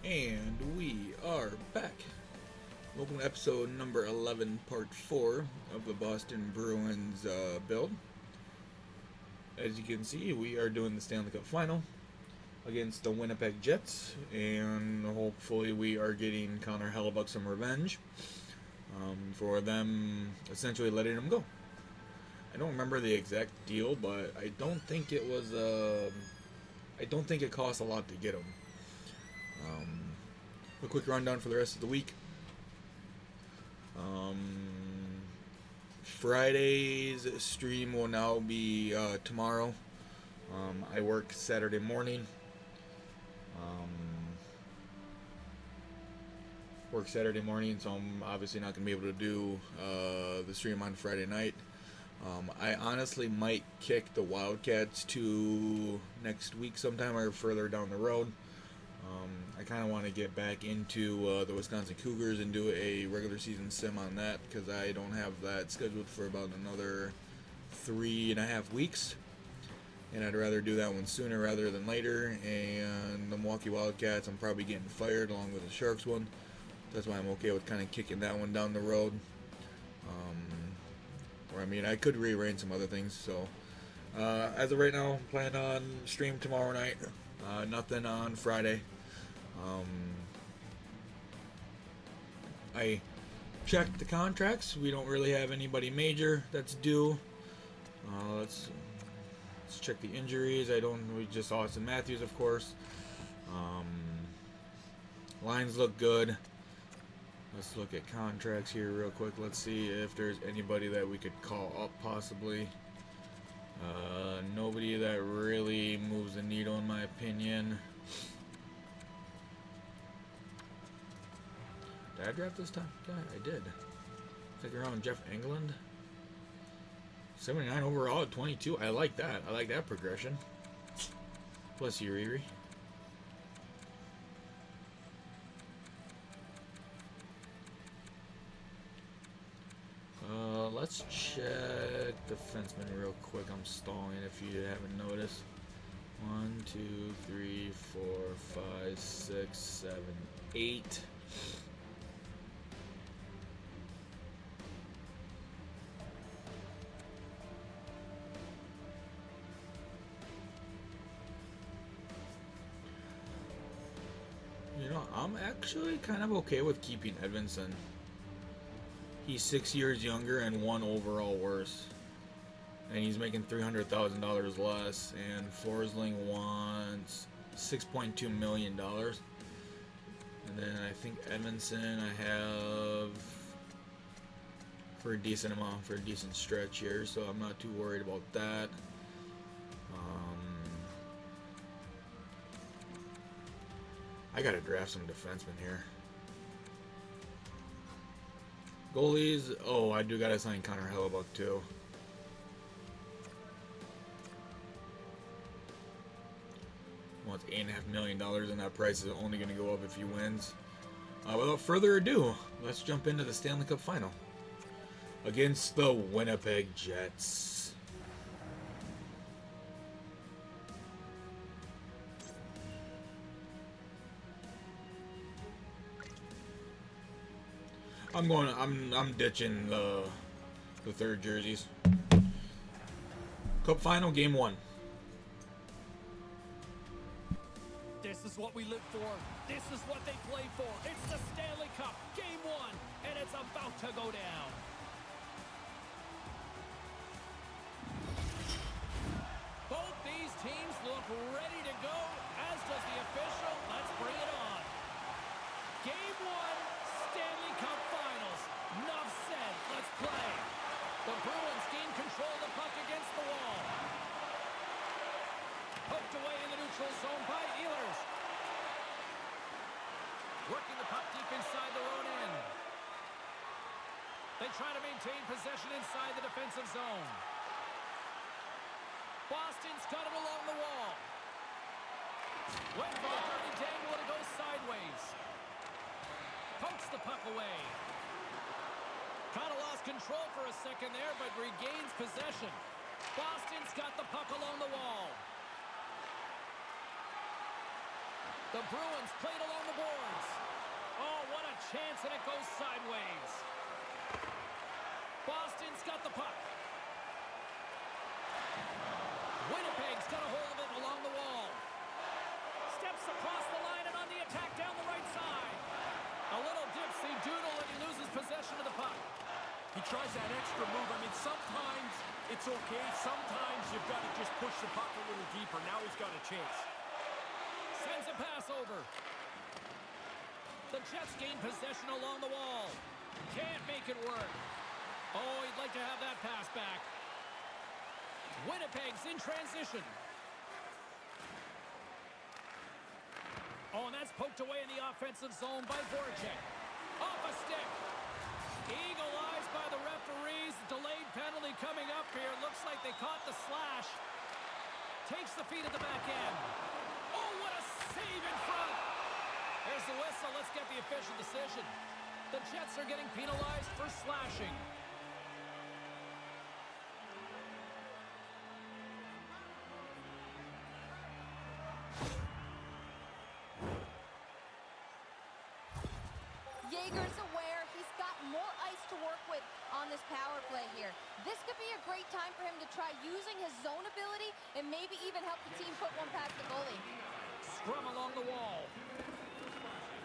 And we are back. Welcome to episode number 11, part 4 of the Boston Bruins build. As you can see, we are doing the Stanley Cup final against the Winnipeg Jets, and hopefully we are getting Connor Hellebuyck some revenge for them essentially letting him go. I don't remember the exact deal, but I don't think it was. I don't think it cost a lot to get him. A quick rundown for the rest of the week. Friday's stream will now be tomorrow. I work Saturday morning. So I'm obviously not going to be able to do the stream on Friday night. I honestly might kick the Wildcats to next week sometime or further down the road. I kind of want to get back into the Wisconsin Cougars and do a regular season sim on that because I don't have that scheduled for about another 3.5 weeks. And I'd rather do that one sooner rather than later. And the Milwaukee Wildcats, I'm probably getting fired along with the Sharks one. That's why I'm okay with kind of kicking that one down the road. I could rearrange some other things. So as of right now, I'm planning on stream tomorrow night. Nothing on Friday. I checked the contracts. We don't really have anybody major that's due. Let's check the injuries. We just Austin Matthews, of course. Lines look good. Let's look at contracts here real quick. Let's see if there's anybody that we could call up possibly. Nobody that really moves the needle in my opinion. Did I draft this time? God, I did. Second round, Jeff Engeland. 79 overall at 22. I like that. I like that progression. Plus you, Riri. Let's check defenseman real quick. I'm stalling if you haven't noticed. 1, 2, 3, 4, 5, 6, 7, 8. I'm actually kind of okay with keeping Edvinsson. He's 6 years younger and 1 overall worse. And he's making $300,000 less. And Forsling wants $6.2 million. And then I think Edvinsson I have for a decent amount, for a decent stretch here. So I'm not too worried about that. I gotta draft some defensemen here. Goalies, I do gotta sign Connor Hellebuyck too. Wants $8.5 million, and that price is only gonna go up if he wins. Without further ado, let's jump into the Stanley Cup final against the Winnipeg Jets. I'm ditching the third jerseys. Cup final, game 1. This is what we live for. This is what they play for. It's the Stanley Cup, game 1, and it's about to go down. Both these teams look ready to go, as does the official. Let's bring it on. Game 1. Stanley Cup Finals. Enough said. Let's play. The Bruins gain control of the puck against the wall. Poked away in the neutral zone by Ehlers. Working the puck deep inside their own end. They try to maintain possession inside the defensive zone. Boston's got it along the wall. Went for the dirty dangle and it goes sideways. Pokes the puck away. Kind of lost control for a second there, but regains possession. Boston's got the puck along the wall. The Bruins played along the boards. Oh, what a chance, and it goes sideways. Boston's got the puck. Winnipeg's got a hold of it along the wall. Steps across the line and on the attack down the right side. A little dipsy doodle and he loses possession of the puck. He tries that extra move. I mean, sometimes it's okay. Sometimes you've got to just push the puck a little deeper. Now he's got a chase. Sends a pass over. The Jets gain possession along the wall. Can't make it work. Oh, he'd like to have that pass back. Winnipeg's in transition. Oh, and that's poked away in the offensive zone by Voracek. Off a stick. Eagle eyes by the referees. Delayed penalty coming up here. Looks like they caught the slash. Takes the feed at the back end. Oh, what a save in front. There's the whistle. Let's get the official decision. The Jets are getting penalized for slashing. Jaeger's aware he's got more ice to work with on this power play here. This could be a great time for him to try using his zone ability and maybe even help the team put one past the goalie. Scrum along the wall.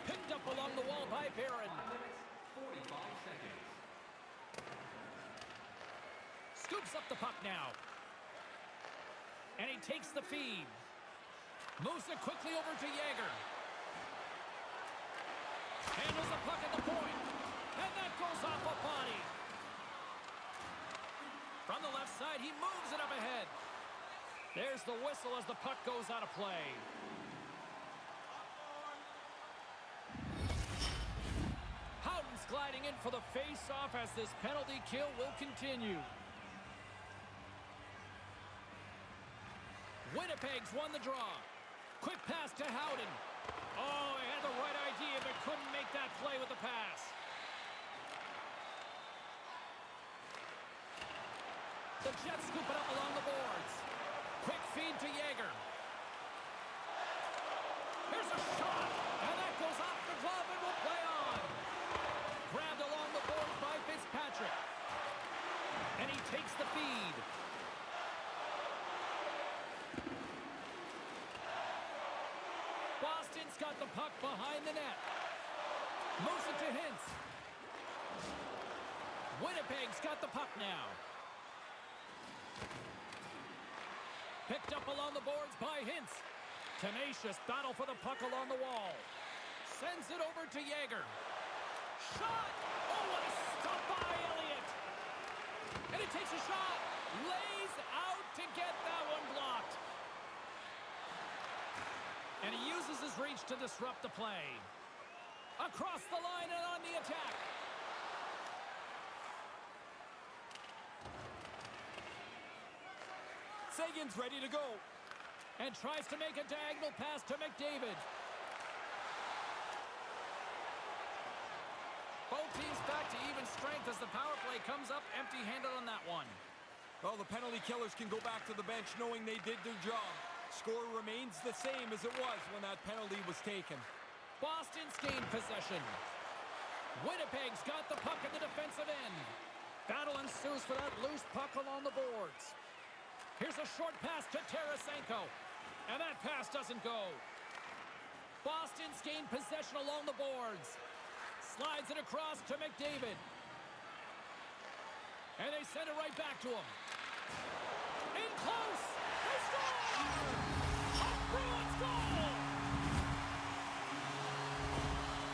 Picked up along the wall by Barron. 45 seconds. Scoops up the puck now. And he takes the feed. Moves it quickly over to Jaeger. Handles the puck at the point. And that goes off a body. From the left side, he moves it up ahead. There's the whistle as the puck goes out of play. Howden's gliding in for the face-off as this penalty kill will continue. Winnipeg's won the draw. Quick pass to Howden. Oh, he had the right idea, but couldn't make that play with the pass. The Jets scoop it up along the boards. Quick feed to Jaeger. Here's a shot, and that goes off the glove and will play on. Grabbed along the boards by Fitzpatrick. And he takes the feed. Boston's got the puck behind the net. Moves it to Hintz. Winnipeg's got the puck now. Picked up along the boards by Hintz. Tenacious battle for the puck along the wall. Sends it over to Jaeger. Shot! Oh, what a stop by Elliott! And he takes a shot. Lays out to get that one blocked. And he uses his reach to disrupt the play. Across the line and on the attack. Sagan's ready to go. And tries to make a diagonal pass to McDavid. Both teams back to even strength as the power play comes up empty-handed on that one. Well, the penalty killers can go back to the bench knowing they did their job. Score remains the same as it was when that penalty was taken. Boston's gained possession. Winnipeg's got the puck at the defensive end. Battle ensues for that loose puck along the boards. Here's a short pass to Tarasenko. And that pass doesn't go. Boston's gained possession along the boards. Slides it across to McDavid. And they send it right back to him. In close. They score! A Bruins goal!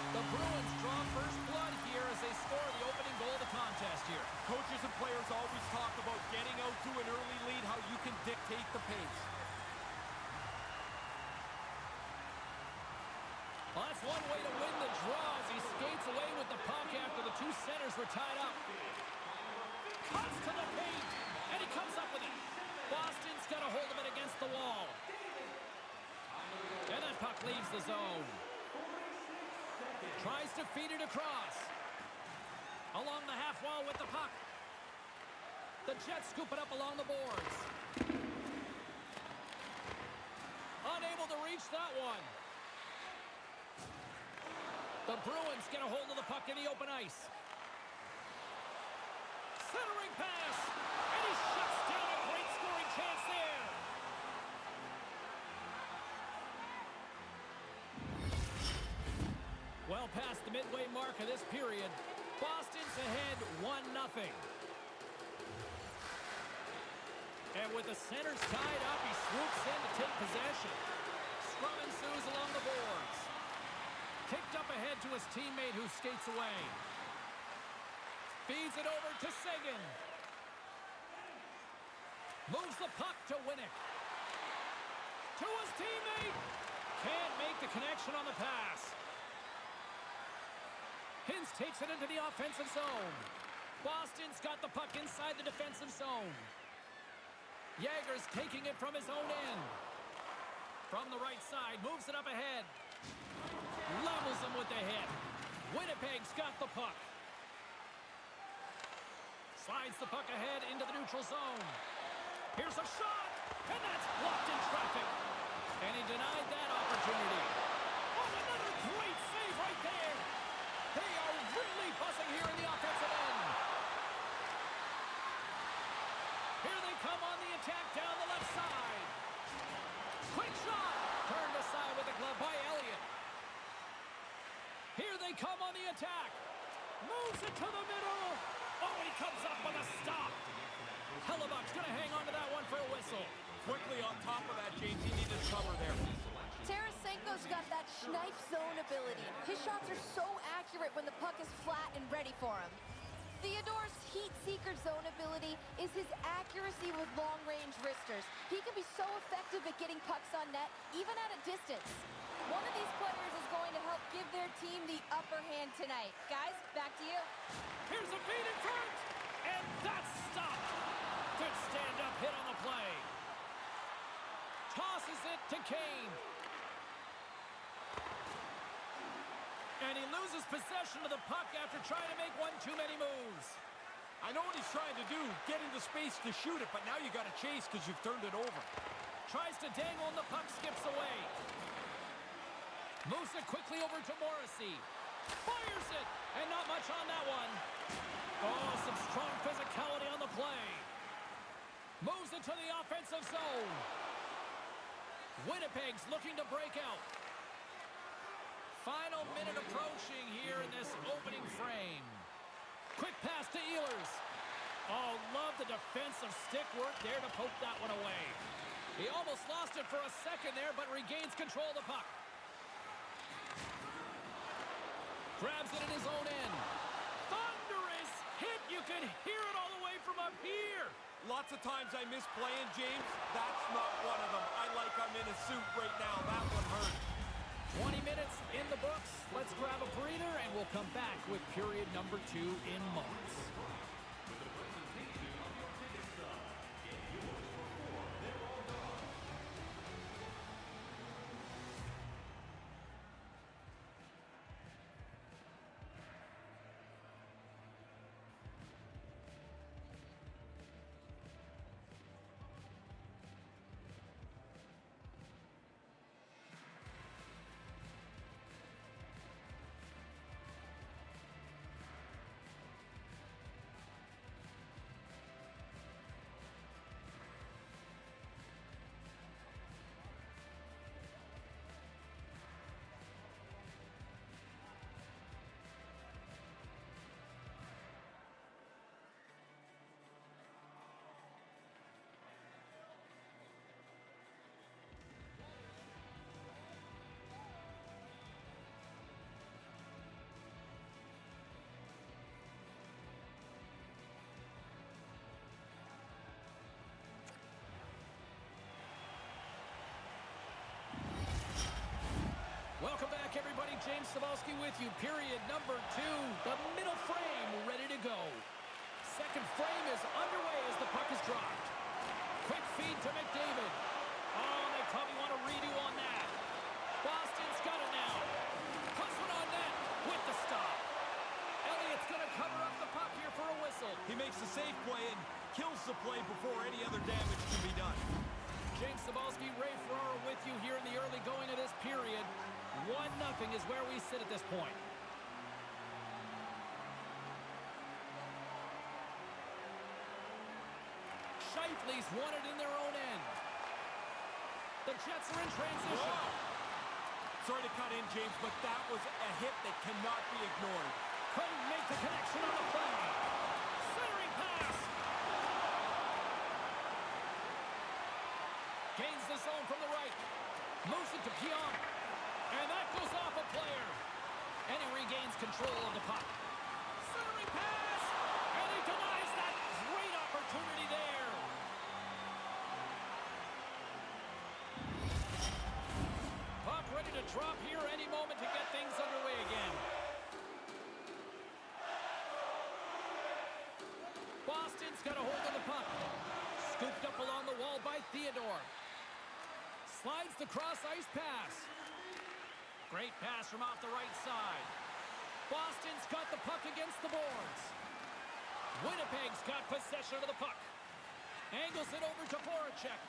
The Bruins draw first blood here as they score the opening goal of the contest here. Coaches and players always talk about getting out to an early lead, how you can dictate the pace. Well, that's one way to win the draw as he skates away with the puck after the two centers were tied up. Cuts to the paint, and he comes up with it. Boston's got a hold of it against the wall. And that puck leaves the zone. Tries to feed it across. Along the half wall with the puck. The Jets scoop it up along the boards. Unable to reach that one. The Bruins get a hold of the puck in the open ice. Centering pass, and he shuts down a great scoring chance there. Well past the midway mark of this period, Boston's ahead 1-0. And with the centers tied up, he swoops in to take possession. Scrum ensues along the boards. Kicked up ahead to his teammate who skates away. Feeds it over to Seguin. Moves the puck to Winnipeg. To his teammate. Can't make the connection on the pass. Hintz takes it into the offensive zone. Boston's got the puck inside the defensive zone. Yager's taking it from his own end. From the right side, moves it up ahead. Levels him with the hit. Winnipeg's got the puck. Slides the puck ahead into the neutral zone. Here's a shot, and that's blocked in traffic. And he denied that opportunity. Oh, another great save right there. They are really buzzing here in the offensive end. Here they come on the attack down the left side. Quick shot. Turned aside with the glove by Elliott. Here they come on the attack. Moves it to the middle. Oh, he comes up with a stop. Hellebuck's going to hang on to that one for a whistle. Quickly on top of that, James. He needed cover there. Tarasenko's got that snipe zone ability. His shots are so accurate when the puck is flat and ready for him. Theodore's heat-seeker zone ability is his accuracy with long-range wristers. He can be so effective at getting pucks on net, even at a distance. One of these players is going to help give their team the upper hand tonight. Guys, back to you. Here's a feed in front, and that's stopped. Good stand-up hit on the play. Tosses it to Kane. And he loses possession of the puck after trying to make one too many moves. I know what he's trying to do, get into space to shoot it, but now you got to chase because you've turned it over. Tries to dangle and the puck skips away. Moves it quickly over to Morrissey. Fires it, and not much on that one. Oh, some strong physicality on the play. Moves it to the offensive zone. Winnipeg's looking to break out. Final minute approaching here in this opening frame. Quick pass to Ehlers. Oh, love the defensive stick work there to poke that one away. He almost lost it for a second there, but regains control of the puck. Grabs it in his own end. Thunderous hit. You can hear it all the way from up here. Lots of times I miss playing, James. That's not one of them. I like I'm in a suit right now. That one hurt. 20 minutes in the books. Let's grab a breather, and we'll come back with period number 2 in moments. Welcome back, everybody. James Cybulski with you. Period number 2. The middle frame ready to go. Second frame is underway as the puck is dropped. Quick feed to McDavid. Oh, they probably want a redo on that. Boston's got it now. Puts one on net with the stop. Elliott's going to cover up the puck here for a whistle. He makes the safe play and kills the play before any other damage can be done. James Cybulski, Ray Ferraro with you here in the early going of this period. 1-0 is where we sit at this point. Shifley's won it in their own end. The Jets are in transition. Whoa. Sorry to cut in, James, but that was a hit that cannot be ignored. Couldn't make the connection on the play. Centering pass. Gains the zone from the right. Moves it to Pionk. And that goes off a player. And he regains control of the puck. Centering pass. And he denies that great opportunity there. Puck ready to drop here any moment to get things underway again. Boston's got a hold of the puck. Scooped up along the wall by Theodore. Slides the cross-ice pass. Great pass from off the right side. Boston's got the puck against the boards. Winnipeg's got possession of the puck. Angles it over to Voracek.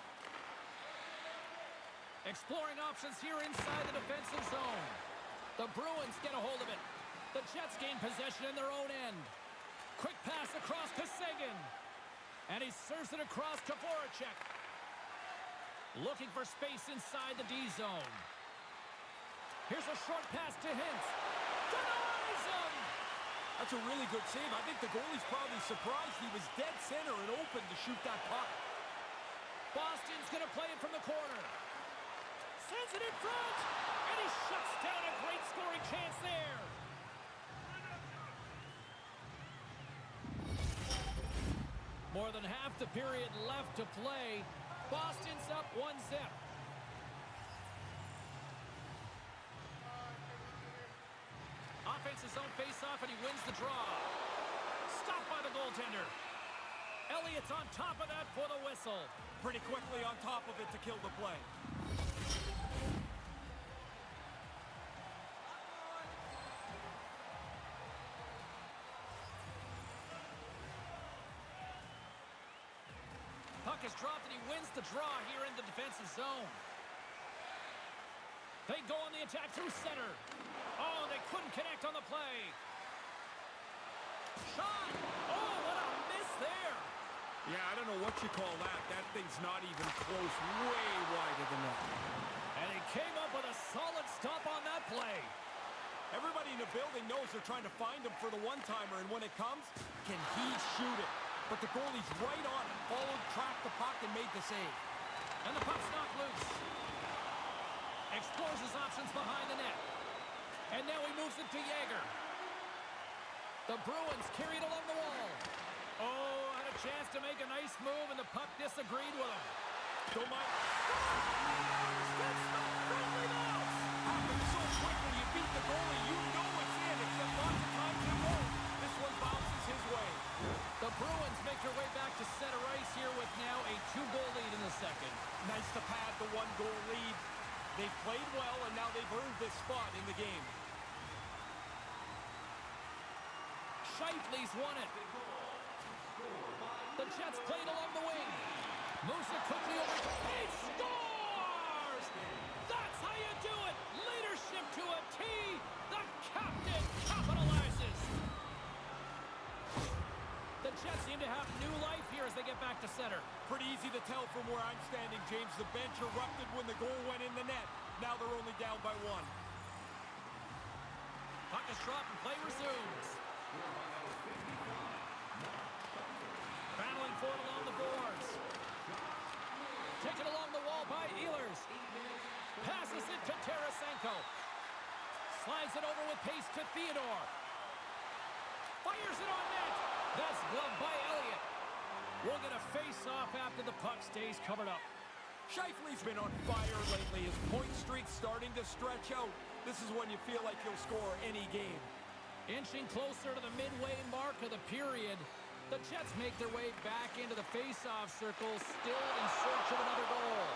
Exploring options here inside the defensive zone. The Bruins get a hold of it. The Jets gain possession in their own end. Quick pass across to Seguin. And he serves it across to Voracek. Looking for space inside the D zone. Here's a short pass to Hintz. Denies him! That's a really good save. I think the goalie's probably surprised he was dead center and open to shoot that puck. Boston's going to play it from the corner. Sends it in front, and he shuts down a great scoring chance there. More than half the period left to play. Boston's up 1-0. Offense's zone face-off, and he wins the draw. Stopped by the goaltender. Elliott's on top of that for the whistle. Pretty quickly on top of it to kill the play. Puck is dropped, and he wins the draw here in the defensive zone. They go on the attack through center. Oh, they couldn't connect on the play. Shot! Oh, what a miss there. Yeah, I don't know what you call that. That thing's not even close. Way wider than that. And he came up with a solid stop on that play. Everybody in the building knows they're trying to find him for the one-timer, and when it comes, can he shoot it? But the goalie's right on it. Followed, tracked the puck, and made the save. And the puck's knocked loose. Explores his options behind the net. And now he moves it to Yager. The Bruins carried along the wall. Oh, had a chance to make a nice move, and the puck disagreed with him. Don't mind. Gets the friendly bounce. Happens so quickly, you beat the goalie. You know it's in, except lots of times it won't. This one bounces his way. The Bruins make their way back to center ice here with now a 2-goal lead in the second. Nice to pad the 1-goal lead. They've played well, and now they've earned this spot in the game. Shifley's won it. The Jets played along the wing. Moves it quickly over. He scores! That's how you do it! Leadership to a T! The captain capitalizes! The Jets seem to have new life here as they get back to center. Pretty easy to tell from where I'm standing, James. The bench erupted when the goal went in the net. Now they're only down by 1. Puck is dropped and play resumes. Battling for it along the boards. Taken along the wall by Ehlers. Passes it to Tarasenko. Slides it over with pace to Theodore. Fires it on net. That's gloved by Elliott. We'll get a face-off after the puck stays covered up. Shifley's been on fire lately. His point streak's starting to stretch out. This is when you feel like he'll score any game. Inching closer to the midway mark of the period, the Jets make their way back into the face-off circle, still in search of another goal.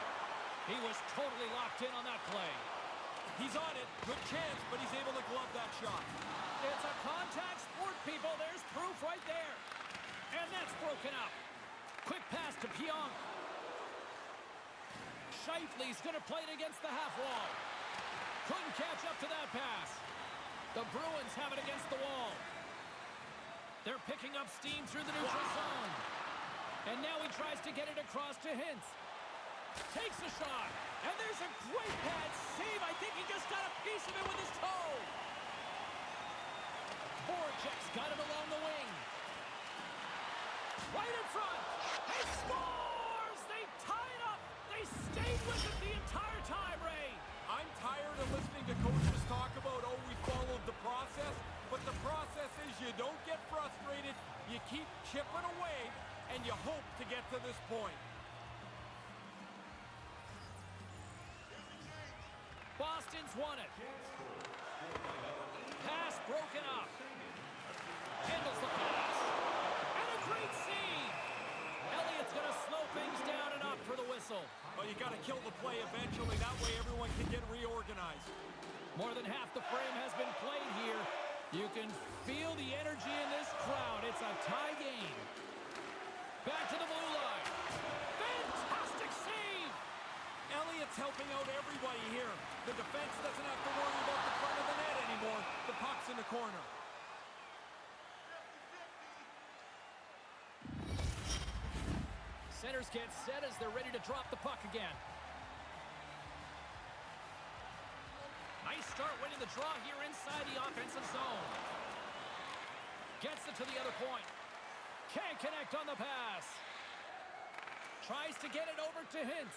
He was totally locked in on that play. He's on it. Good chance, but he's able to glove that shot. It's a contact sport, people. There's proof right there. And that's broken up. Quick pass to Pionk. Shifley's going to play it against the half wall. Couldn't catch up to that pass. The Bruins have it against the wall. They're picking up steam through the neutral zone. And now he tries to get it across to Hintz. Takes a shot. And there's a great pad save. I think he just got a piece of it with his toe. Voracek's got it along the wing. Right in front. He scores! They tied up. They stayed with it the entire time, Ray. I'm tired of listening to coaches talk about, oh, we followed the process. But the process is you don't get frustrated. You keep chipping away, and you hope to get to this point. Boston's won it. Pass broken up. Handles the pass. And a great save. Elliott's going to slow things down and up for the whistle. Well, you got to kill the play eventually. That way everyone can get reorganized. More than half the frame has been played here. You can feel the energy in this crowd. It's a tie game. Back to the blue line. Fantastic save. Elliott's helping out everybody here. The defense doesn't have to worry about the front of the net anymore. The puck's in the corner. Centers get set as they're ready to drop the puck again. Nice start winning the draw here inside the offensive zone. Gets it to the other point. Can't connect on the pass. Tries to get it over to Hintz.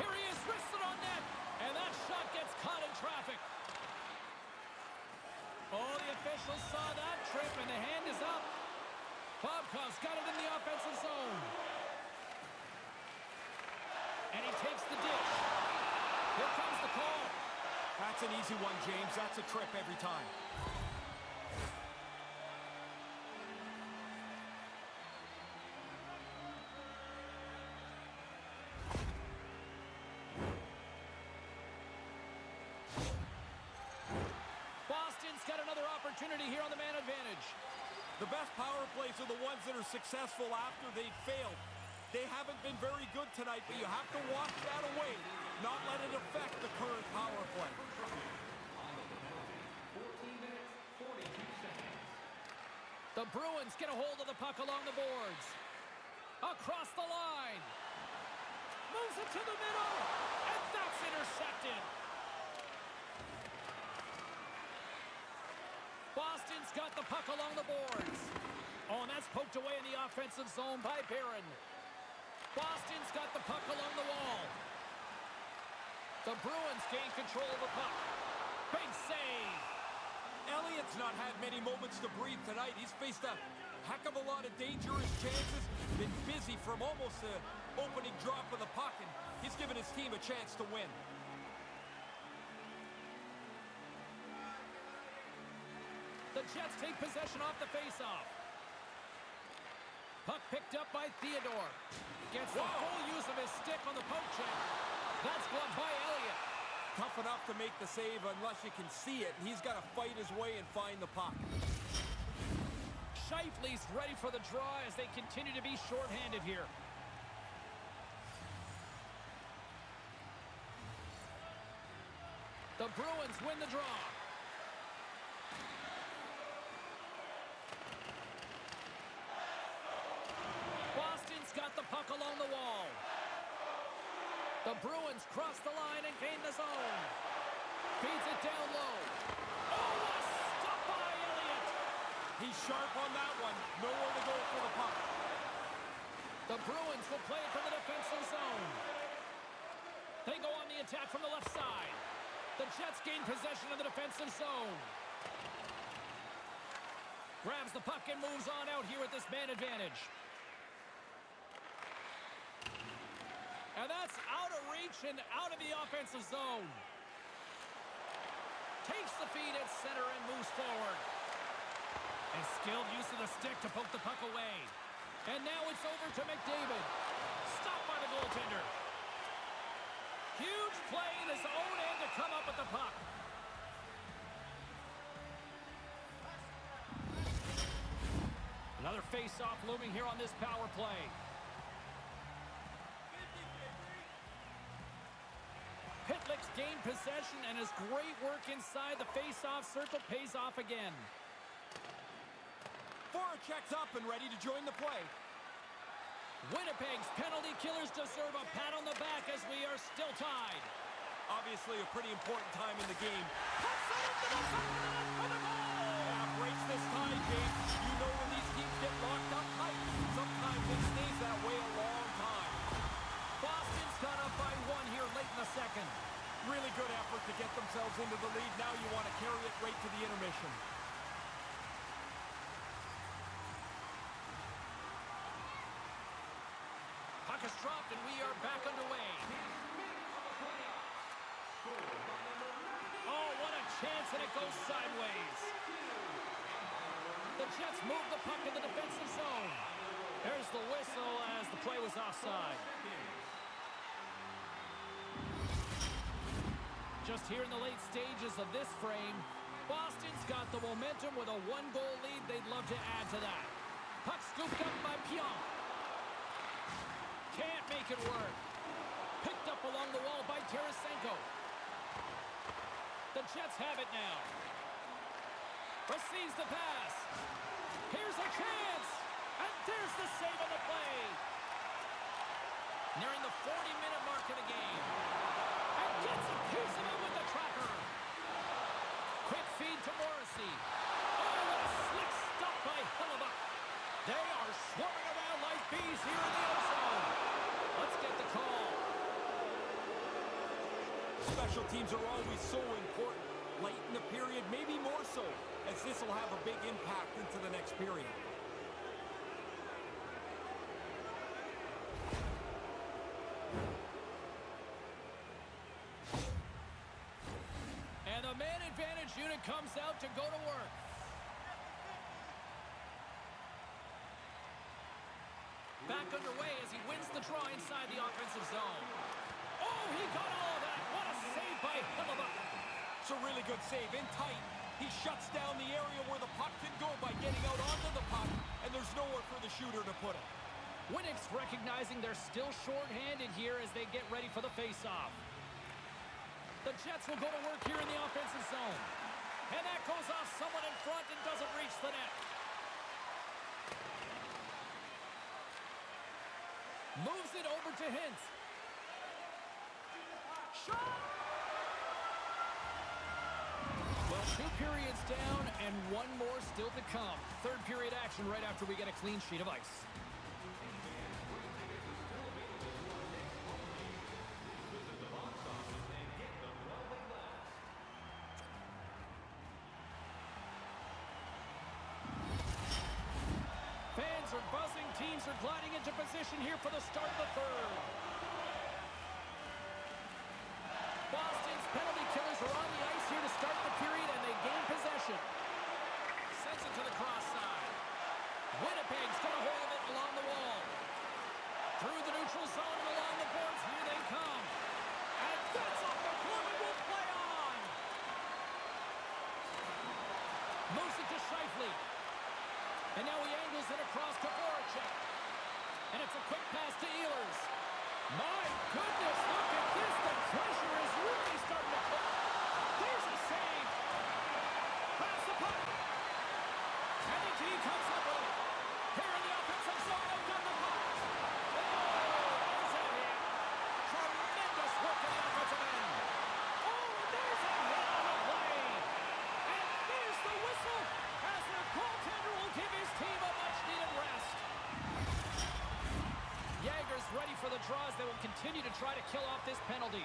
Here he is, wristed on net. And that shot gets caught in traffic. Oh, the officials saw that trip, and the hand is up. Bobkov's got it in the offensive zone. And he takes the dish. Here comes the call. That's an easy one, James. That's a trip every time. Boston's got another opportunity here on the man advantage. The best power plays are the ones that are successful after they've failed. They haven't been very good tonight, but you have to watch that away, not let it affect the current power play. 14 minutes, 42 seconds. The Bruins get a hold of the puck along the boards. Across the line. Moves it to the middle. And that's intercepted. Boston's got the puck along the boards. Oh, and that's poked away in the offensive zone by Barron. Boston's got the puck along the wall. The Bruins gain control of the puck. Big save. Elliott's not had many moments to breathe tonight. He's faced a heck of a lot of dangerous chances. Been busy from almost the opening drop of the puck, and he's given his team a chance to win. The Jets take possession off the faceoff. Puck picked up by Theodore. Gets the full use of his stick on the poke check. That's gloved by Elliott. Tough enough to make the save unless you can see it. He's got to fight his way and find the puck. Scheifele's ready for the draw as they continue to be shorthanded here. The Bruins win the draw. Boston's got the puck along the wall. The Bruins cross the line and gain the zone. Feeds it down low. Oh, a stop by Elliott. He's sharp on that one. Nowhere to go for the puck. The Bruins will play it from the defensive zone. They go on the attack from the left side. The Jets gain possession of the defensive zone. Grabs the puck and moves on out here with this man advantage. And that's out of reach and out of the offensive zone. Takes the feed at center and moves forward. And skilled use of the stick to poke the puck away. And now it's over to McDavid. Stopped by the goaltender. Huge play in his own end to come up with the puck. Another face-off looming here on this power play. Pitlick's gained possession, and his great work inside the face-off circle pays off again. Voracek's up and ready to join the play. Winnipeg's penalty killers deserve a pat on the back as we are still tied. Obviously a pretty important time in the game. Puts it into the back of the net for the goal! Yeah, breaks this tie, James. You know when these teams get locked up tight, sometimes it stays that way a long time. Boston's got up by 1 here late in the second. Really good effort to get themselves into the lead. Now you want to carry it right to the intermission. Puck is dropped and we are back underway. Oh, what a chance, and it goes sideways. The Jets move the puck in the defensive zone. There's the whistle as the play was offside. Just here in the late stages of this frame, Boston's got the momentum with a 1-goal lead. They'd love to add to that. Puck scooped up by Pionk. Can't make it work. Picked up along the wall by Tarasenko. The Jets have it now. Receives the pass. Here's a chance. And there's the save on the play. Nearing the 40-minute mark of the game. And gets a piece of it with the tracker. Quick feed to Morrissey. Oh, what a slick stop by Hellebuyck. They are swarming around like bees here in the ozone. Let's get the call. Special teams are always so important. Late in the period, maybe more so, as this will have a big impact into the next period. And the man advantage unit comes out to go to work. Back underway as he wins the draw inside the offensive zone. Oh, he got all of that. What a save by Hellebuyck. It's a really good save, in tight. He shuts down the area where the puck can go by getting out onto the puck, and there's nowhere for the shooter to put it. Winnipeg's recognizing they're still short-handed here as they get ready for the face-off. The Jets will go to work here in the offensive zone. And that goes off someone in front and doesn't reach the net. Moves it over to Hintz. Shot! Well, 2 periods down and 1 more still to come. Third period action right after we get a clean sheet of ice. Fans are buzzing. Teams are gliding into position here for the start of the third. Boston's penalty killers are on the ice here to start the period, and they gain possession. Sends it to the cross side. Winnipeg's got a hold of it along the wall. Through the neutral zone and along the boards, here they come. And that's off the glove and will play on. Moves it to Scheifele. And now he angles it across to Voracek. And it's a quick pass to Ehlers. My goodness, look at this. The pressure is really starting to cook. There's a save. Pass the puck. And the team comes up with it. Here in the offensive zone, they've got the puck. Oh, there's a hit. Tremendous work on the offensive end. Oh, and there's a hit on the play. And there's the whistle as the goaltender will give his team a much-needed rest. Jager's ready for the draws. They will continue to try to kill off this penalty.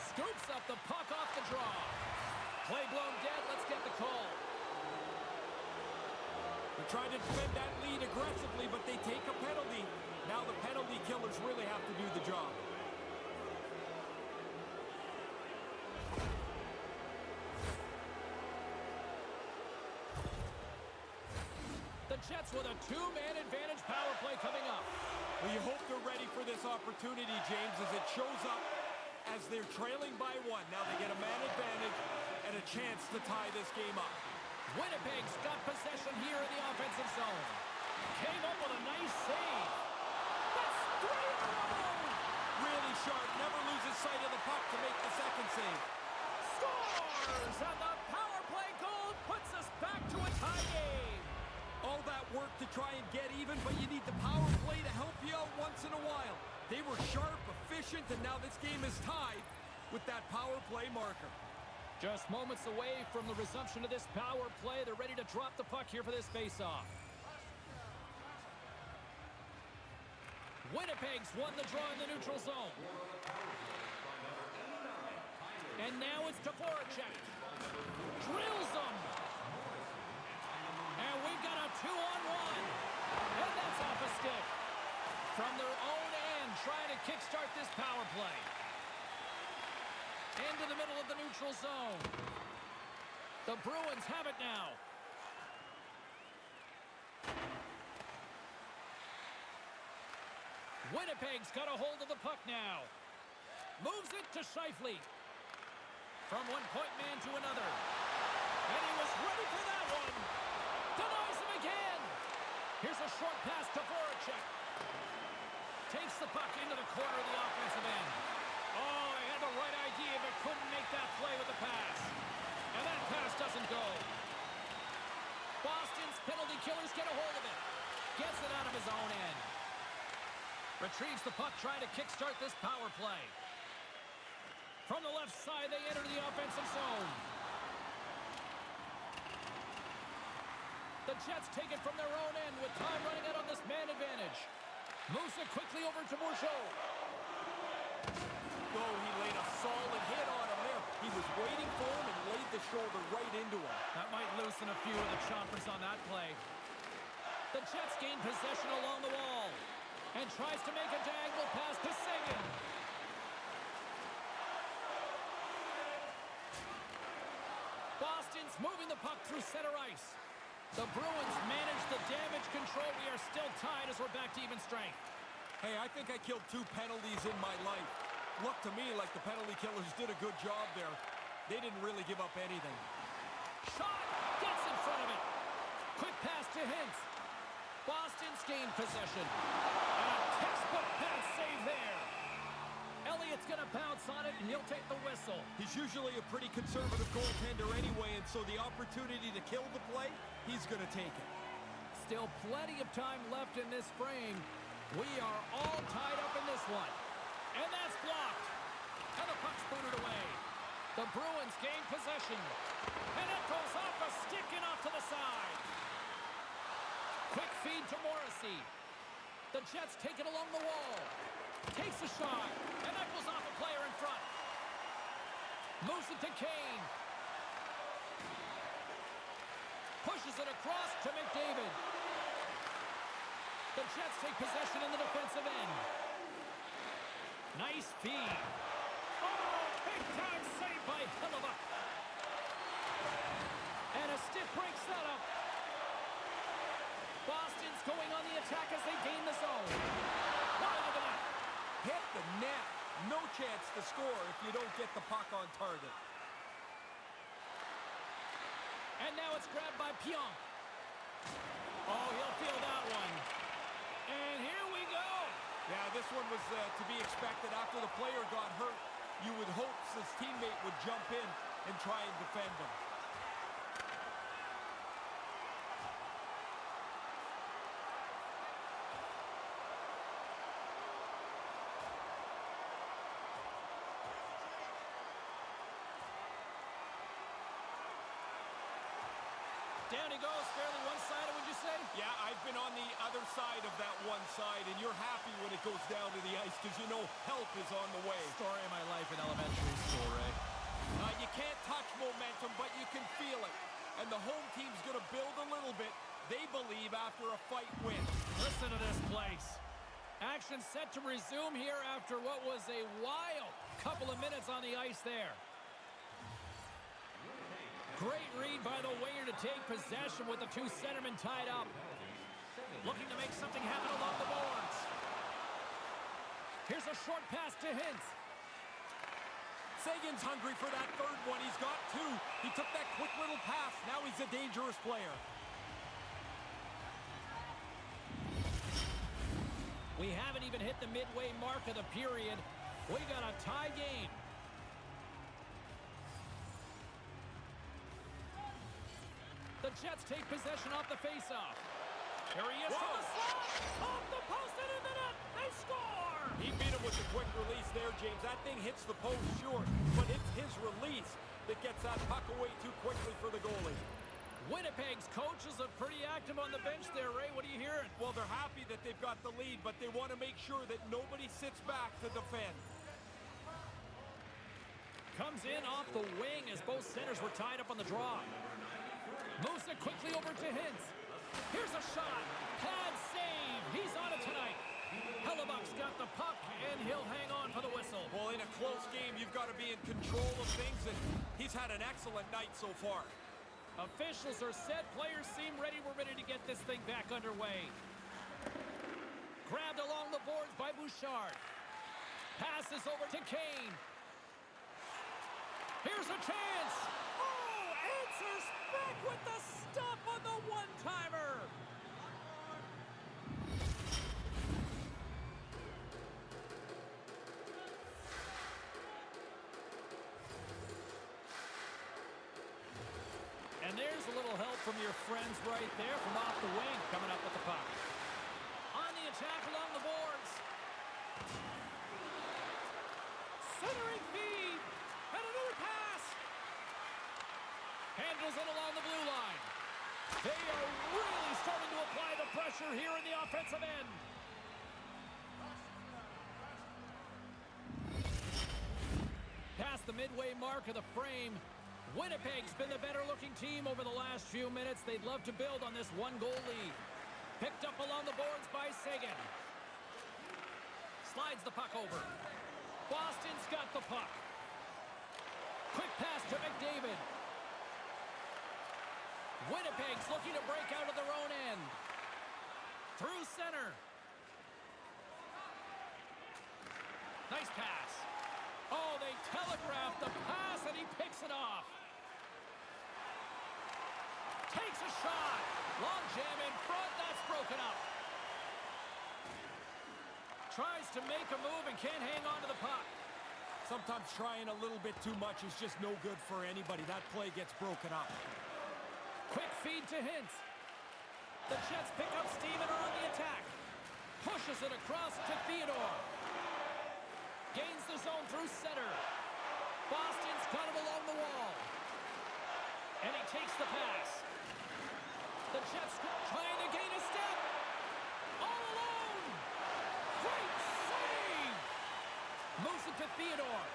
Scoops up the puck off the draw. Play blown dead. Let's get the call. They're trying to defend that lead aggressively, but they take a penalty. Now the penalty killers really have to do the job. The Jets with a 2-man advantage power play coming up. Well, you hope they're ready for this opportunity, James, as it shows up as they're trailing by 1. Now they get a man advantage and a chance to tie this game up. Winnipeg's got possession here in the offensive zone. Came up with a nice save. That's 3 in a row. Really sharp, never loses get even, but you need the power play to help you out once in a while. They were sharp, efficient, and now this game is tied with that power play marker. Just moments away from the resumption of this power play. They're ready to drop the puck here for this face-off. Winnipeg's won the draw in the neutral zone. And now it's Voracek. Drills them. And we've got a 2-on-1. And that's off a stick. From their own end, trying to kickstart this power play. Into the middle of the neutral zone. The Bruins have it now. Winnipeg's got a hold of the puck now. Moves it to Scheifele. From one point man to another. And he was ready for that one. Denies him again. Here's a short pass to Voracek. Takes the puck into the corner of the offensive end. Oh, he had the right idea, but couldn't make that play with the pass. And that pass doesn't go. Boston's penalty killers get a hold of it. Gets it out of his own end. Retrieves the puck, trying to kickstart this power play. From the left side, they enter the offensive zone. The Jets take it from their own end with time running out on this man advantage. Moves it quickly over to Bourgeau. Oh, he laid a solid hit on him there. He was waiting for him and laid the shoulder right into him. That might loosen a few of the choppers on that play. The Jets gain possession along the wall and tries to make a diagonal pass to Seguin. Boston's moving the puck through center ice. The Bruins manage the damage control. We are still tied as we're back to even strength. Hey, I think I killed 2 penalties in my life. Looked to me like the penalty killers did a good job there. They didn't really give up anything. Shot! Gets in front of it. Quick pass to Hintz. Boston's gained possession. And a textbook pass save there. Elliott's going to bounce on it, and he'll take the whistle. He's usually a pretty conservative goaltender anyway, and so the opportunity to kill the play, he's going to take it. Still plenty of time left in this frame. We are all tied up in this one. And that's blocked. And the puck's booted away. The Bruins gain possession. And it goes off a stick and off to the side. Quick feed to Morrissey. The Jets take it along the wall. Takes a shot. And that goes off a player in front. Moves it to Kane. Pushes it across to McDavid. The Jets take possession in the defensive end. Nice feed. Oh, big-time save by Hellebuyck. And a stiff breaks that up. Boston's going on the attack as they gain the zone. Wide of the net. Hit the net. No chance to score if you don't get the puck on target. And now it's grabbed by Pionk. Oh, he'll feel that one. And here we go. Yeah, this one was to be expected. After the player got hurt, you would hope his teammate would jump in and try and defend him. Down he goes, fairly one-sided, would you say? Yeah, I've been on the other side of that one side, and you're happy when it goes down to the ice because you know help is on the way. Story of my life in elementary school, Ray. You can't touch momentum, but you can feel it. And the home team's going to build a little bit. They believe after a fight win. Listen to this place. Action set to resume here after what was a wild couple of minutes on the ice there. Great read by the winger to take possession with the 2 centermen tied up. Looking to make something happen along the boards. Here's a short pass to Hintz. Seguin's hungry for that third one. He's got 2. He took that quick little pass. Now he's a dangerous player. We haven't even hit the midway mark of the period. We got a tie game. The Jets take possession off the faceoff. Here he is from the slot. Off the post and in the net. They score. He beat him with the quick release there, James. That thing hits the post, sure, but it's his release that gets that puck away too quickly for the goalie. Winnipeg's coaches are pretty active on the bench there, Ray. What are you hearing? Well, they're happy that they've got the lead, but they want to make sure that nobody sits back to defend. Comes in off the wing as both centers were tied up on the draw. Moves it quickly over to Hintz. Here's a shot. Pad save. He's on it tonight. Hellebuck's got the puck, and he'll hang on for the whistle. Well, in a close game, you've got to be in control of things, and he's had an excellent night so far. Officials are set. Players seem ready. We're ready to get this thing back underway. Grabbed along the boards by Bouchard. Passes over to Kane. Here's a chance. Oh, answers back with the stop on the one-timer. And there's a little help from your friends right there from off the wing, coming up with the puck. On the attack along the boards. Centering feed. And another pass. Handles it along the blue line. They are really starting to apply the pressure here in the offensive end. Past the midway mark of the frame, Winnipeg's been the better-looking team over the last few minutes. They'd love to build on this one-goal lead. Picked up along the boards by Seguin. Slides the puck over. Boston's got the puck. Quick pass to McDavid. Winnipeg's looking to break out of their own end. Through center. Nice pass. Oh, they telegraphed the pass, and he picks it off. Takes a shot. Long jam in front. That's broken up. Tries to make a move and can't hang on to the puck. Sometimes trying a little bit too much is just no good for anybody. That play gets broken up. Quick feed to Hintz. The Jets pick up steam and are on the attack. Pushes it across to Theodore. Gains the zone through center. Boston's got him along the wall. And he takes the pass. The Jets trying to gain a step. All alone. Great save. Moves it to Theodore.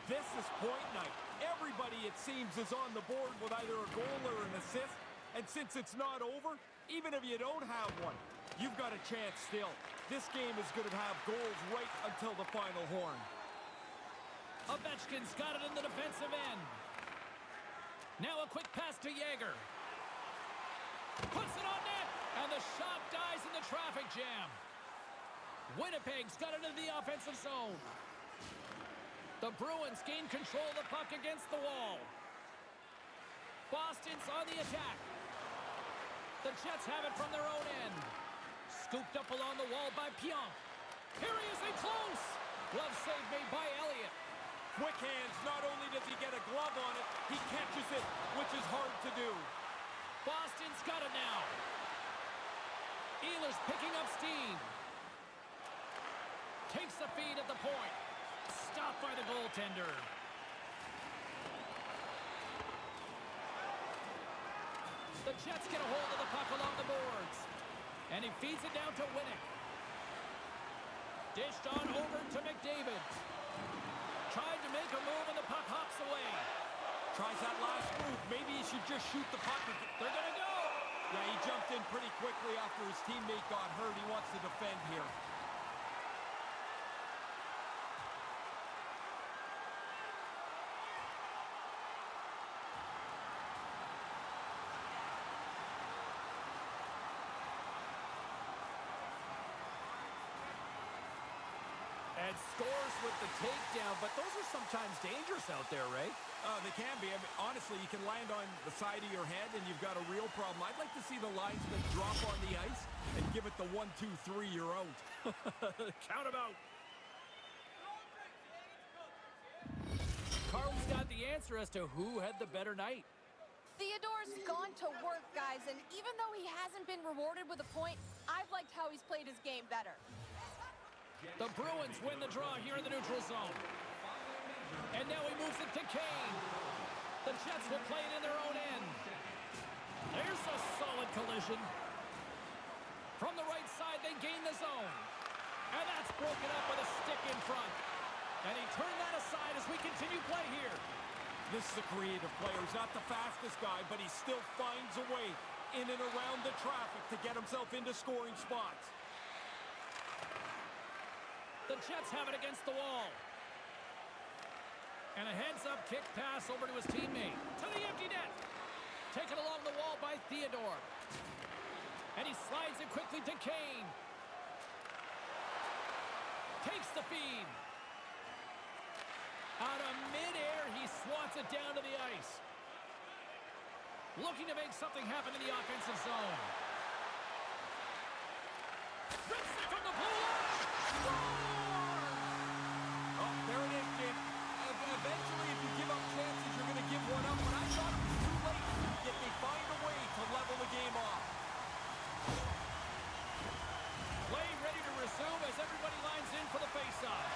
This is point night. Everybody, it seems, is on the board with either a goal or an assist. And since it's not over, even if you don't have one, you've got a chance still. This game is going to have goals right until the final horn. Ovechkin's got it in the defensive end. Now a quick pass to Yager. Puts it on net, and the shot dies in the traffic jam. Winnipeg's got it into the offensive zone. The Bruins gain control of the puck against the wall. Boston's on the attack. The Jets have it from their own end. Scooped up along the wall by Pionk. Here he is in close. Glove save made by Elliott. Quick hands. Not only does he get a glove on it, he catches it, which is hard to do. Boston's got it now. Ehlers picking up steam. Takes the feed at the point. Stopped by the goaltender. The Jets get a hold of the puck along the boards. And he feeds it down to Winnick. Dished on over to McDavid. Tried to make a move and the puck hops away. Tries that last move. Maybe he should just shoot the puck. They're going to go. Yeah, he jumped in pretty quickly after his teammate got hurt. He wants to defend here. And scores with the takedown, but those are sometimes dangerous out there, Ray. They can be. I mean, honestly, you can land on the side of your head and you've got a real problem. I'd like to see the linesman drop on the ice and give it the 1, 2, 3, you're out. Count him out. Carl's got the answer as to who had the better night. Theodore's gone to work, guys, and even though he hasn't been rewarded with a point, I've liked how he's played his game better. The Bruins win the draw here in the neutral zone. And now he moves it to Kane. The Jets will play it in their own end. There's a solid collision. From the right side, they gain the zone. And that's broken up with a stick in front. And he turned that aside as we continue play here. This is a creative player. He's not the fastest guy, but he still finds a way in and around the traffic to get himself into scoring spots. The Jets have it against the wall. And a heads-up kick pass over to his teammate. To the empty net. Taken along the wall by Theodore. And he slides it quickly to Kane. Takes the feed. Out of midair, he swats it down to the ice. Looking to make something happen in the offensive zone. Rips it from the blue line. Oh, there it is, Jim. Eventually, if you give up chances, you're going to give one up. But I thought it was too late. Yet they find a way to level the game off. Play ready to resume as everybody lines in for the face-off.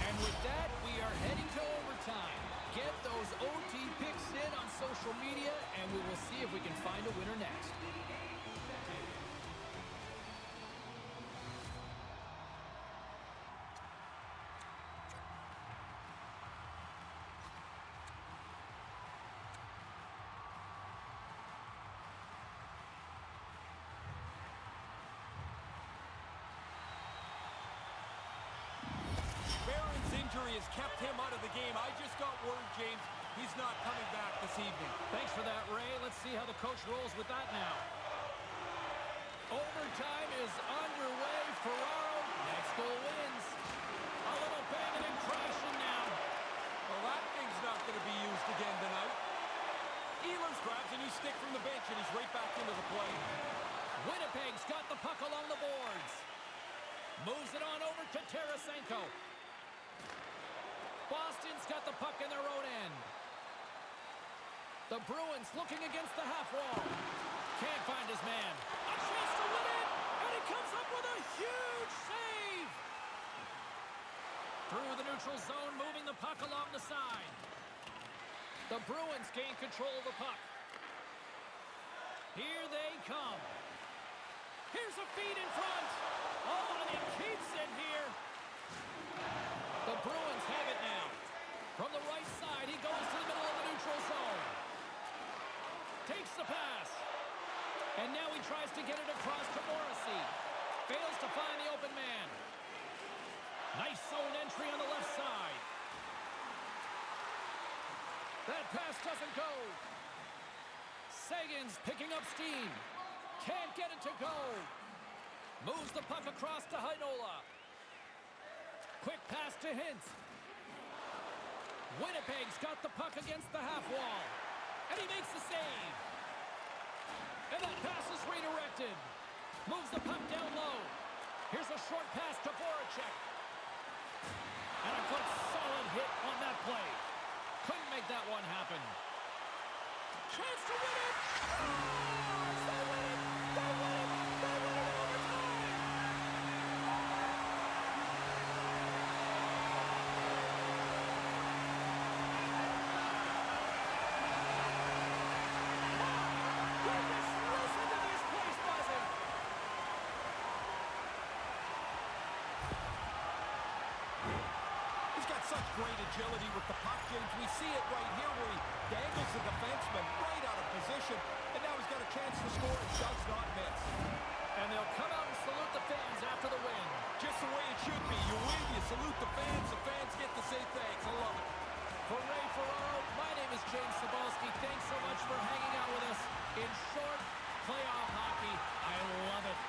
And with that, we are heading to overtime. Get those OT picks in on social media, and we will see if we can find a winner next. Injury has kept him out of the game. I just got word, James, he's not coming back this evening. Thanks for that, Ray. Let's see how the coach rolls with that now. Overtime is underway. Ferraro, next goal wins. A little banging and crashing now. Well, that thing's not going to be used again tonight. Ehlers grabs a new stick from the bench, and he's right back into the play. Winnipeg's got the puck along the boards. Moves it on over to Tarasenko. Boston's got the puck in their own end. The Bruins looking against the half wall. Can't find his man. A chance to win it, and he comes up with a huge save. Through the neutral zone, moving the puck along the side. The Bruins gain control of the puck. Here they come. Here's a feed in front. Oh, and he keeps it here. The Bruins have it now. From the right side, he goes to the middle of the neutral zone. Takes the pass. And now he tries to get it across to Morrissey. Fails to find the open man. Nice zone entry on the left side. That pass doesn't go. Sagan's picking up steam. Can't get it to go. Moves the puck across to Heinola. Quick pass to Hintz. Winnipeg's got the puck against the half wall. And he makes the save. And that pass is redirected. Moves the puck down low. Here's a short pass to Voracek. And a good solid hit on that play. Couldn't make that one happen. Chance to win it! Oh, they win it! They win it! They win it in overtime! Goodness, listen to this place buzzing! He's got such great agility with the puck, James. We see it right here where he dangles the defenseman right out of position, and now he's got a chance to score and does not miss. And they'll come out and salute the fans after the win. Just the way it should be. You win, you salute the fans get to say thanks. I love it. For Ray Ferraro, my name is James Cebulski. Thanks so much for hanging out with us. In short, playoff hockey, I love it.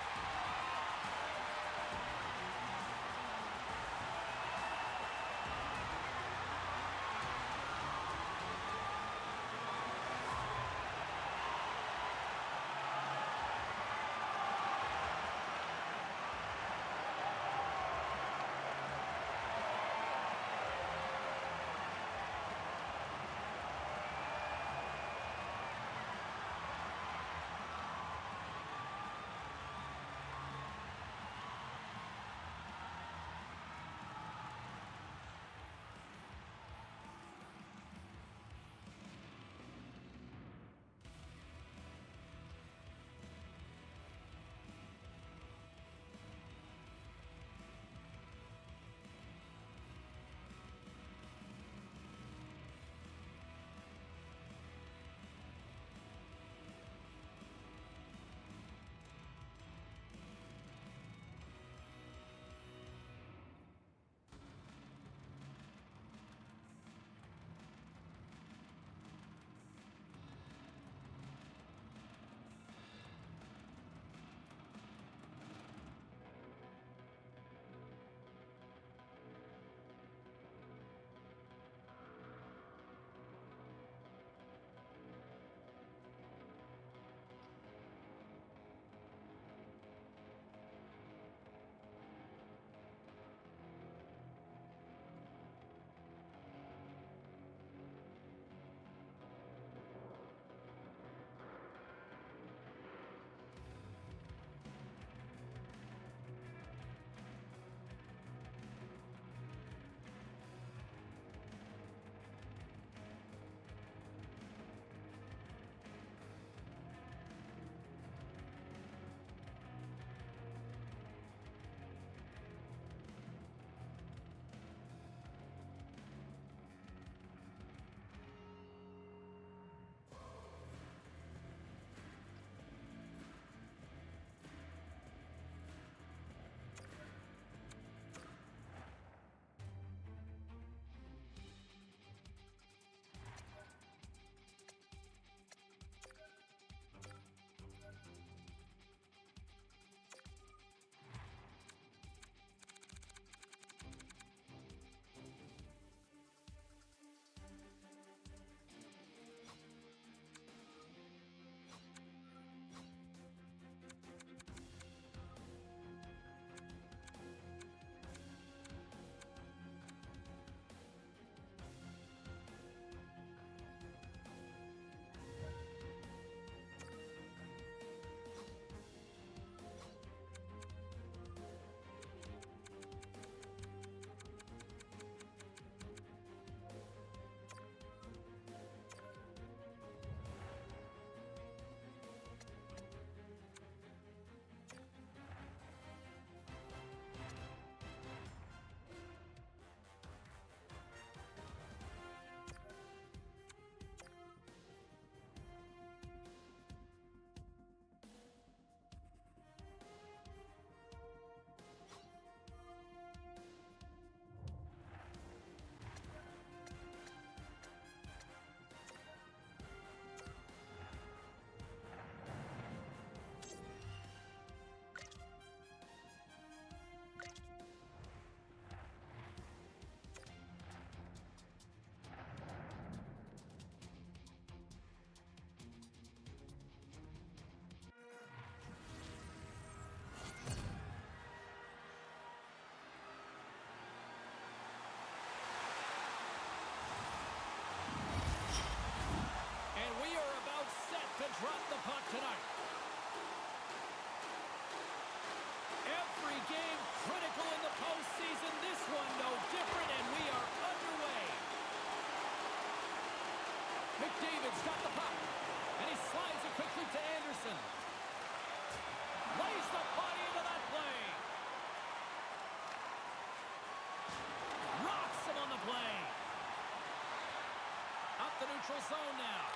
neutral zone now.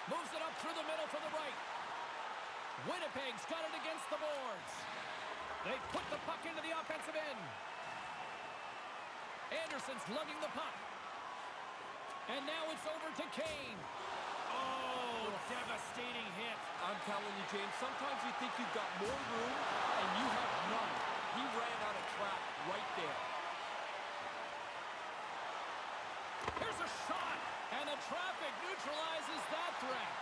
Moves it up through the middle for the right. Winnipeg's got it against the boards. They put the puck into the offensive end. Anderson's lugging the puck. And now it's over to Kane. Oh, devastating hit. I'm telling you, James, sometimes you think you've got more room, and you have none. He ran out of track right there. Here's a shot, and the traffic neutralizes that threat.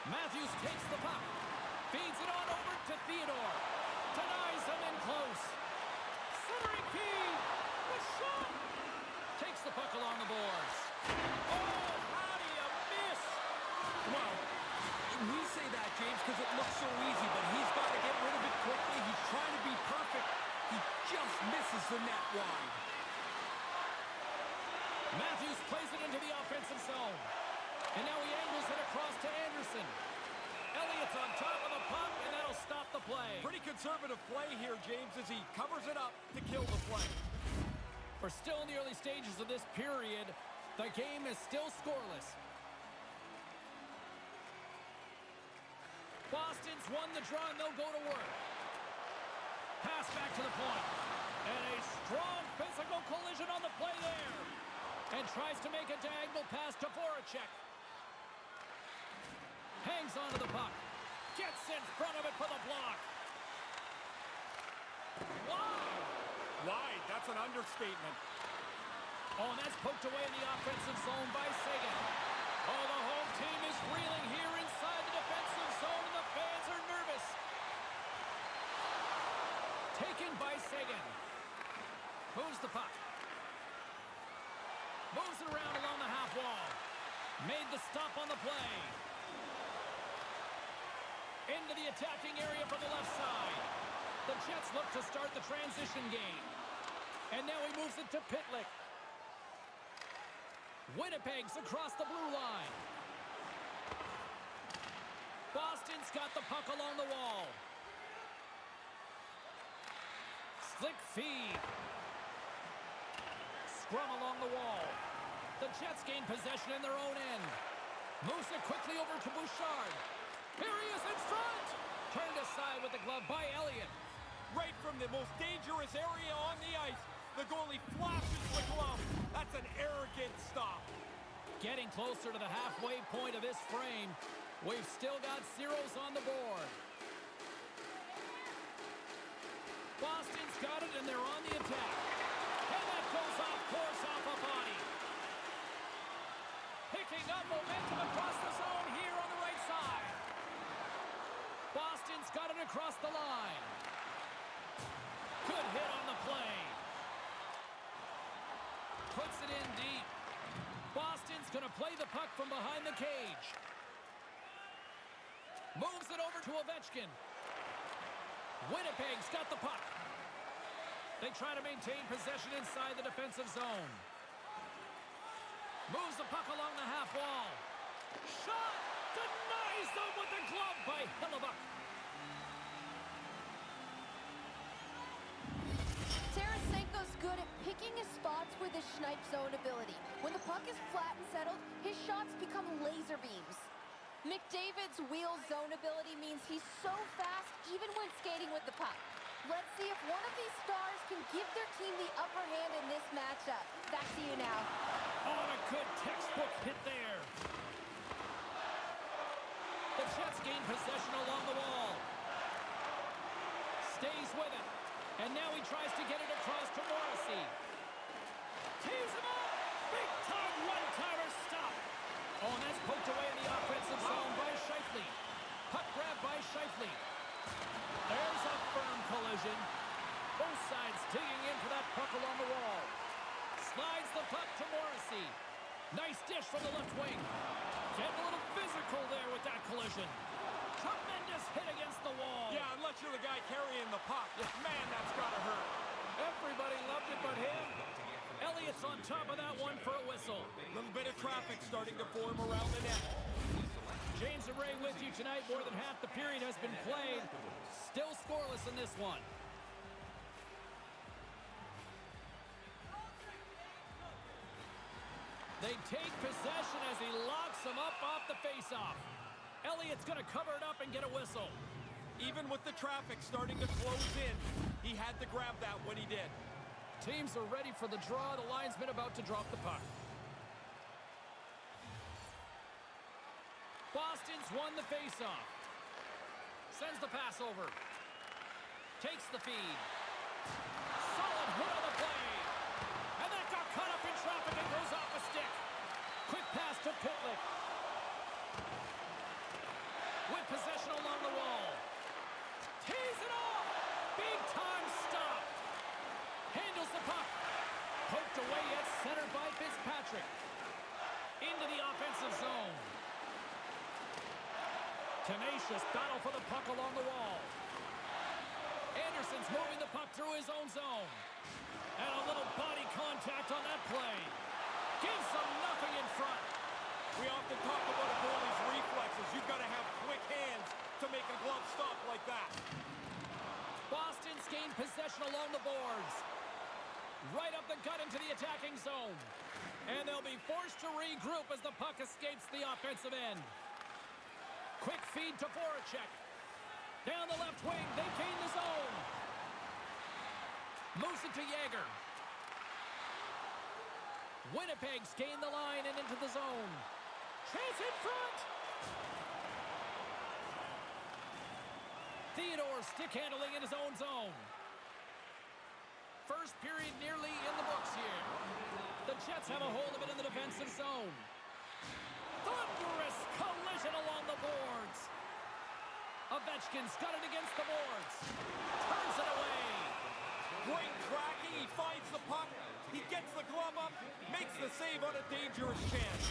Matthews takes the puck, feeds it on over to Theodore. Denies him in close. Centering feed. The shot. Takes the puck along the boards. Oh, how do you miss? Well, we say that, James, because it looks so easy, but he's got to get rid of it quickly. He's trying to be perfect. He just misses the net wide. Matthews plays it into the offensive zone. And now he angles it across to Anderson. Elliott's on top of the puck, and that'll stop the play. Pretty conservative play here, James, as he covers it up to kill the play. We're still in the early stages of this period. The game is still scoreless. Boston's won the draw, and they'll go to work. Pass back to the point. And a strong physical collision on the play there. And tries to make a diagonal pass to Voracek. Hangs onto the puck. Gets in front of it for the block. Wow! Wide, that's an understatement. Oh, and that's poked away in the offensive zone by Seguin. Oh, the home team is reeling here inside the defensive zone, and the fans are nervous. Taken by Seguin. Moves the puck. Moves it around along the half wall. Made the stop on the play. Into the attacking area from the left side. The Jets look to start the transition game. And now he moves it to Pitlick. Winnipeg's across the blue line. Boston's got the puck along the wall. Slick feed. Scrum along the wall. The Jets gain possession in their own end. Moves it quickly over to Bouchard. Here he is in front. Turned aside with the glove by Elliott. Right from the most dangerous area on the ice. The goalie flashes the glove. That's an arrogant stop. Getting closer to the halfway point of this frame. We've still got zeros on the board. Boston's got it, and they're on the attack. And that goes off course off a body. Picking up momentum across the zone here on the right side. Boston's got it across the line. Good hit on the play. Puts it in deep. Boston's going to play the puck from behind the cage. Moves it over to Ovechkin. Winnipeg's got the puck. They try to maintain possession inside the defensive zone. Moves the puck along the half wall. Shot! Denies them with the glove by Hellebuyck. Tarasenko's good at picking his spots with his snipe zone ability. When the puck is flat and settled, his shots become laser beams. McDavid's wheel zone ability means he's so fast even when skating with the puck. Let's see if one of these stars can give their team the upper hand in this matchup. Back to you now. Oh, and a good textbook hit there. The Jets gain possession along the wall. Stays with it. And now he tries to get it across to Morrissey. Tees him up. Big time one-timer stop. Oh, and that's poked away in the offensive zone by Scheifele. Puck grab by Scheifele. There's a firm collision. Both sides digging in for that puck along the wall. Slides the puck to Morrissey. Nice dish from the left wing. Getting a little physical there with that collision. Tremendous hit against the wall. Yeah, unless you're the guy carrying the puck. Man, that's got to hurt. Everybody loved it but him. Elliott's on top of that one for a whistle. A little bit of traffic starting to form around the net. James and Ray with you tonight. More than half the period has been played. Still scoreless in this one. They take possession as he locks him up off the faceoff. Elliott's going to cover it up and get a whistle. Even with the traffic starting to close in, he had to grab that when he did. Teams are ready for the draw. The linesman about to drop the puck. Boston's won the faceoff. Sends the pass over. Takes the feed. Solid hit on the play. And that got caught up in traffic and goes off a stick. Quick pass to Pitlick. With possession along the wall. Tees it off. Big time stop. Handles the puck. Poked away yet centered by Fitzpatrick. Into the offensive zone. Tenacious battle for the puck along the wall. Anderson's moving the puck through his own zone. And a little body contact on that play. Gives them nothing in front. We often talk about a goalie's reflexes. You've got to have quick hands to make a glove stop like that. Boston's gained possession along the boards. Right up the gut into the attacking zone. And they'll be forced to regroup as the puck escapes the offensive end. Quick feed to Voracek. Down the left wing, they gain the zone. Moves it to Yager. Winnipeg's gained the line and into the zone. Chance in front. Theodore stick handling in his own zone. First period nearly in the books here. The Jets have a hold of it in the defensive zone. Thunderous collision along the boards. Ovechkin's got it against the boards. Turns it away. Great tracking. He finds the puck. He gets the glove up. Makes the save on a dangerous chance.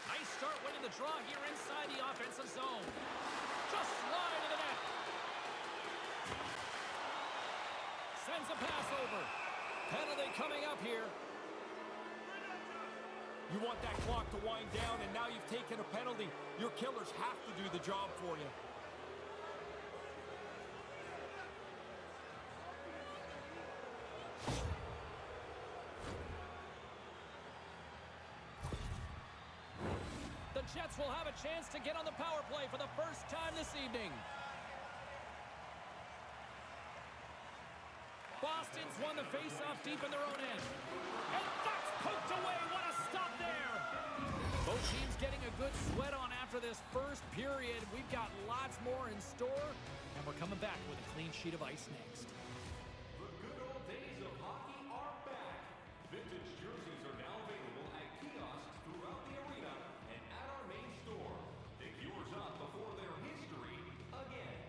Nice start winning the draw here inside the offensive zone. Just slide to the net. Sends a pass over. Penalty coming up here. You want that clock to wind down, and now you've taken a penalty. Your killers have to do the job for you. The Jets will have a chance to get on the power play for the first time this evening. Boston's won the face-off deep in their own end. And that's poked away. What a stop there. Both teams getting a good sweat on after this first period. We've got lots more in store, and we're coming back with a clean sheet of ice next. The good old days of hockey are back. Vintage jerseys are now available at kiosks throughout the arena and at our main store. Pick yours up before they're history again.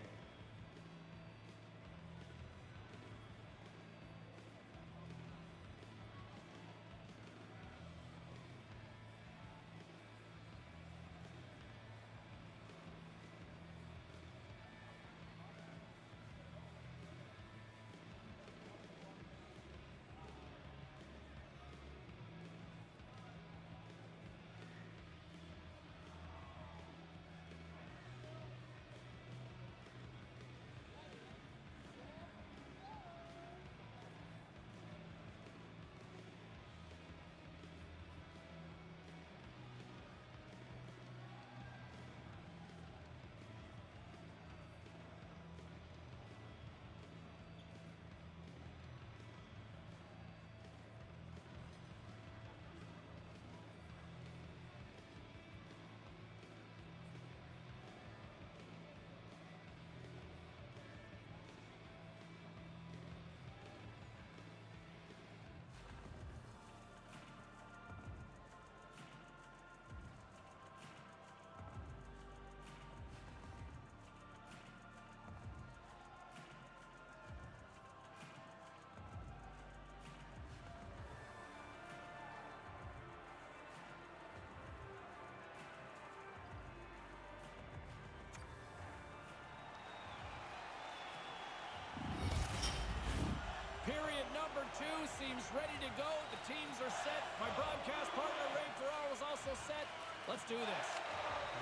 Period number 2 seems ready to go. The teams are set. My broadcast partner, Ray Ferraro, is also set. Let's do this.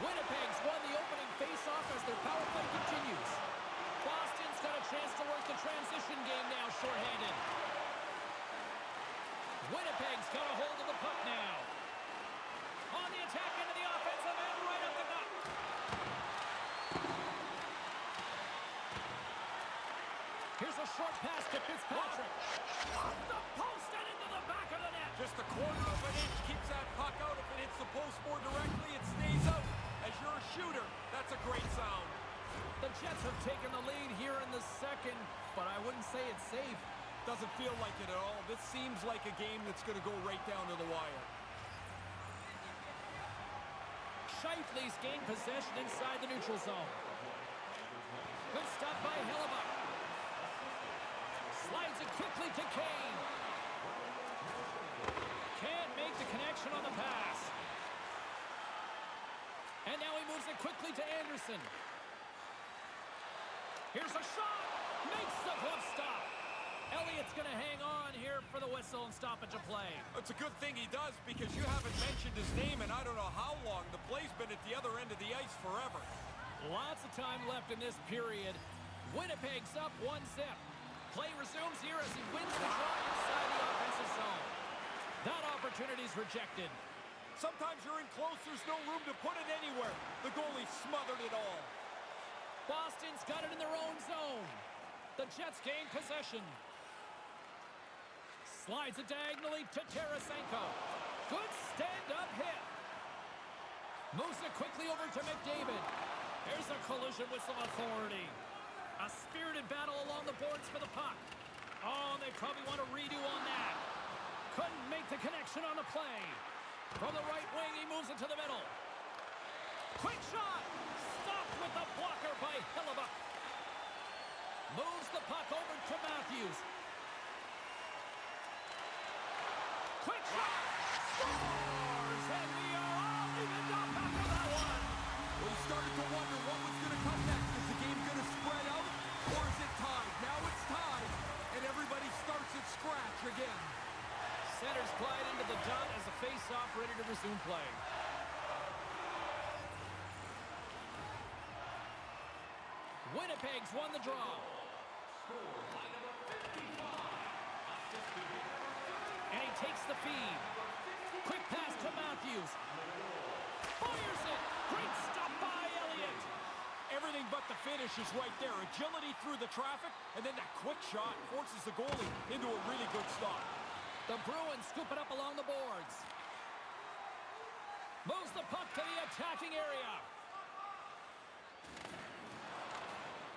Winnipeg's won the opening faceoff as their power play continues. Boston's Winnipeg's got a chance to work the transition game now, shorthanded. Winnipeg's got a hold of the puck now. On the attack into the offensive end, right up the gut. Here's a short pass to Fitzpatrick. Off the post and into the back of the net. Just a quarter of an inch keeps that puck out. If it hits the post more directly, it stays out. As you're a shooter, that's a great sound. The Jets have taken the lead here in the second, but I wouldn't say it's safe. Doesn't feel like it at all. This seems like a game that's going to go right down to the wire. Scheifele's gained possession inside the neutral zone. Good stop by Hellebuck. Slides it quickly to Kane. Can't make the connection on the pass. And now he moves it quickly to Anderson. Here's a shot. Makes the glove stop. Elliott's going to hang on here for the whistle and stoppage of play. It's a good thing he does because you haven't mentioned his name in I don't know how long. The play's been at the other end of the ice forever. Lots of time left in this period. Winnipeg's up 1-0. Play resumes here as he wins the draw inside the offensive zone. That opportunity's rejected. Sometimes you're in close, there's no room to put it anywhere. The goalie smothered it all. Boston's got it in their own zone. The Jets gain possession. Slides it diagonally to Tarasenko. Good stand-up hit. Moves it quickly over to McDavid. There's a collision with some authority. A spirited battle along the boards for the puck. Oh, they probably want a redo on that. Couldn't make the connection on the play. From the right wing, he moves it to the middle. Quick shot! Stopped with the blocker by Hellebuck. Moves the puck over to Matthews. Quick shot! Scores! And we are all evened up after that one. We started to wonder what was going to come next. Is the game going to spread out, or is it tied? Now it's tied, and everybody starts at scratch again. Centers glide into the dot as a face-off ready to resume play. Winnipeg's won the draw. And he takes the feed. Quick pass to Matthews. Fires it. Great stop by Elliott. Everything but the finish is right there. Agility through the traffic, and then that quick shot forces the goalie into a really good stop. The Bruins scoop it up along the boards. Moves the puck to the attacking area.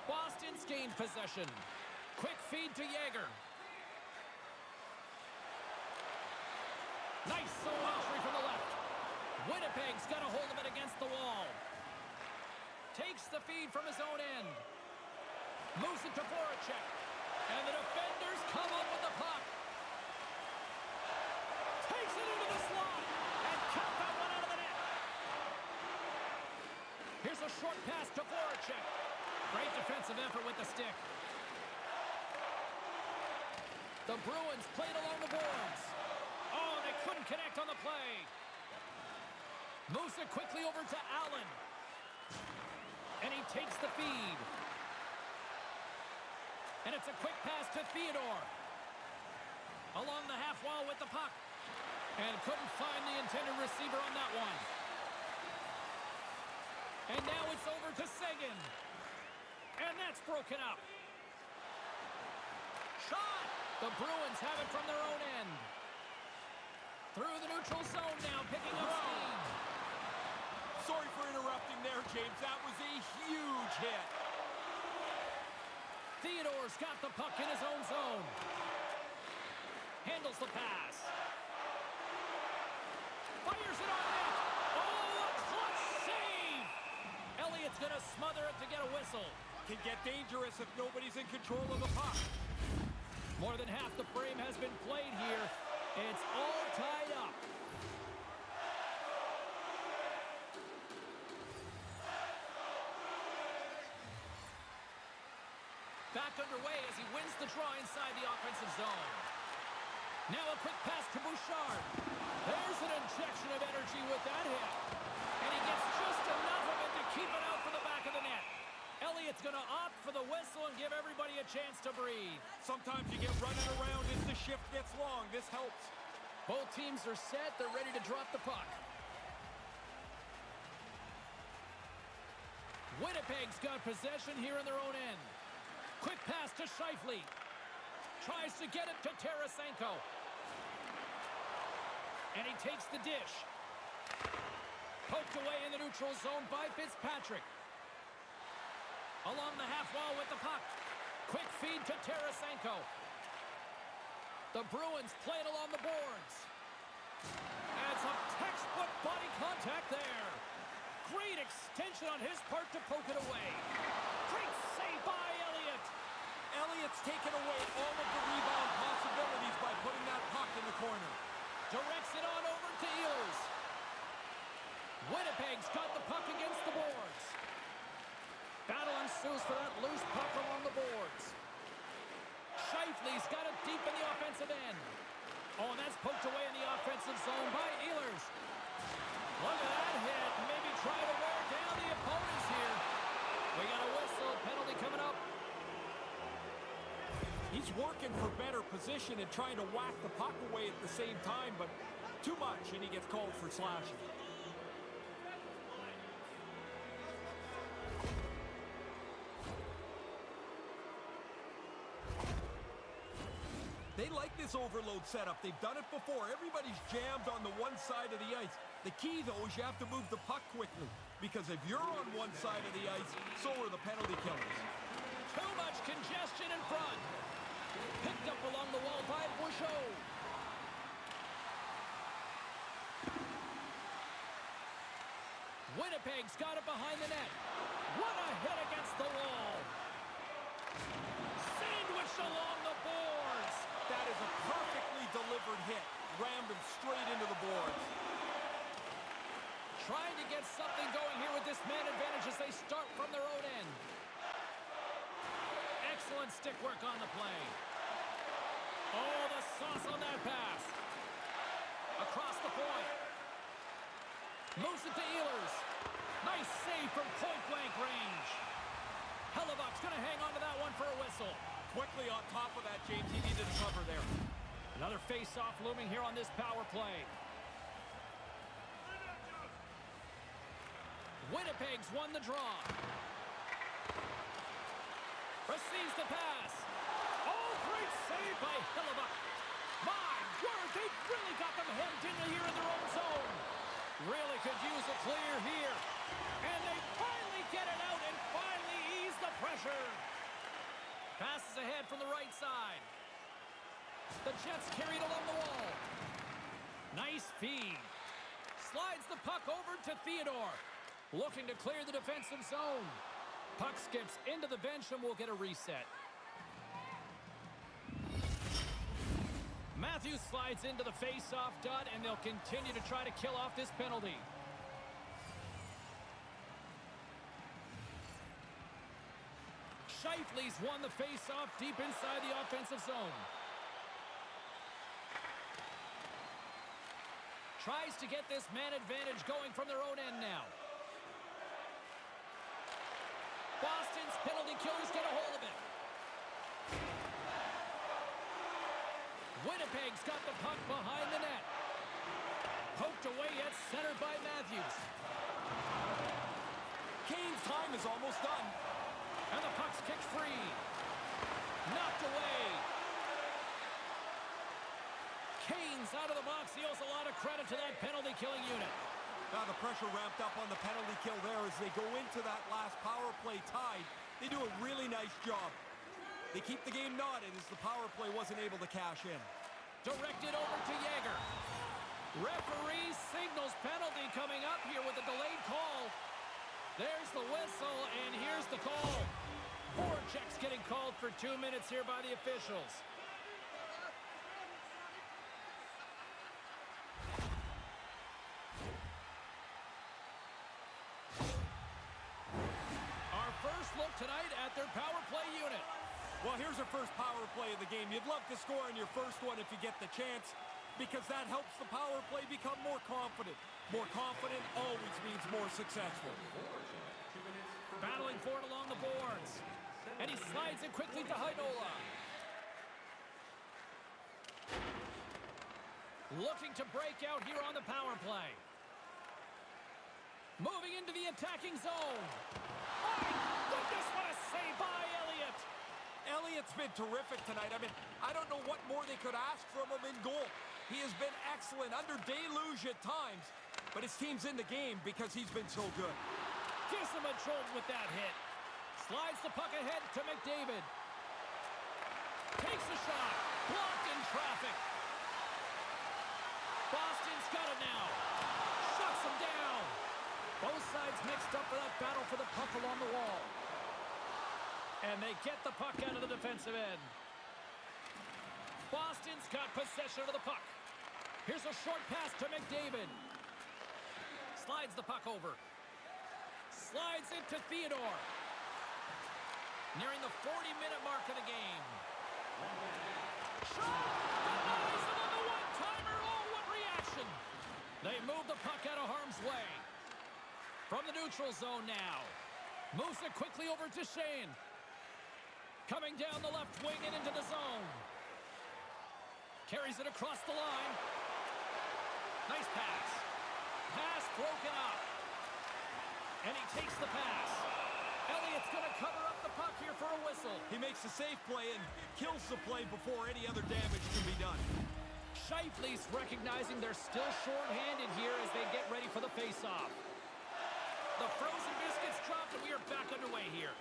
Boston's gained possession. Quick feed to Yager. Nice zone entry from the left. Winnipeg's got a hold of it against the wall. Takes the feed from his own end. Moves it to Voracek. And the defenders come up with the puck. Takes it into the slot. And count that one out of the net. Here's a short pass to Voracek. Great defensive effort with the stick. The Bruins played along the boards. Oh, they couldn't connect on the play. Moves it quickly over to Allen. And he takes the feed. And it's a quick pass to Theodore. Along the half wall with the puck. And couldn't find the intended receiver on that one. And now it's over to Seguin. And that's broken up. Shot! The Bruins have it from their own end. Through the neutral zone now, picking up steam. Sorry for interrupting there, James. That was a huge hit. Theodore's got the puck in his own zone. Handles the pass. Fires it on net. Oh, a clutch save! Elliott's going to smother it to get a whistle. Can get dangerous if nobody's in control of the puck. More than half the frame has been played here. It's all tied up. Back underway as he wins the draw inside the offensive zone. Now a quick pass to Bouchard. There's an injection of energy with that hit. And he gets just enough of it to keep it out for the back of the net. Elliott's going to opt for for the whistle and give everybody a chance to breathe. Sometimes you get running around as the shift gets long. This helps. Both teams are set. They're ready to drop the puck. Winnipeg's got possession here in their own end. Quick pass to Scheifele. Tries to get it to Tarasenko. And he takes the dish. Poked away in the neutral zone by Fitzpatrick. Along the half wall with the puck. Quick feed to Tarasenko. The Bruins play it along the boards. And some textbook body contact there. Great extension on his part to poke it away. Great save by Elliott. Elliott's taken away all of the rebound possibilities by putting that puck in the corner. Directs it on over to Ehlers. Winnipeg's got the puck against the boards. Battle ensues for that loose puck along the boards. Scheifele's got it deep in the offensive end. Oh, and that's poked away in the offensive zone by Ehlers. Look at that hit. Maybe try to wear down the opponents here. We got a whistle. Penalty coming up. He's working for better position and trying to whack the puck away at the same time, but too much, and he gets called for slashing. They like this overload setup. They've done it before. Everybody's jammed on the one side of the ice. The key, though, is you have to move the puck quickly, because if you're on one side of the ice, so are the penalty killers. Too much congestion in front. Picked up along the wall by Bouchot. Winnipeg's got it behind the net. What a hit against the wall. Sandwiched along the boards. That is a perfectly delivered hit. Rammed him straight into the boards. Trying to get something going here with this man advantage as they start from their own end. Excellent stick work on the play. Oh, the sauce on that pass. Across the point. Moves it to Ehlers. Nice save from point-blank range. Hellebuck's going to hang on to that one for a whistle. Quickly on top of that, James. He needed a cover there. Another face-off looming here on this power play. Winnipeg's won the draw. Receives the pass. Oh, great save by Hellebuck. My word, they've really got them hemmed in here in their own zone. Really could use a clear here. And they finally get it out and finally ease the pressure. Passes ahead from the right side. The Jets carry it along the wall. Nice feed. Slides the puck over to Theodore. Looking to clear the defensive zone. Puck skips into the bench and will get a reset. Matthews slides into the face-off dot, and they'll continue to try to kill off this penalty. Scheifele's won the face-off deep inside the offensive zone. Tries to get this man advantage going from their own end now. Boston's penalty killers get a hold of it. Winnipeg's got the puck behind the net. Poked away yet centered by Matthews. Kane's time is almost done. And the puck's kicked free. Knocked away. Kane's out of the box. He owes a lot of credit to that penalty-killing unit. Now the pressure ramped up on the penalty kill there as they go into that last power play tied. They do a really nice job. They keep the game knotted as the power play wasn't able to cash in. Directed over to Yager. Referee signals penalty coming up here with a delayed call. There's the whistle, and here's the call. Voracek's getting called for 2 minutes here by the officials. First look tonight at their power play unit. Well, here's your first power play of the game. You'd love to score on your first one if you get the chance, because that helps the power play become more confident. More confident always means more successful. Battling for it along the boards. And he Slides it quickly to Heinola. Looking to break out here on the power play. Moving into the attacking zone. My goodness, what a save by Elliott. Elliott's been terrific tonight. I mean, I don't know what more they could ask from him in goal. He has been excellent under deluge at times, but his team's in the game because he's been so good. Gives him a jolt with that hit. Slides the puck ahead to McDavid. Takes a shot. Blocked in traffic. Boston's got it now. Shuts him down. Both sides mixed up for that battle for the puck along the wall. And they get the puck out of the defensive end. Boston's got possession of the puck. Here's a short pass to McDavid. Slides the puck over. Slides it to Theodore. Nearing the 40-minute mark of the game. Shot! Denies him on the one-timer. Oh, what reaction! They move the puck out of harm's way. From the neutral zone now. Moves it quickly over to Shane. Coming down the left wing and into the zone. Carries it across the line. Nice pass. Pass broken up. And he takes the pass. Elliott's going to cover up the puck here for a whistle. He makes a safe play and kills the play before any other damage can be done. Scheifele's recognizing they're still short-handed here as they get ready for the face-off. The frozen biscuits dropped and we are back underway here.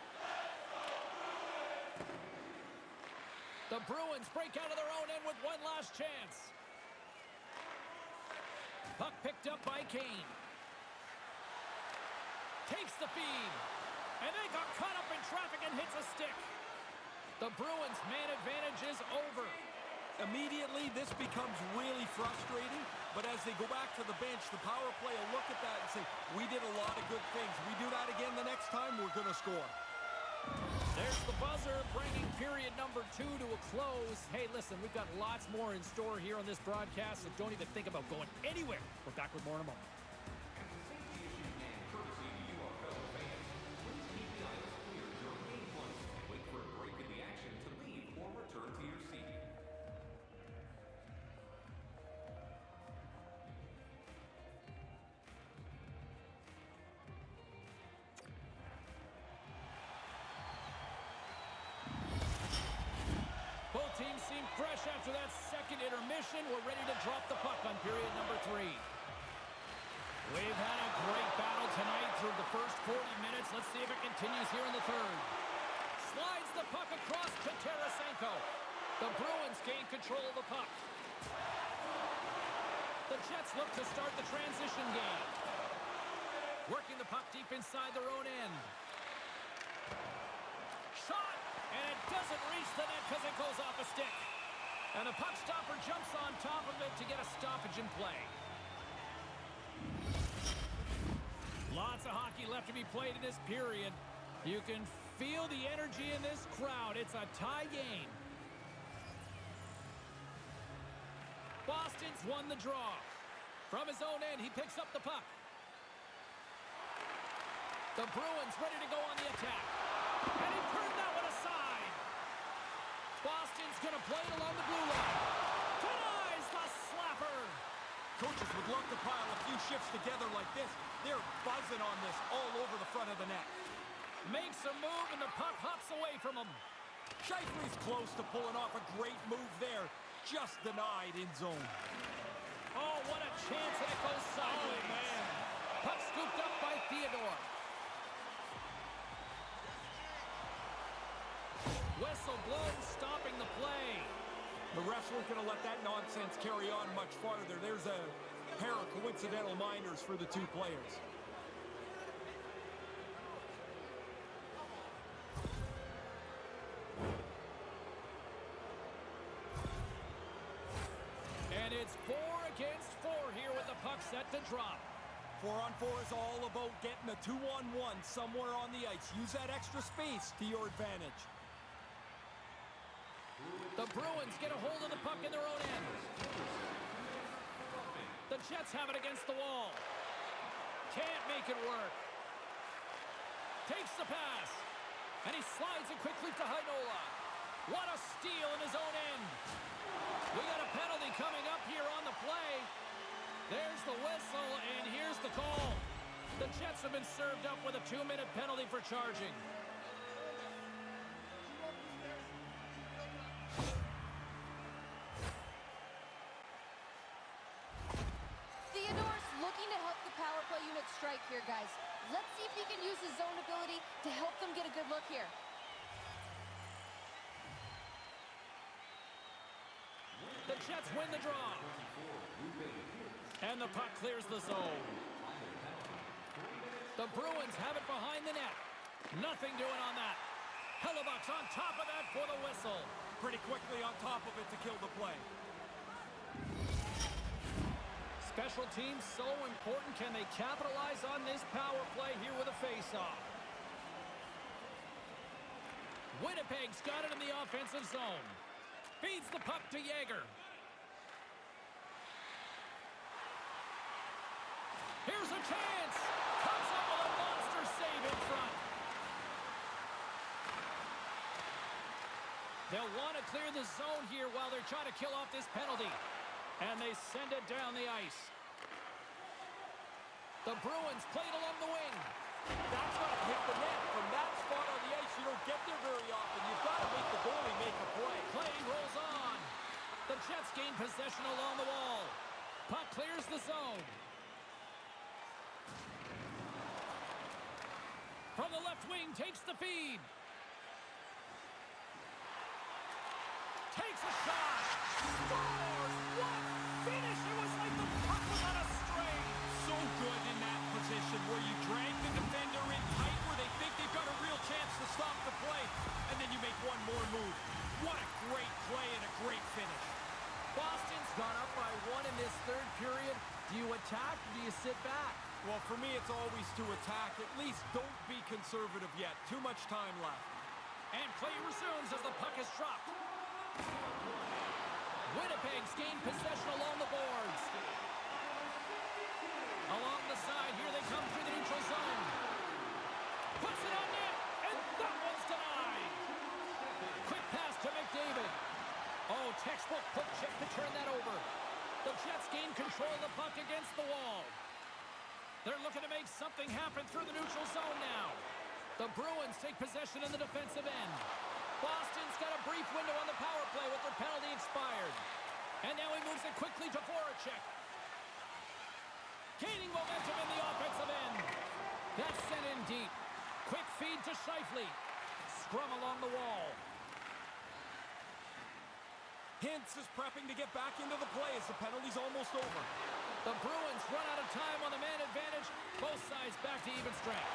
The Bruins break out of their own end with one last chance. Puck picked up by Kane. Takes the feed. And they got caught up in traffic and hits a stick. The Bruins' man advantage is over. Immediately, this becomes really frustrating. But as they go back to the bench, the power play will look at that and say, we did a lot of good things. We do that again the next time, we're going to score. There's the buzzer, bringing period number 2 to a close. Hey, listen, we've got lots more in store here on this broadcast, so don't even think about going anywhere. We're back with more in a moment. Both teams seem fresh after that second intermission. We're ready to drop the puck on period number 3. We've had a great battle tonight through the first 40 minutes. Let's see if it continues here in the third. Slides the puck across to Tarasenko. The Bruins gain control of the puck. The Jets look to start the transition game. Working the puck deep inside their own end. Shot! And it doesn't reach the net because it goes off a stick. And the puck stopper jumps on top of it to get a stoppage in play. Lots of hockey left to be played in this period. You can feel the energy in this crowd. It's a tie game. Boston's won the draw. From his own end, he picks up the puck. The Bruins ready to go on the attack. And he turned that one aside. Boston's going to play it along the blue line. Denies the slapper. Coaches would love to pile a few shifts together like this. They're buzzing on this all over the front of the net. Makes a move and the puck hops away from him. Scheifele's close to pulling off a great move there. Just denied in zone. Oh, what a chance, and it goes sideways. Oh, man. Puck scooped up by Theodore. Whistle blown, stopping the play. The refs weren't going to let that nonsense carry on much farther. There's a pair of coincidental minors for the two players. And it's 4 against 4 here with the puck set to drop. 4-on-4 is all about getting a 2-on-1 somewhere on the ice. Use that extra space to your advantage. The Bruins get a hold of the puck in their own end. The Jets have it against the wall. Can't make it work. Takes the pass. And he slides it quickly to Heinola. What a steal in his own end. We got a penalty coming up here on the play. There's the whistle, and here's the call. The Jets have been served up with a 2-minute penalty for charging. Theodore's looking to help the power play unit strike here, guys. Let's see if he can use his zone ability to help them get a good look here. The Jets win the draw. And the puck clears the zone. The Bruins have it behind the net. Nothing doing on that. Hellebuck's on top of that for the whistle. Pretty quickly on top of it to kill the play. Special teams so important. Can they capitalize on this power play here with a face-off? Winnipeg's got it in the offensive zone. Feeds the puck to Yager. Here's a chance. Comes up with a monster save in front. They'll want to clear the zone here while they're trying to kill off this penalty. And they send it down the ice. The Bruins played along the wing. That's got to hit the net. From that spot on the ice, you don't get there very often. You've got to make the goalie make a play. Play rolls on. The Jets gain possession along the wall. Puck clears the zone. From the left wing, takes the feed. Takes a shot. Scores! What finish! It was like the puck was on a string. So good in that position where you drag the defender in tight where they think they've got a real chance to stop the play. And then you make one more move. What a great play and a great finish. Boston's gone up by 1 in this third period. Do you attack or do you sit back? Well, for me, it's always to attack. At least don't be conservative yet. Too much time left. And play resumes as the puck is dropped. Winnipeg's gained possession along the boards. Along the side, here they come through the neutral zone. Puts it on net, and that one's denied. Quick pass to McDavid. Oh, textbook quick check to turn that over. The Jets gain control of the puck against the wall. They're looking to make something happen through the neutral zone now. The Bruins take possession in the defensive end. Boston's got a brief window on the power play with their penalty expired. And now he moves it quickly to Voracek. Gaining momentum in the offensive end. That's sent in deep. Quick feed to Scheifele. Scrum along the wall. Hintz is prepping to get back into the play as the penalty's almost over. The Bruins run out of time on the man advantage. Both sides back to even strength.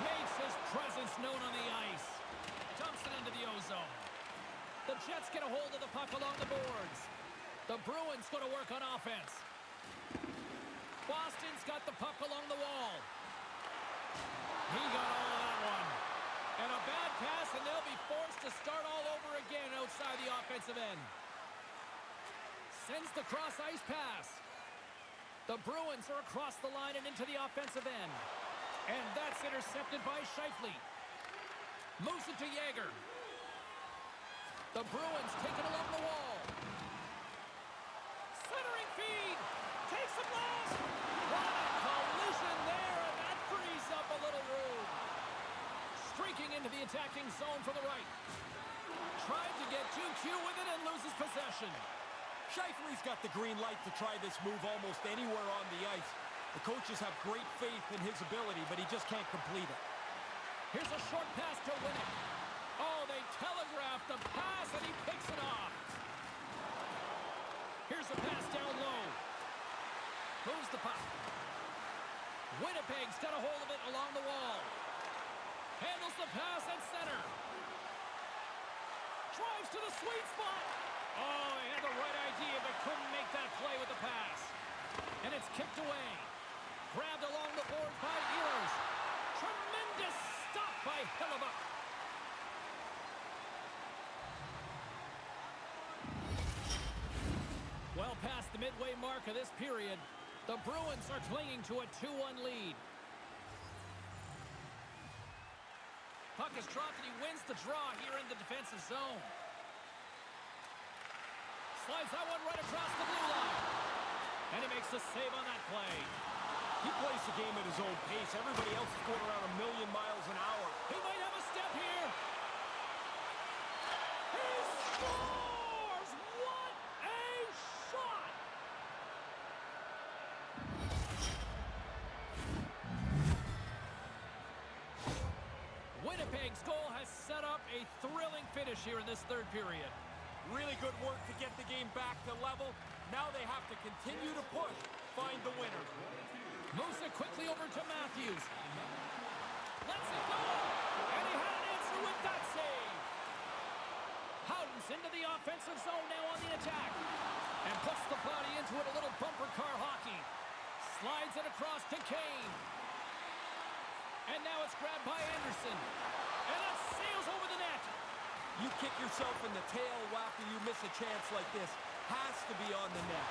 Makes his presence known on the ice. Dumps it into the ozone. The Jets get a hold of the puck along the boards. The Bruins go to work on offense. Boston's got the puck along the wall. He got all of that one. And a bad pass, and they'll be forced to start all over again outside the offensive end. Sends the cross-ice pass. The Bruins are across the line and into the offensive end. And that's intercepted by Scheifele. Moves it to Yager. The Bruins take it along the wall. Centering feed. Takes a blast. What a collision there, and that frees up a little room. Streaking into the attacking zone from the right. Tried to get too cute with it and loses possession. Scheifele's got the green light to try this move almost anywhere on the ice. The coaches have great faith in his ability, but he just can't complete it. Here's a short pass to Winnipeg. Oh, they telegraphed the pass, and he picks it off. Here's a pass down low. Moves the puck. Winnipeg's got a hold of it along the wall. Handles the pass at center. Drives to the sweet spot. Oh, he had the right idea, but couldn't make that play with the pass. And it's kicked away. Grabbed along the board by Ehlers. Tremendous stop by Hellebuck. Well past the midway mark of this period, the Bruins are clinging to a 2-1 lead. Puck puck is dropped, and he wins the draw here in the defensive zone. Slides that one right across the blue line. And he makes the save on that play. He plays the game at his own pace. Everybody else is going around 1,000,000 miles an hour. He might have a step here. He scores! What a shot! Winnipeg's goal has set up a thrilling finish here in this third period. Really good work to get the game back to level. Now they have to continue to push, find the winner. Moves it quickly over to Matthews. Lets it go. And he had an answer with that save. Howden's into the offensive zone now on the attack. And puts the body into it, a little bumper car hockey. Slides it across to Kane. And now it's grabbed by Anderson. And that sails over the net. You kick yourself in the tail after you miss a chance like this. Has to be on the net.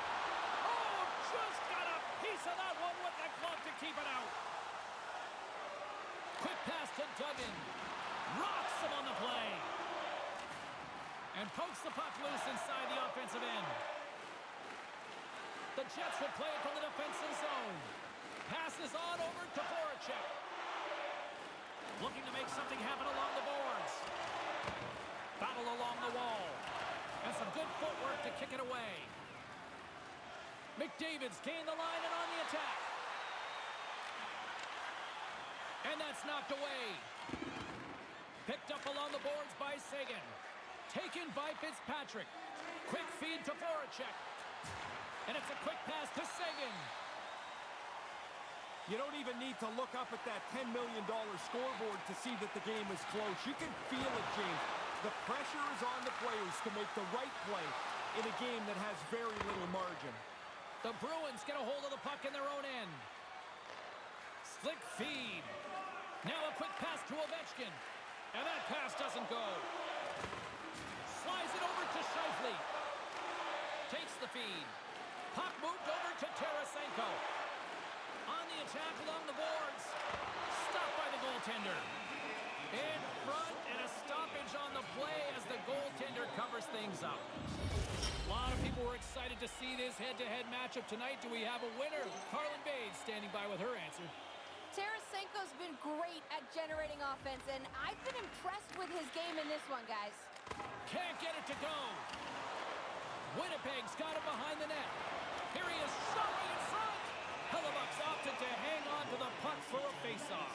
Oh, just got a piece of that one with the glove to keep it out. Quick pass to Duggan. Rocks him on the play. And pokes the puck loose inside the offensive end. The Jets will play it from the defensive zone. Passes on over to Voracek. Looking to make something happen along the boards. Battle along the wall. And some good footwork to kick it away. McDavid's gained the line and on the attack. And that's knocked away. Picked up along the boards by Seguin. Taken by Fitzpatrick. Quick feed to Voracek. And it's a quick pass to Seguin. You don't even need to look up at that $10 million scoreboard to see that the game is close. You can feel it, James. The pressure is on the players to make the right play in a game that has very little margin. The Bruins get a hold of the puck in their own end. Slick feed. Now a quick pass to Ovechkin. And that pass doesn't go. Slides it over to Scheifele. Takes the feed. Puck moved over to Tarasenko. On the attack along the boards. Stopped by the goaltender. In front, and a stoppage on the play as the goaltender covers things up. A lot of people were excited to see this head-to-head matchup tonight. Do we have a winner? Carlin Bade standing by with her answer. Tarasenko's been great at generating offense, and I've been impressed with his game in this one, guys. Can't get it to go. Winnipeg's got it behind the net. Here he is, shot right in front. Hellebuck's opted to hang on to the puck for a face-off.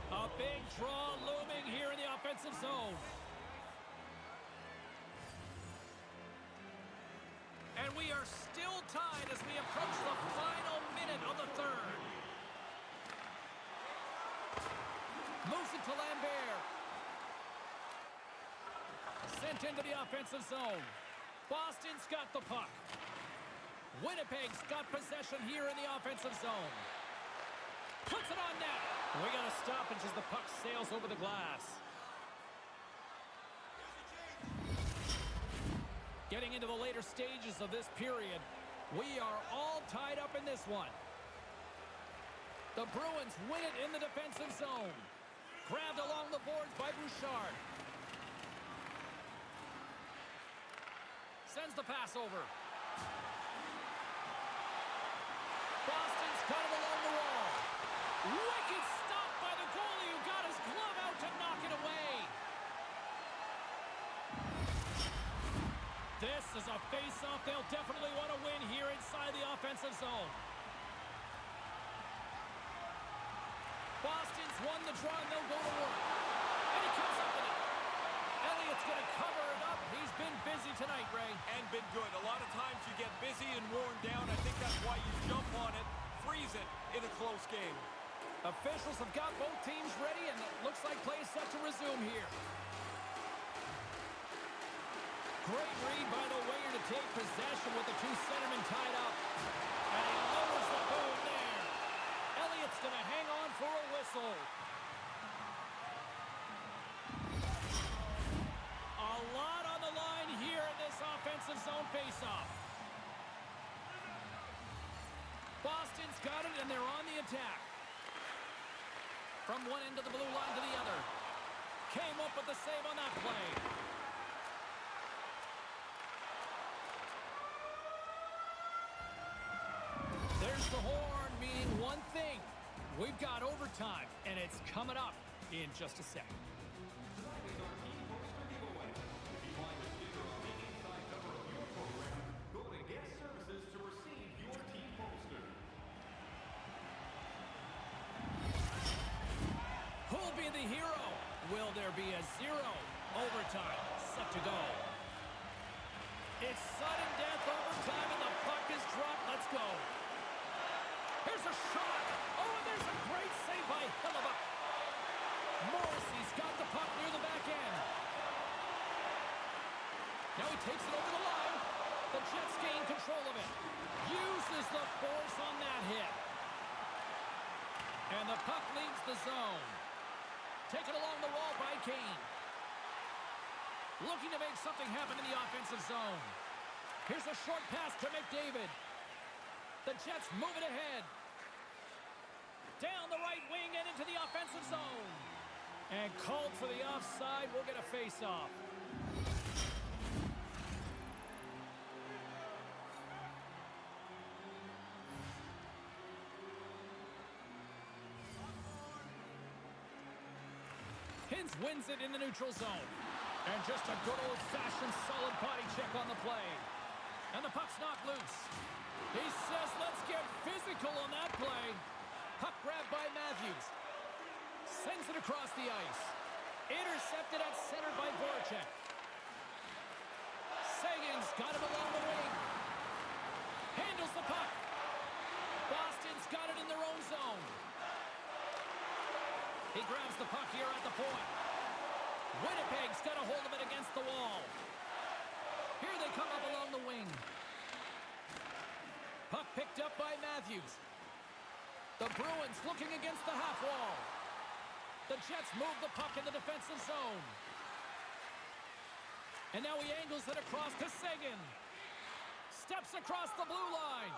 A big draw looming here in the offensive zone. And we are still tied as we approach the final minute of the third. Moves it to Lambert. Sent into the offensive zone. Boston's got the puck. Winnipeg's got possession here in the offensive zone. Puts it on net. We got a stoppage as the puck sails over the glass. Getting into the later stages of this period, we are all tied up in this one. The Bruins win it in the defensive zone. Grabbed along the boards by Bouchard. Sends the pass over. Boston's got it along the wall. Wicked stop by the goalie who got his glove out to knock it away. This is a face-off they'll definitely want to win here inside the offensive zone. Boston's won the draw and they'll go to work. And he comes up with it. Elliott's going to cover it up. He's been busy tonight, Ray. And been good. A lot of times you get busy and worn down. I think that's why you jump on it, freeze it in a close game. Officials have got both teams ready, and it looks like play is set to resume here. Great read by the winger to take possession with the two centermen tied up. And he lowers the boom there. Elliott's going to hang on for a whistle. A lot on the line here in this offensive zone faceoff. Boston's got it, and they're on the attack. From one end of the blue line to the other. Came up with the save on that play. There's the horn, meaning one thing. We've got overtime, and it's coming up in just a second. Tonight is our team poster giveaway. If you find a sticker on the inside cover of your program, go to Guest Services to receive your team poster. Who'll be the hero? Will there be a 0? Overtime set to go. It's sudden death overtime, and the puck is dropped. Let's go. Here's a shot. Oh, and there's a great save by Hellebuyck. Morrissey's got the puck near the back end. Now he takes it over the line. The Jets gain control of it. Uses the force on that hit. And the puck leaves the zone. Taken along the wall by Kane. Looking to make something happen in the offensive zone. Here's a short pass to McDavid. The Jets move it ahead. Down the right wing and into the offensive zone. And called for the offside. We'll get a face-off. Hintz wins it in the neutral zone. And just a good old-fashioned solid body check on the play. And the puck's knocked loose. He says, let's get physical on that play. Puck grabbed by Matthews. Sends it across the ice. Intercepted at center by Voracek. Sagan's got him along the wing. Handles the puck. Boston's got it in their own zone. He grabs the puck here at the point. Winnipeg's got a hold of it against the wall. Here they come up along the wing. Puck picked up by Matthews. The Bruins looking against the half wall. The Jets move the puck in the defensive zone. And now he angles it across to Sagan. Steps across the blue line.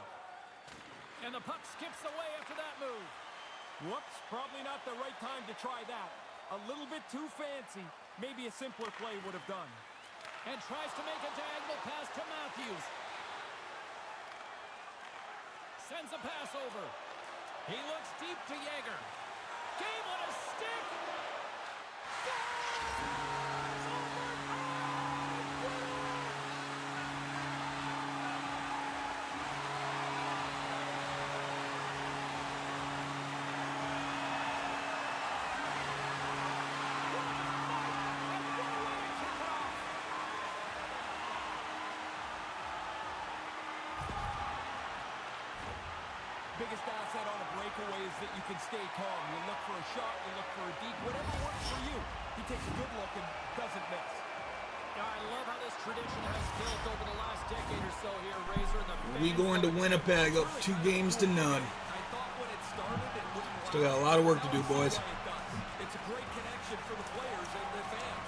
And the puck skips away after that move. Whoops, probably not the right time to try that. A little bit too fancy. Maybe a simpler play would have done. And tries to make a diagonal pass to Matthews. Sends a pass over. He looks deep to Yeager. Game on a stick. Biggest asset on a breakaway is that you can stay calm. You look for a shot, you look for a deep, whatever works for you. He takes a good look and doesn't miss. I love how this tradition has built over the last decade or so here, Razor. We going to Winnipeg up 2 games to none. I thought when it started, it wouldn't Still got a lot of work to do, boys. It's a great connection for the players and their fans.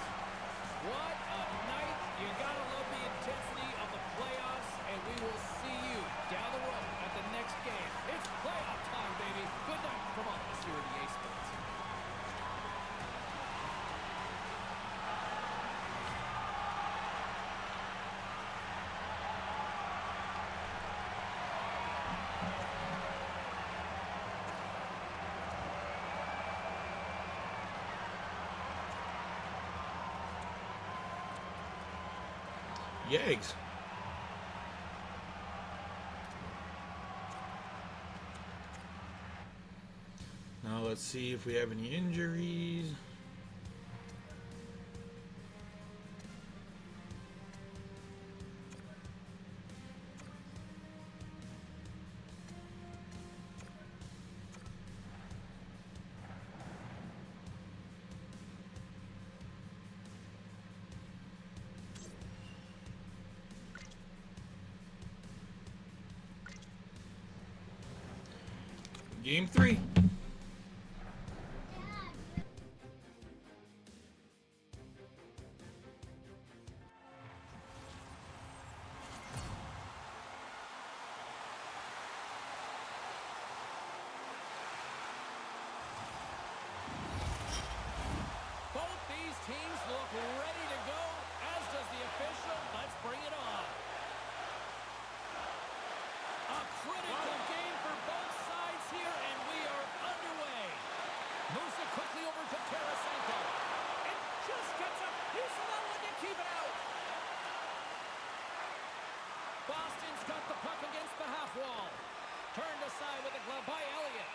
What a night. You gotta love the intensity of the playoffs, and we will see you down the road at the next game. It's playoff time, baby. Good night from all of us here at EA Sports. Yikes. Now let's see if we have any injuries. Game 3. Moves it quickly over to Tarasenko. It just gets a piece of that one to keep it out. Boston's got the puck against the half wall. Turned aside with a glove by Elliott.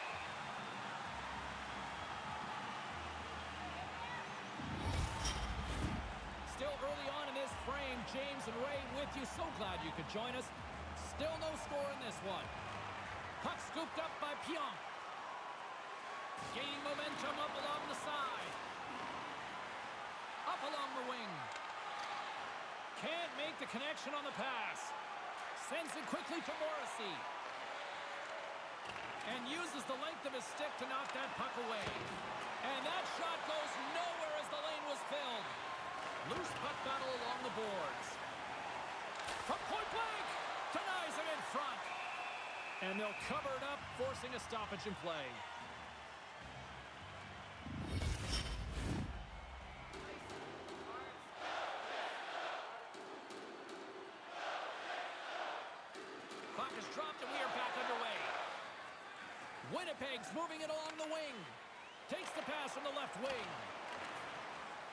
Still early on in this frame, James and Ray with you. So glad you could join us. Still no score in this one. Puck scooped up by Pionk. Gaining momentum up along the side. Up along the wing. Can't make the connection on the pass. Sends it quickly to Morrissey. And uses the length of his stick to knock that puck away. And that shot goes nowhere as the lane was filled. Loose puck battle along the boards. From point blank, denies it in front. And they'll cover it up, forcing a stoppage in play. Puck is dropped and we are back underway. Winnipeg's moving it along the wing. Takes the pass from the left wing.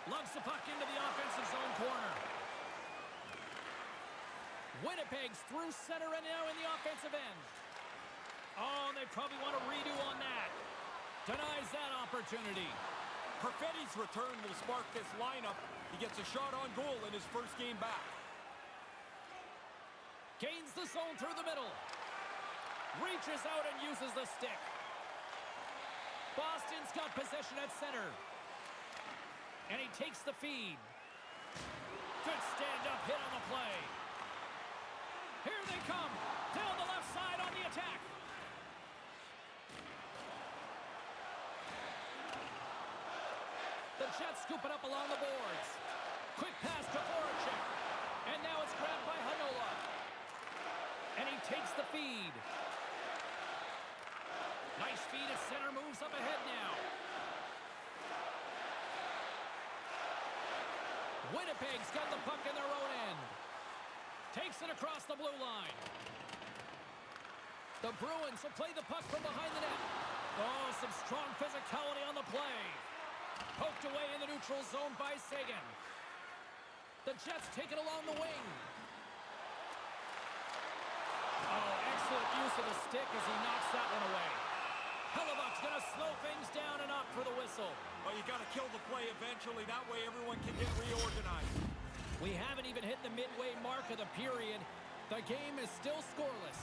Lugs the puck into the offensive zone corner. Winnipeg's through center and now in the offensive end. Oh, they probably want a redo on that. Denies that opportunity. Perfetti's return will spark this lineup. He gets a shot on goal in his first game back. Gains the zone through the middle. Reaches out and uses the stick. Boston's got possession at center. And he takes the feed. Good stand-up hit on the play. Here they come. Down the left side on the attack. The Jets scoop it up along the boards. Quick pass to Voracek. And now it's grabbed by Hanola. And he takes the feed. Nice feed at center, moves up ahead now. Winnipeg's got the puck in their own end. Takes it across the blue line. The Bruins will play the puck from behind the net. Oh, some strong physicality on the play. Poked away in the neutral zone by Sagan. The Jets take it along the wing. Oh, excellent use of the stick as he knocks that one away. Hellebuck's going to slow things down and opt for the whistle. Well, you got to kill the play eventually. That way everyone can get reorganized. We haven't even hit the midway mark of the period. The game is still scoreless.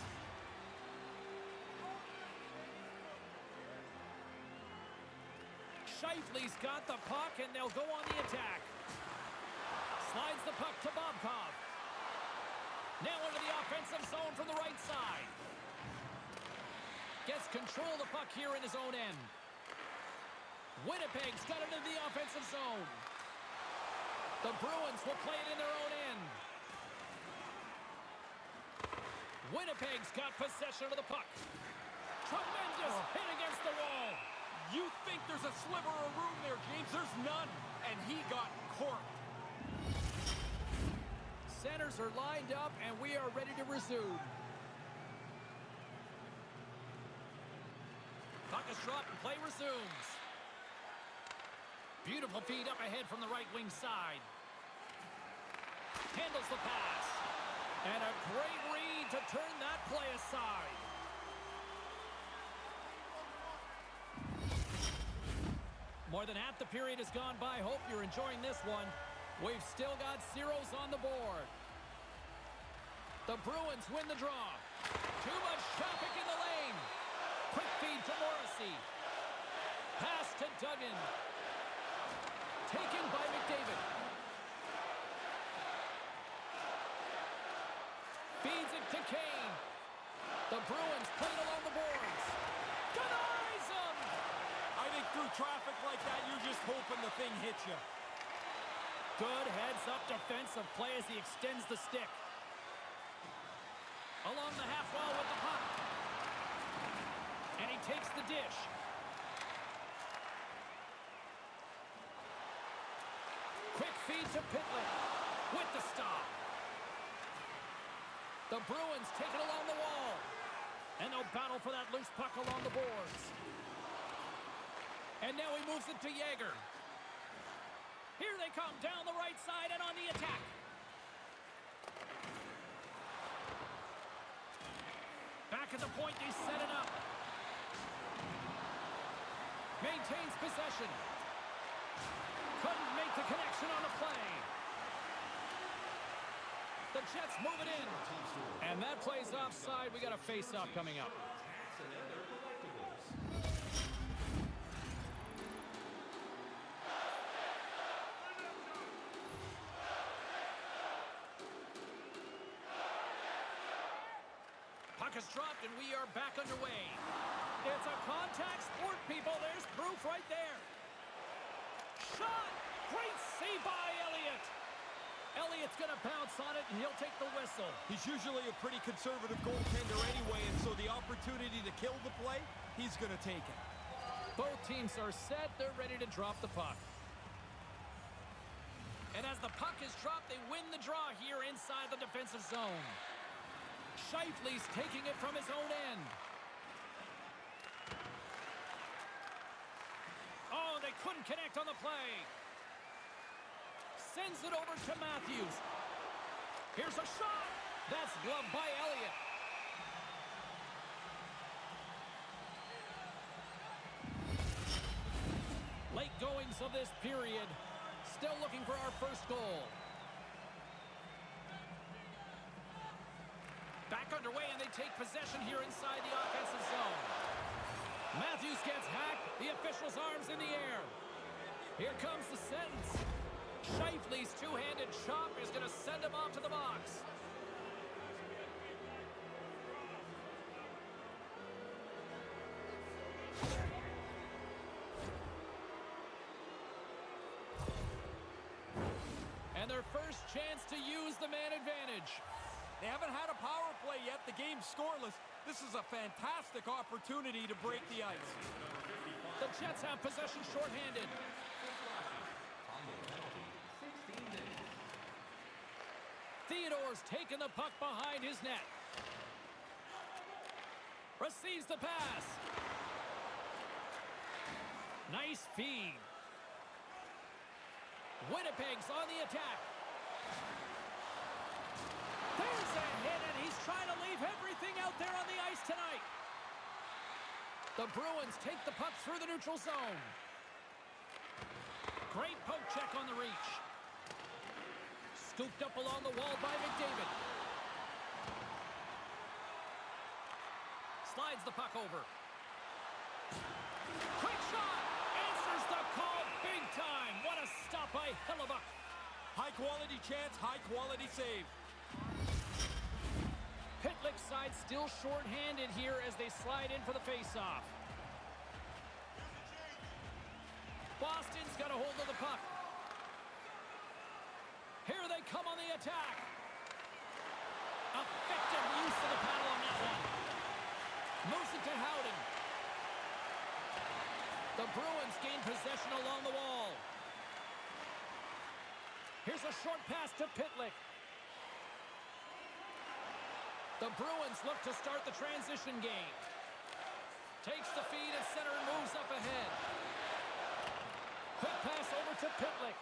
Scheifele's got the puck and they'll go on the attack. Slides the puck to Bobkov. Now into the offensive zone from the right side. Gets control of the puck here in his own end. Winnipeg's got it into the offensive zone. The Bruins will play it in their own end. Winnipeg's got possession of the puck. Tremendous hit against the wall. You think there's a sliver of room there, James. There's none. And he got corked. Centers are lined up and we are ready to resume. Puck is dropped and play resumes. Beautiful feed up ahead from the right wing side. Handles the pass. And a great read to turn that play aside. More than half the period has gone by. Hope you're enjoying this one. We've still got zeros on the board. The Bruins win the draw. Too much traffic in the lane. Quick feed to Morrissey. Pass to Duggan. Taken by McDavid. Feeds it to Kane. The Bruins played along the boards. Denies him! I think through traffic like that, you're just hoping the thing hits you. Good heads-up defensive play as he extends the stick. Along the half wall with the puck. And he takes the dish. Quick feed to Pitlick with the stop. The Bruins take it along the wall. And they'll battle for that loose puck along the boards. And And now he moves it to Yeager. Here they come down the right side and on the attack. Back at the point, they set it up. Maintains possession. Couldn't make the connection on the play. The Jets move it in. And that play's offside. We got a face-off coming up. Puck is dropped, and we are back underway. It's a contact sport, people. There's proof right there. Shot! Great save by Elliott. Elliott's going to bounce on it, and he'll take the whistle. He's usually a pretty conservative goaltender anyway, and so the opportunity to kill the play, he's going to take it. Both teams are set. They're ready to drop the puck. And as the puck is dropped, they win the draw here inside the defensive zone. Scheifele's taking it from his own end. Oh, they couldn't connect on the play. Sends it over to Matthews. Here's a shot. That's gloved by Elliott. Late goings of this period. Still looking for our first goal. Back underway, and they take possession here inside the offensive zone. Matthews gets hacked. The official's arms in the air. Here comes the sentence. Scheifele's two-handed chop is going to send him off to the box. And their first chance to use the man advantage. They haven't had a power play yet. The game's scoreless. This is a fantastic opportunity to break the ice. The Jets have possession shorthanded. Theodore's taking the puck behind his net. Receives the pass. Nice feed. Winnipeg's on the attack. There's a hit, and he's trying to leave everything out there on the ice tonight. The Bruins take the puck through the neutral zone. Great poke check on the reach. Scooped up along the wall by McDavid. Slides the puck over. Quick shot! Answers the call big time. What a stop by Hellebuck. High-quality chance, high-quality save. Pitlick's side still short-handed here as they slide in for the face-off. Boston's got a hold of the puck. Here they come on the attack. Effective use of the paddle on that one. Moves it to Howden. The Bruins gain possession along the wall. Here's a short pass to Pitlick. The Bruins look to start the transition game. Takes the feed at center and moves up ahead. Quick pass over to Pitlick.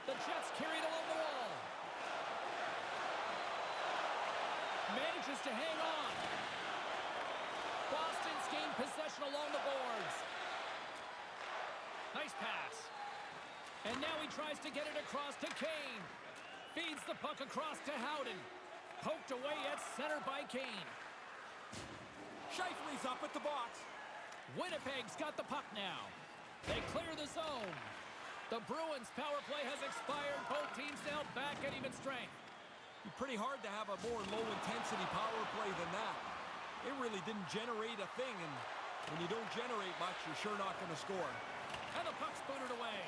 The Jets carried along the wall. Manages to hang on. Boston's gained possession along the boards. Nice pass. And now he tries to get it across to Kane. Feeds the puck across to Howden. Poked away at center by Kane. Scheifele's up at the box. Winnipeg's got the puck now. They clear the zone. The Bruins' power play has expired. Both teams now back at even strength. It's pretty hard to have a more low-intensity power play than that. It really didn't generate a thing, and when you don't generate much, you're sure not going to score. And the puck's booted away.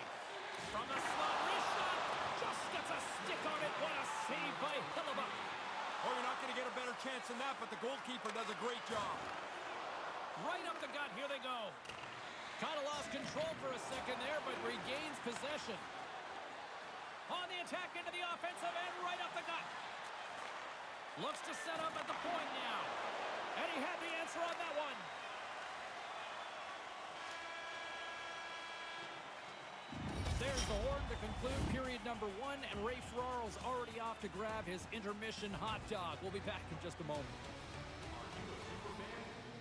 From the slot, wrist shot. Just gets a stick on it. What a save by Hellebuck. Oh, you're not going to get a better chance than that, but the goalkeeper does a great job. Right up the gut. Here they go. Kind of lost control for a second there, but regains possession. On the attack into the offensive end, right up the gut. Looks to set up at the point now. And he had the answer on that one. the horn to conclude period number 1, and Ray Ferraro's already off to grab his intermission hot dog. We'll be back in just a moment.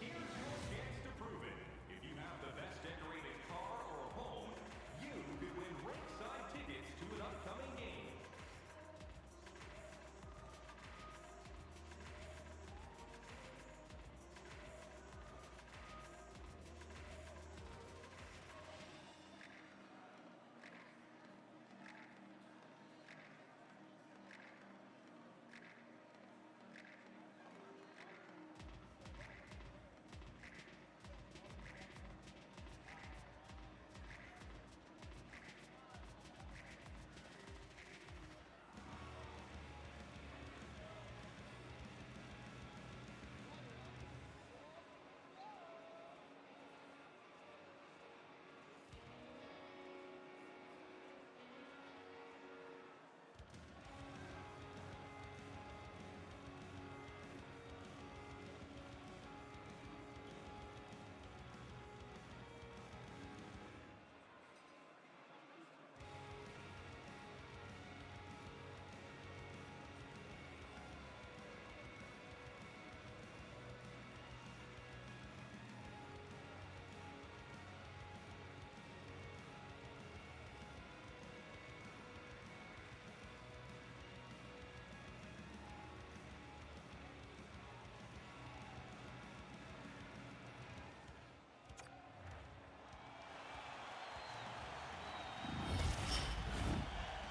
Here's your chance to prove it. If you have the best decorated car or home, you could win ringside tickets to an upcoming game.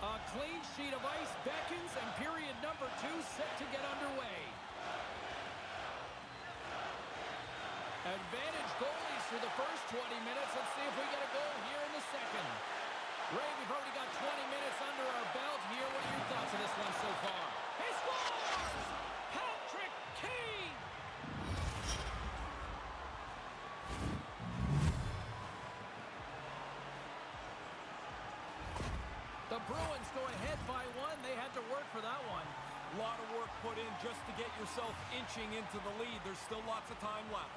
A clean sheet of ice beckons, and period number 2 set to get underway. Advantage goalies through the first 20 minutes. Let's see if we get a goal here in the second. Ray, we've already got 20 minutes under our belt here. What are your thoughts on this one so far? He scores! Patrick Kane! The Bruins go ahead by 1. They had to work for that one. A lot of work put in just to get yourself inching into the lead. There's still lots of time left.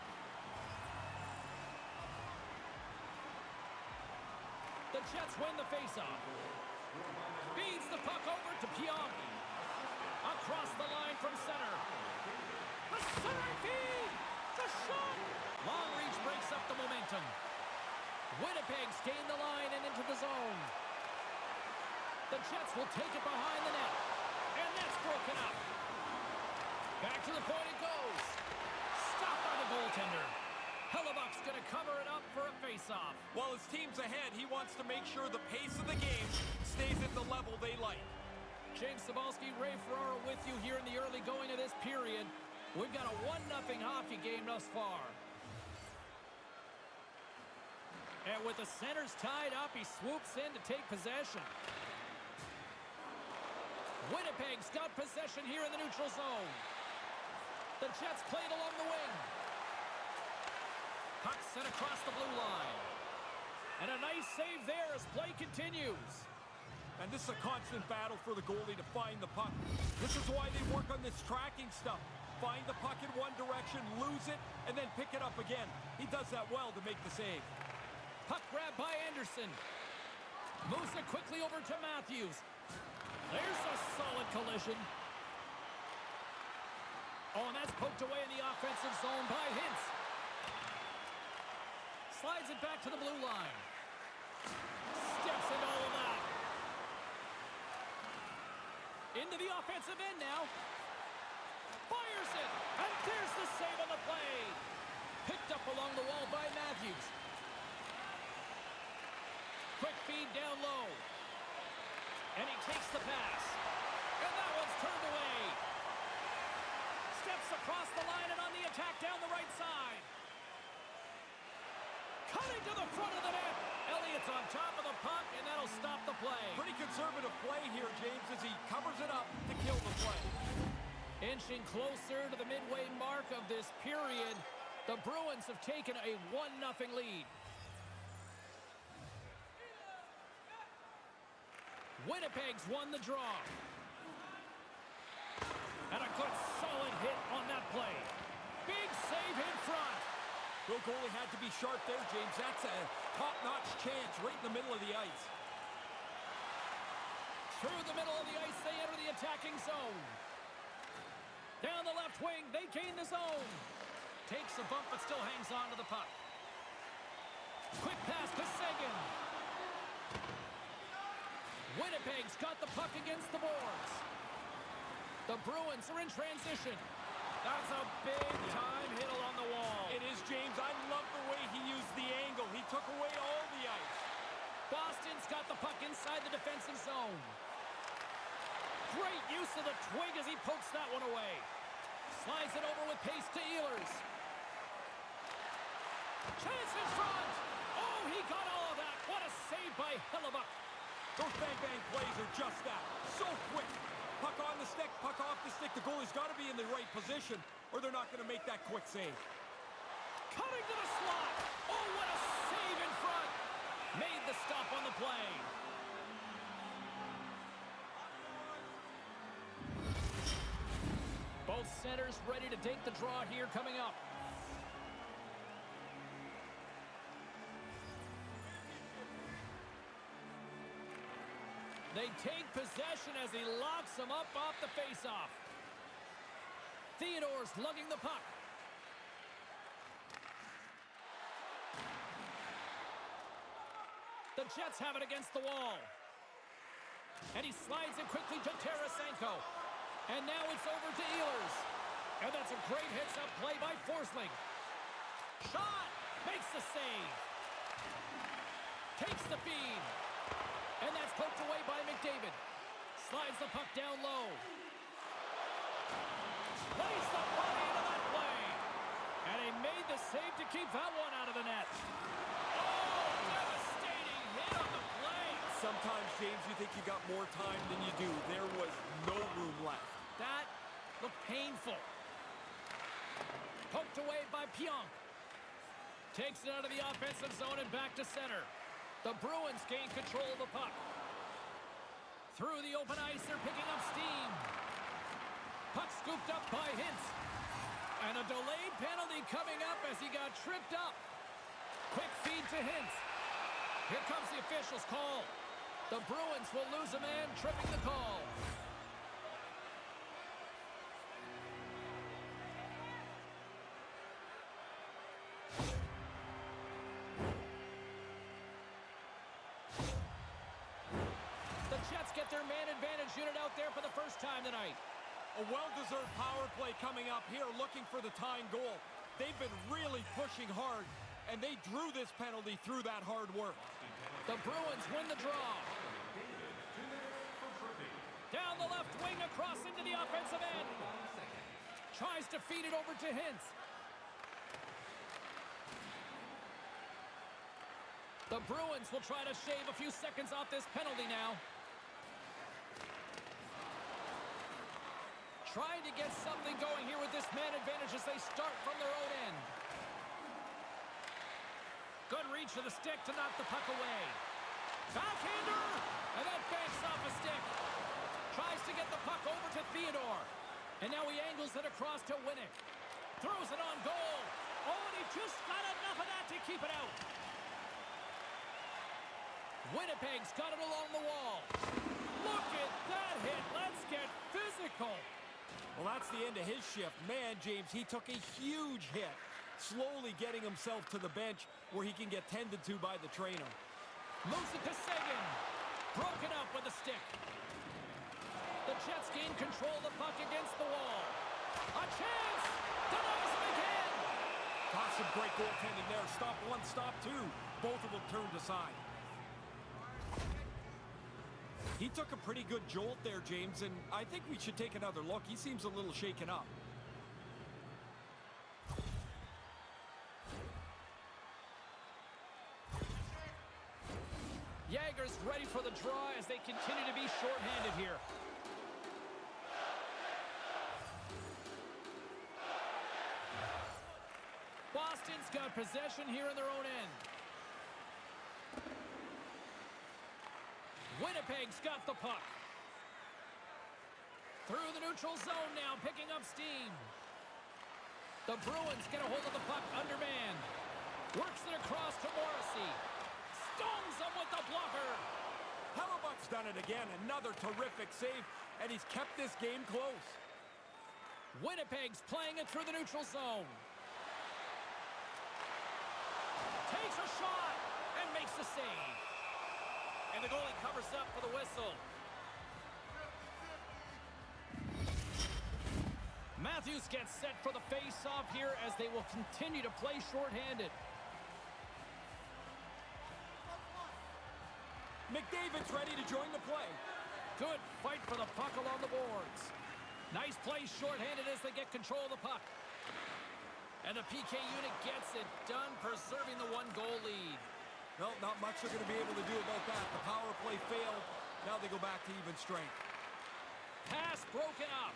The Jets win the faceoff. Feeds the puck over to Piombi. Across the line from center. A center feed! The shot! Long reach breaks up the momentum. Winnipeg's gained the line and into the zone. The Jets will take it behind the net. And that's broken up. Back to the point it goes. Stopped by the goaltender. Hellebuck's going to cover it up for a face-off. While his team's ahead, he wants to make sure the pace of the game stays at the level they like. James Cybulski, Ray Ferraro with you here in the early going of this period. We've got a 1-0 hockey game thus far. And with the centers tied up, he swoops in to take possession. Winnipeg's got possession here in the neutral zone. The Jets played along the wing. Puck sent across the blue line. And a nice save there as play continues. And this is a constant battle for the goalie to find the puck. This is why they work on this tracking stuff. Find the puck in one direction, lose it, and then pick it up again. He does that well to make the save. Puck grab by Anderson. Moves it quickly over to Matthews. There's a solid collision. Oh, and that's poked away in the offensive zone by Hintz. Slides it back to the blue line. Steps into all of that. Into the offensive end now. Fires it. And there's the save on the play. Picked up along the wall by Matthews. Quick feed down low. And he takes the pass. And that one's turned away. Steps across the line and on the attack down the right side. Cutting to the front of the net. Elliott's on top of the puck, and that'll stop the play. Pretty conservative play here, James, as he covers it up to kill the play. Inching closer to the midway mark of this period, the Bruins have taken a 1-0 lead. Winnipeg's won the draw. And a good solid hit on that play. Big save in front. The goalie had to be sharp there, James. That's a top-notch chance right in the middle of the ice. Through the middle of the ice, they enter the attacking zone. Down the left wing, they gain the zone. Takes a bump, but still hangs on to the puck. Quick pass to Seguin. Winnipeg's got the puck against the boards. The Bruins are in transition. That's a big-time hit along the wall. It is, James. I love the way he used the angle. He took away all the ice. Boston's got the puck inside the defensive zone. Great use of the twig as he pokes that one away. Slides it over with pace to Ehlers. Chance in front. Oh, he got all of that. What a save by Hellebuck. Those bang-bang plays are just that. So quick. Puck on the stick, puck off the stick. The goalie's got to be in the right position, or they're not going to make that quick save. Cutting to the slot. Oh, what a save in front. Made the stop on the play. Both centers ready to take the draw here coming up. They take possession as he locks him up off the faceoff. Theodore's lugging the puck. The Jets have it against the wall. And he slides it quickly to Tarasenko. And now it's over to Ehlers. And that's a great heads-up play by Forsling. Shot! Makes the save. Takes the feed. And that's poked away by McDavid. Slides the puck down low. Plays the body into that play. And he made the save to keep that one out of the net. Oh, devastating hit on the play. Sometimes, James, you think you got more time than you do. There was no room left. That looked painful. Poked away by Pionk. Takes it out of the offensive zone and back to center. The Bruins gain control of the puck. Through the open ice, they're picking up steam. Puck scooped up by Hintz. And a delayed penalty coming up as he got tripped up. Quick feed to Hintz. Here comes the official's call. The Bruins will lose a man, tripping the call. The Jets get their man advantage unit out there for the first time tonight. A well-deserved power play coming up here, looking for the tying goal. They've been really pushing hard, and they drew this penalty through that hard work. The Bruins win the draw. Down the left wing, across into the offensive end. Tries to feed it over to Hintz. The Bruins will try to shave a few seconds off this penalty now. Trying to get something going here with this man advantage as they start from their own end. Good reach to the stick to knock the puck away. Backhander! And that banks off a stick. Tries to get the puck over to Theodore. And now he angles it across to Winnick. Throws it on goal. Oh, and he just got enough of that to keep it out. Winnipeg's got it along the wall. Look at that hit. Let's get physical. Well, that's the end of his shift. Man, James, he took a huge hit, slowly getting himself to the bench where he can get tended to by the trainer. Moves it to Seguin. Broken up with a stick. The Jets gain control of the puck against the wall. A chance! Denies him again! Got some great goaltending there. Stop one, stop two. Both of them turned aside. He took a pretty good jolt there, James, and I think we should take another look. He seems a little shaken up. Jager's ready for the draw as they continue to be shorthanded here. Boston's got possession here in their own end. Winnipeg's got the puck. Through the neutral zone now, picking up steam. The Bruins get a hold of the puck undermanned. Works it across to Morrissey. Stones him with the blocker. Hellebuck's done it again. Another terrific save, and he's kept this game close. Winnipeg's playing it through the neutral zone. Takes a shot and makes the save. And the goalie covers up for the whistle. Matthews gets set for the face-off here as they will continue to play shorthanded. McDavid's ready to join the play. Good fight for the puck along the boards. Nice play shorthanded as they get control of the puck. And the PK unit gets it done, preserving the one-goal lead. No, not much they're going to be able to do about that. The power play failed. Now they go back to even strength. Pass broken up.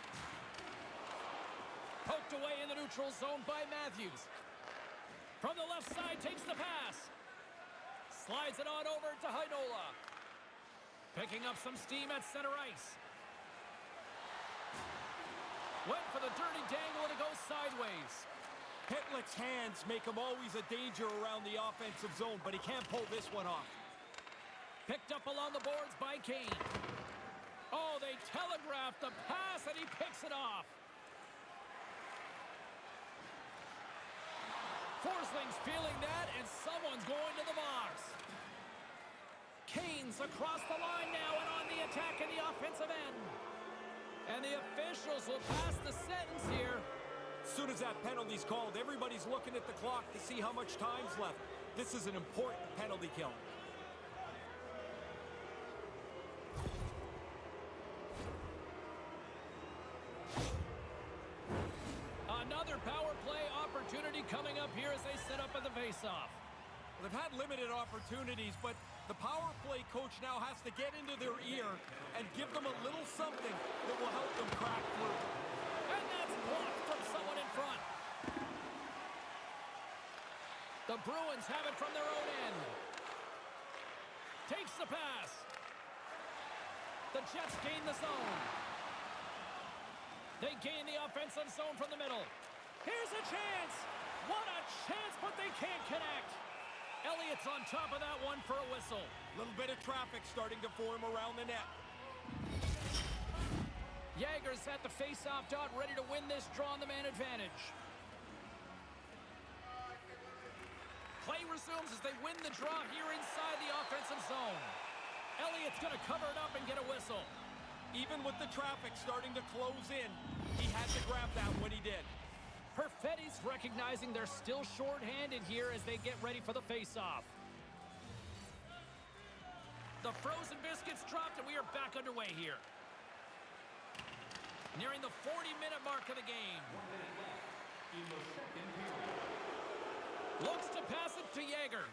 Poked away in the neutral zone by Matthews. From the left side, takes the pass. Slides it on over to Heinola. Picking up some steam at center ice. Went for the dirty dangle and it goes sideways. Pitlick's hands make him always a danger around the offensive zone, but he can't pull this one off. Picked up along the boards by Kane. Oh, they telegraphed the pass and he picks it off. Forsling's feeling that, and someone's going to the box. Kane's across the line now and on the attack in the offensive end. And the officials will pass the sentence here. As soon as that penalty's called, everybody's looking at the clock to see how much time's left. This is an important penalty kill. Another power play opportunity coming up here as they set up at the faceoff. Well, they've had limited opportunities, but the power play coach now has to get into their ear and give them a little something that will help them crack through. And that's blocked from someone in front. The Bruins have it from their own end. Takes the pass. The Jets gain the zone. They gain the offensive zone from the middle. Here's a chance. What a chance, but they can't connect. Elliott's on top of that one for a whistle. A little bit of traffic starting to form around the net. Jager's at the face-off dot, ready to win this draw on the man advantage. Play resumes as they win the draw here inside the offensive zone. Elliott's going to cover it up and get a whistle. Even with the traffic starting to close in, he had to grab that when he did. Perfetti's recognizing they're still short-handed here as they get ready for the face-off. The frozen biscuits dropped and we are back underway here. Nearing the 40-minute mark of the game. Looks to pass it to Jager.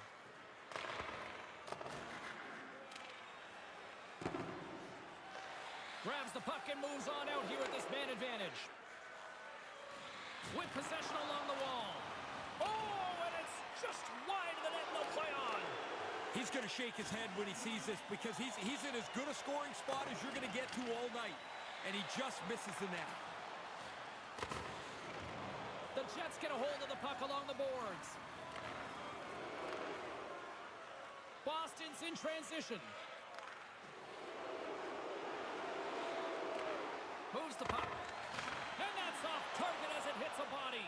Grabs the puck and moves on out here at this man advantage. With possession along the wall. Oh, and it's just wide of the net, no play on. He's going to shake his head when he sees this because he's in as good a scoring spot as you're going to get to all night. And he just misses the net. The Jets get a hold of the puck along the boards. Boston's in transition. Moves the puck. And that's off target as it hits a body.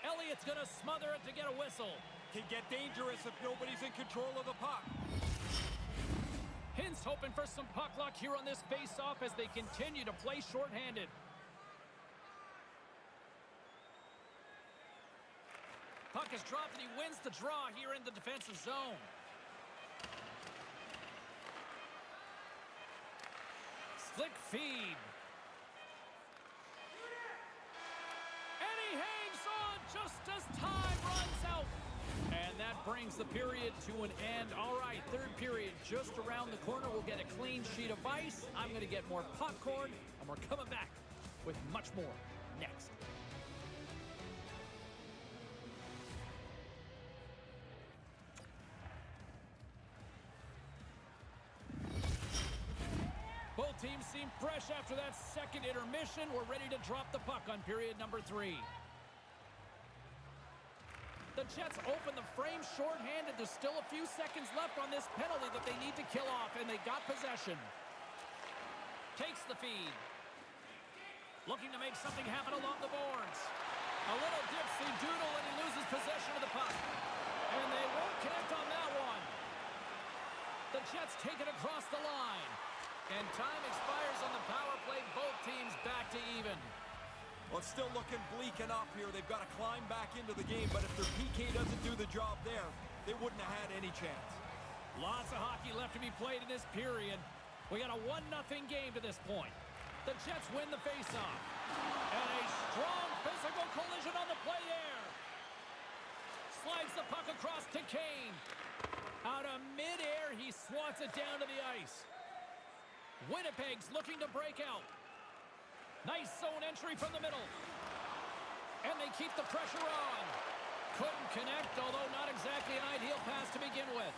Elliott's going to smother it to get a whistle. Can get dangerous if nobody's in control of the puck. Hintz hoping for some puck luck here on this face-off as they continue to play shorthanded. Puck is dropped and he wins the draw here in the defensive zone. Slick feed. And he hangs on just as time runs out. And that brings the period to an end. All right, third period just around the corner. We'll get a clean sheet of ice. I'm going to get more popcorn, and we're coming back with much more next. Both teams seem fresh after that second intermission. We're ready to drop the puck on period number 3. The The Jets open the frame shorthanded. There's still a few seconds left on this penalty that they need to kill off, and they got possession. Takes the feed. Looking to make something happen along the boards. A little dipsy doodle, and he loses possession of the puck. And they won't connect on that one. The Jets take it across the line. And time expires on the power play. Both teams back to even. Well, it's still looking bleak enough here. They've got to climb back into the game, but if their PK doesn't do the job there, they wouldn't have had any chance. Lots of hockey left to be played in this period. We got a 1-0 game to this point. The Jets win the faceoff. And a strong physical collision on the play there. Slides the puck across to Kane. Out of midair, he swats it down to the ice. Winnipeg's looking to break out. Nice zone entry from the middle. And they keep the pressure on. Couldn't connect, although not exactly an ideal pass to begin with.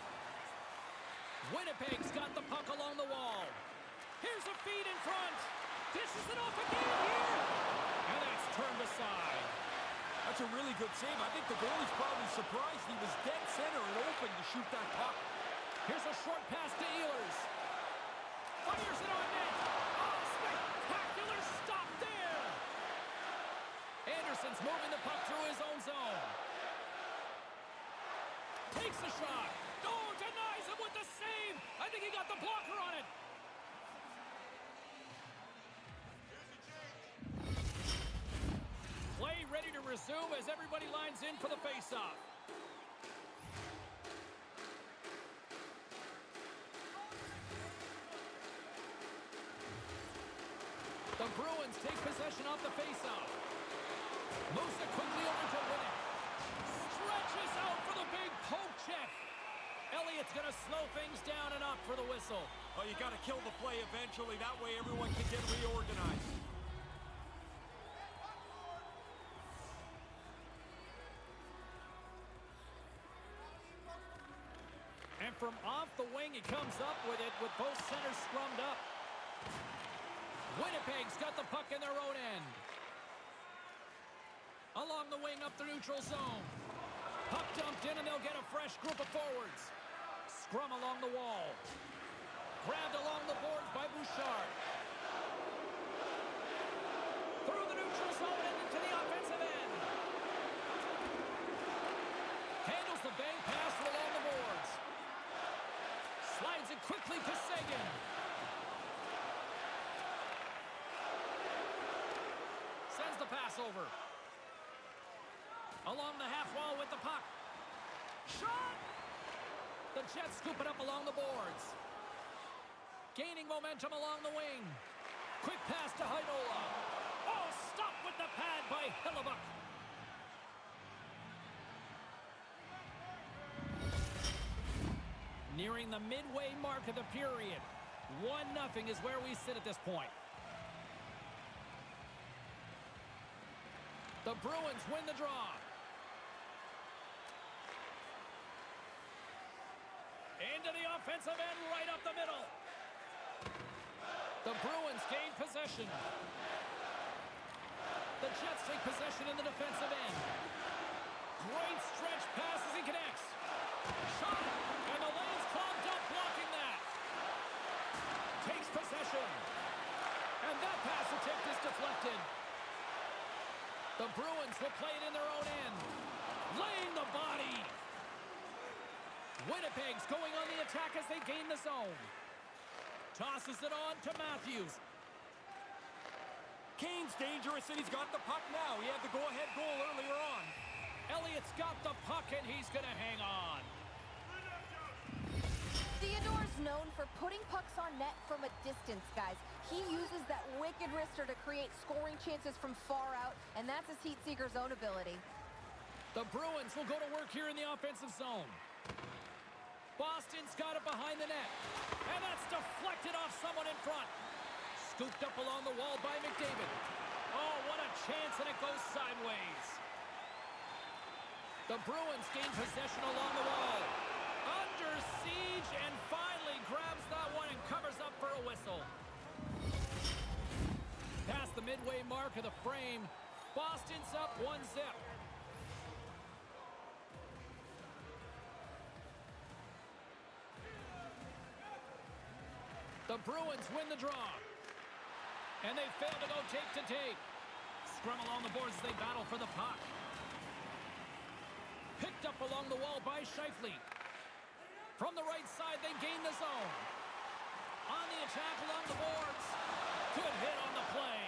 Winnipeg's got the puck along the wall. Here's a feed in front. Dishes it off again here. And that's turned aside. That's a really good save. I think the goalie's probably surprised he was dead center and open to shoot that puck. Here's a short pass to Ehlers. Fires it on net. Oh, spectacular stop there. Anderson's moving the puck through his own zone. Takes the shot. Oh, denies him with the save. I think he got the blocker on it. Play ready to resume as everybody lines in for the faceoff. The Bruins take possession off the faceoff. Moves it quickly over to Winnipeg. Stretches out for the big poke check. Elliott's going to slow things down and up for the whistle. Oh, you got to kill the play eventually. That way everyone can get reorganized. And from off the wing, he comes up with it with both centers scrummed up. Winnipeg's got the puck in their own end. Along the wing up the neutral zone. Puck dumped in, and they'll get a fresh group of forwards. Scrum along the wall. Grabbed along the boards by Bouchard. Through the neutral zone and into the offensive end. Handles the bang pass along the boards. Slides it quickly to Seguin. Sends the pass over. Along the half wall with the puck. Shot! The Jets scoop it up along the boards. Gaining momentum along the wing. Quick pass to Heinola. Oh, stopped with the pad by Hellebuck. Nearing the midway mark of the period. 1-0 is where we sit at this point. The Bruins win the draw. Into the offensive end, right up the middle. The Bruins gain possession. The Jets take possession in the defensive end. Great stretch pass as he connects. Shot, and the lane's clogged up blocking that. Takes possession. And that pass attempt is deflected. The Bruins will play it in their own end. Laying the body. Winnipeg's going on the attack as they gain the zone. Tosses it on to Matthews. Kane's dangerous, and he's got the puck now. He had the go-ahead goal earlier on. Elliott's got the puck, and he's going to hang on. Theodore's known for putting pucks on net from a distance, guys. He uses that wicked wrister to create scoring chances from far out, and that's his heat-seeker zone ability. The Bruins will go to work here in the offensive zone. Boston's got it behind the net. And that's deflected off someone in front. Scooped up along the wall by McDavid. Oh, what a chance, and it goes sideways. The Bruins gain possession along the wall. Under siege, and finally grabs that one and covers up for a whistle. Past the midway mark of the frame, Boston's up 1-0. The Bruins win the draw. And they fail to go tape to tape. Scrum along the boards as they battle for the puck. Picked up along the wall by Scheifele. From the right side, they gain the zone. On the attack along the boards. Good hit on the play.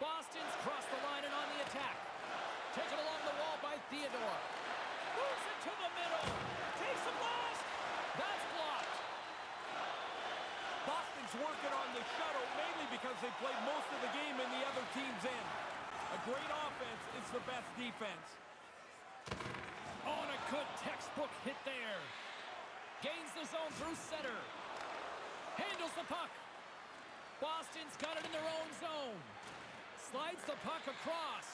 Boston's crossed the line and on the attack. Taken along the wall by Theodore. Moves it to the middle. Takes a blast. That's blocked. Boston's working on the shuttle mainly because they played most of the game in the other team's end. A great offense is the best defense. Oh, and a good textbook hit there. Gains the zone through center. Handles the puck. Boston's got it in their own zone. Slides the puck across.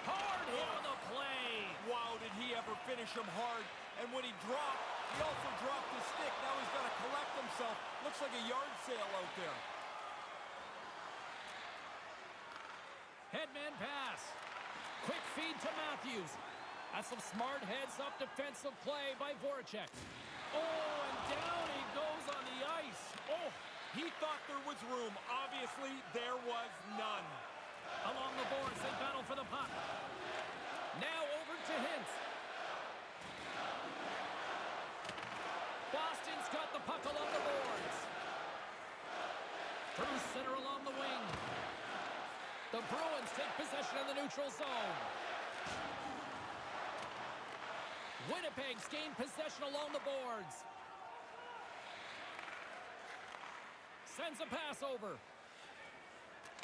Hard hit on the play. Wow, did he ever finish him hard. And when he dropped, he also dropped his stick. Now he's got to collect himself. Looks like a yard sale out there. Headman pass. Quick feed to Matthews. That's some smart heads-up defensive play by Voracek. Oh, and down he goes on the ice. Oh, he thought there was room. Obviously, there was none. Along the boards, they battle for the puck. Now over to Hintz. Boston's got the puck along the boards. Through center along the wing. The Bruins take possession in the neutral zone. Winnipeg's gained possession along the boards. Sends a pass over.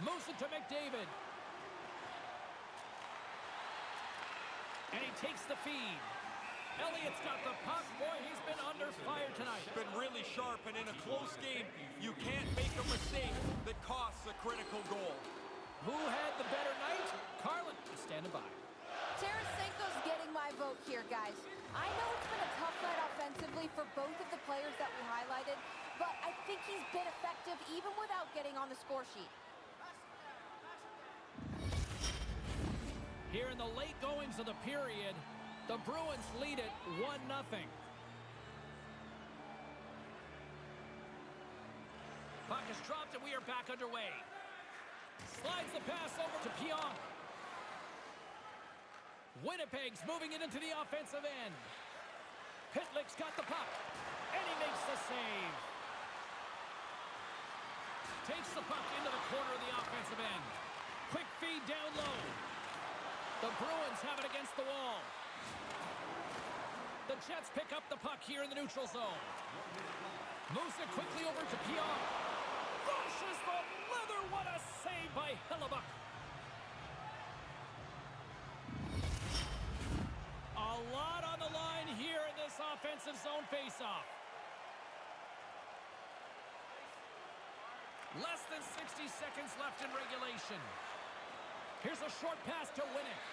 Moves it to McDavid. And he takes the feed. Elliott's got the puck. Boy, he's been under fire tonight. Been really sharp, and in a close game, you can't make a mistake that costs a critical goal. Who had the better night? Carlin is standing by. Tarasenko's getting my vote here, guys. I know it's been a tough night offensively for both of the players that we highlighted, but I think he's been effective even without getting on the score sheet. Here in the late goings of the period, the Bruins lead it 1-0. Puck is dropped and we are back underway. Slides the pass over to Pionk. Winnipeg's moving it into the offensive end. Pitlick's got the puck, and he makes the save. Takes the puck into the corner of the offensive end. Quick feed down low. The Bruins have it against the wall. The Jets pick up the puck here in the neutral zone. Moves it quickly over to Pionk. Rushes the leather. What a save by Hellebuck. A lot on the line here in this offensive zone faceoff. Less than 60 seconds left in regulation. Here's a short pass to Winnick.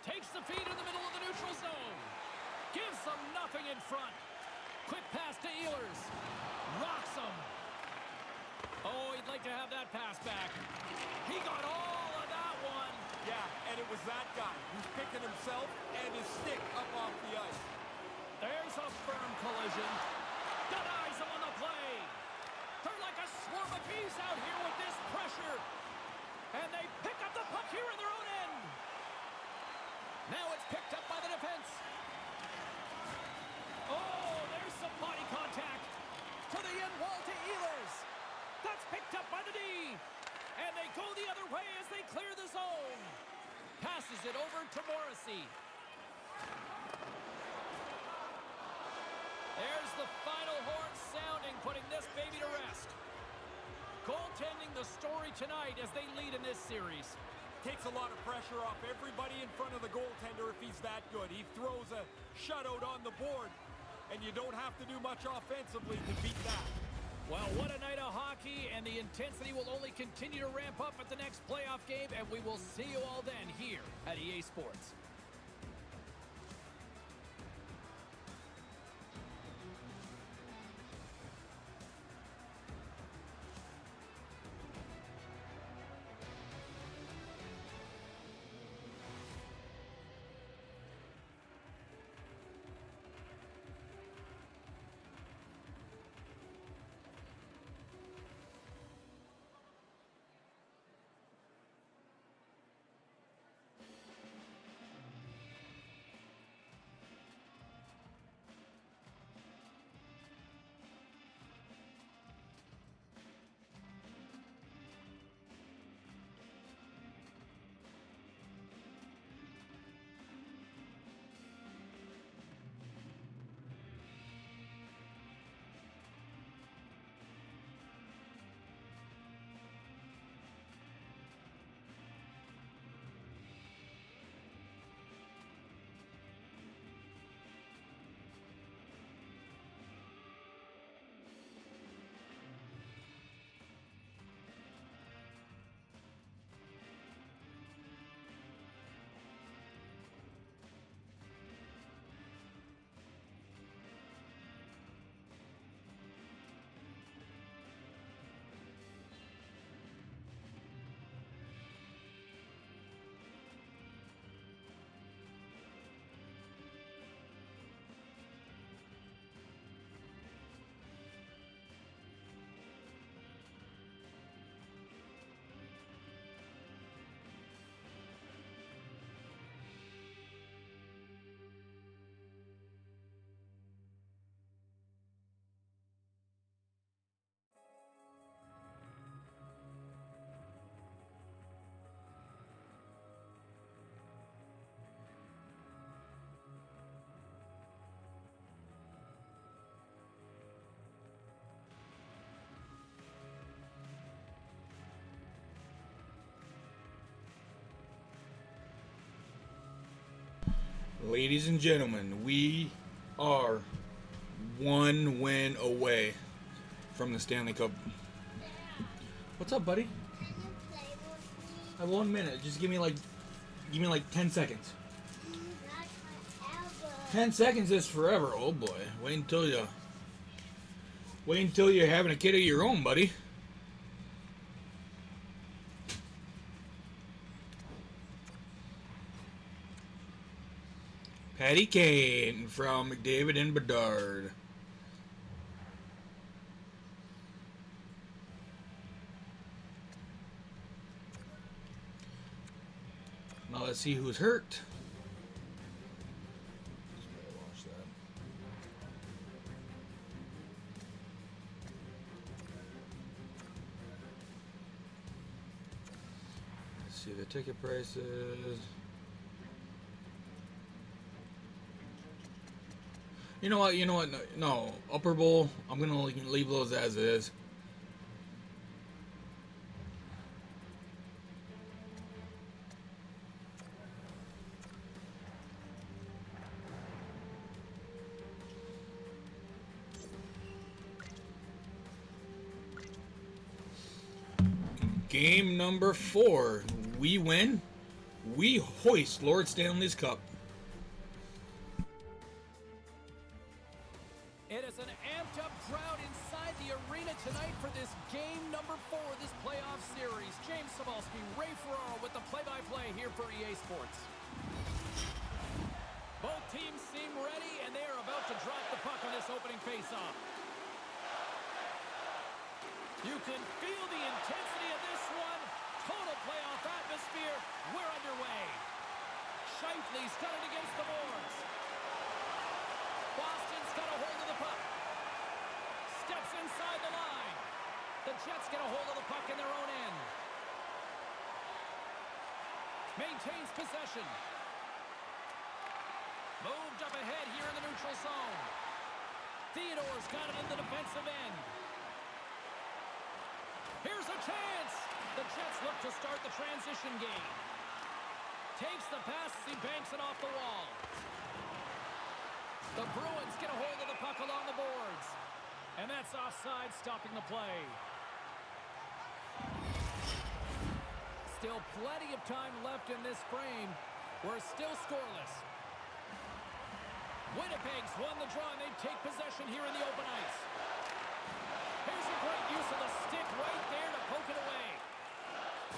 Takes the feed in the middle of the neutral zone. Gives them nothing in front. Quick pass to Ehlers. Rocks him. Oh, he'd like to have that pass back. He got all of that one. Yeah, and it was that guy who's picking himself and his stick up off the ice. There's a firm collision. Denies him on the play. They're like a swarm of bees out here with this pressure. And they pick up the puck here in their own end. Now it's picked up by the defense. Oh, there's some body contact. To the end wall to Ehlers. That's picked up by the D. And they go the other way as they clear the zone. Passes it over to Morrissey. There's the final horn sounding, putting this baby to rest. Goaltending the story tonight as they lead in this series. Takes a lot of pressure off everybody in front of the goaltender if he's that good. He throws a shutout on the board, and you don't have to do much offensively to beat that. Well, what a night of hockey, and the intensity will only continue to ramp up at the next playoff game, and we will see you all then here at EA Sports. Ladies and gentlemen, we are one win away from the Stanley Cup. What's up, buddy? I have 1 minute. Just give me like 10 seconds. 10 seconds is forever. Oh boy. Wait until you're having a kid of your own, buddy. Patty Kane from McDavid and Bedard. Now let's see who's hurt. Let's see the ticket prices. You know what? No, Upper Bowl. I'm gonna leave those as is. Game number 4. We win. We hoist Lord Stanley's Cup. It is an amped-up crowd inside the arena tonight for this game number 4 of this playoff series. James Cebulski, Ray Ferraro with the play-by-play here for EA Sports. Both teams seem ready, and they are about to drop the puck on this opening face-off. You can feel the intensity of this one. Total playoff atmosphere. We're underway. Scheifele's got it against the boards. Boston's got a hold of the puck. Steps inside the line. The Jets get a hold of the puck in their own end. Maintains possession. Moved up ahead here in the neutral zone. Theodore's got it in the defensive end. Here's a chance. The Jets look to start the transition game. Takes the pass as he banks it off the wall. The Bruins get a hold of the puck along the boards. And that's offside, stopping the play. Still plenty of time left in this frame. We're still scoreless. Winnipeg's won the draw, and they take possession here in the open ice. Here's a great use of the stick right there to poke it away.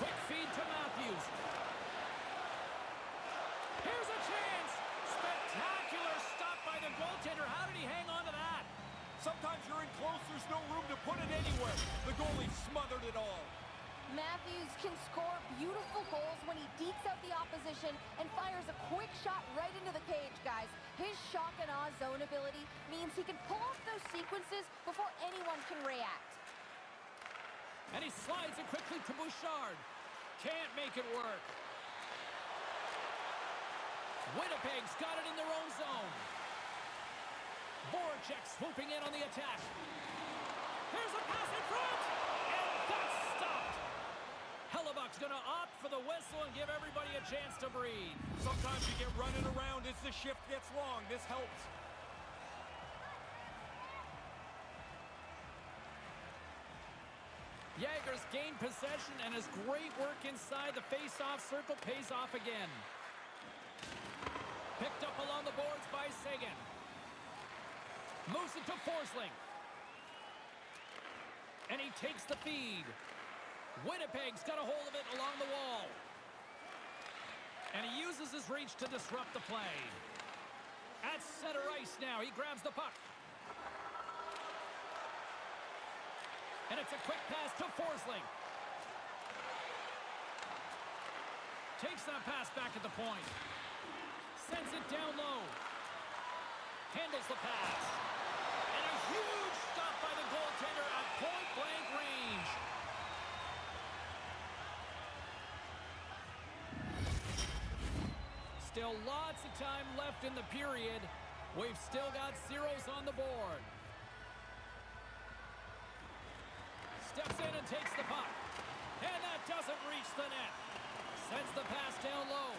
Quick feed to Matthews. Here's a chance. Spectacular stop by the goaltender. How did he hang on to that? Sometimes you're in close, there's no room to put it anywhere. The goalie smothered it all. Matthews can score beautiful goals when he dekes out the opposition and fires a quick shot right into the cage, guys. His shock and awe zone ability means he can pull off those sequences before anyone can react. And he slides it quickly to Bouchard. Can't make it work. Winnipeg's got it in their own zone. Voracek swooping in on the attack. Here's a pass in front, and that's stopped. Hellebuck's going to opt for the whistle and give everybody a chance to breathe. Sometimes you get running around as the shift gets long. This helps. Jagger's gained possession, and his great work inside the face-off circle pays off again. Picked up along the boards by Sagan. Moves it to Forsling. And he takes the feed. Winnipeg's got a hold of it along the wall. And he uses his reach to disrupt the play. At center ice now, he grabs the puck. And it's a quick pass to Forsling. Takes that pass back at the point. Sends it down low. Handles the pass. And a huge stop by the goaltender at point-blank range. Still lots of time left in the period. We've still got zeros on the board. Steps in and takes the puck. And that doesn't reach the net. Sends the pass down low.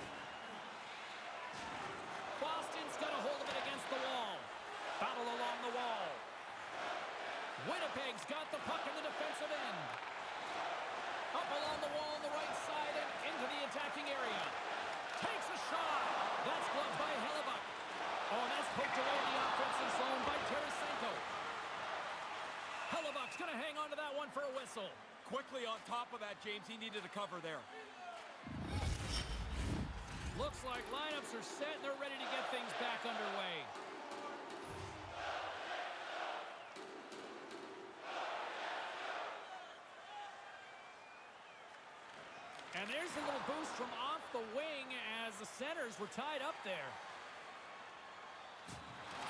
Boston Winnipeg's got the puck in the defensive end. Up along the wall on the right side and into the attacking area. Takes a shot. That's blocked by Hellebuck. Oh, that's poked away in the offensive zone by Tarasenko. Hellebuck's going to hang on to that one for a whistle. Quickly on top of that, James. He needed a cover there. Looks like lineups are set and they're ready to get things back underway. And there's a little boost from off the wing as the centers were tied up there.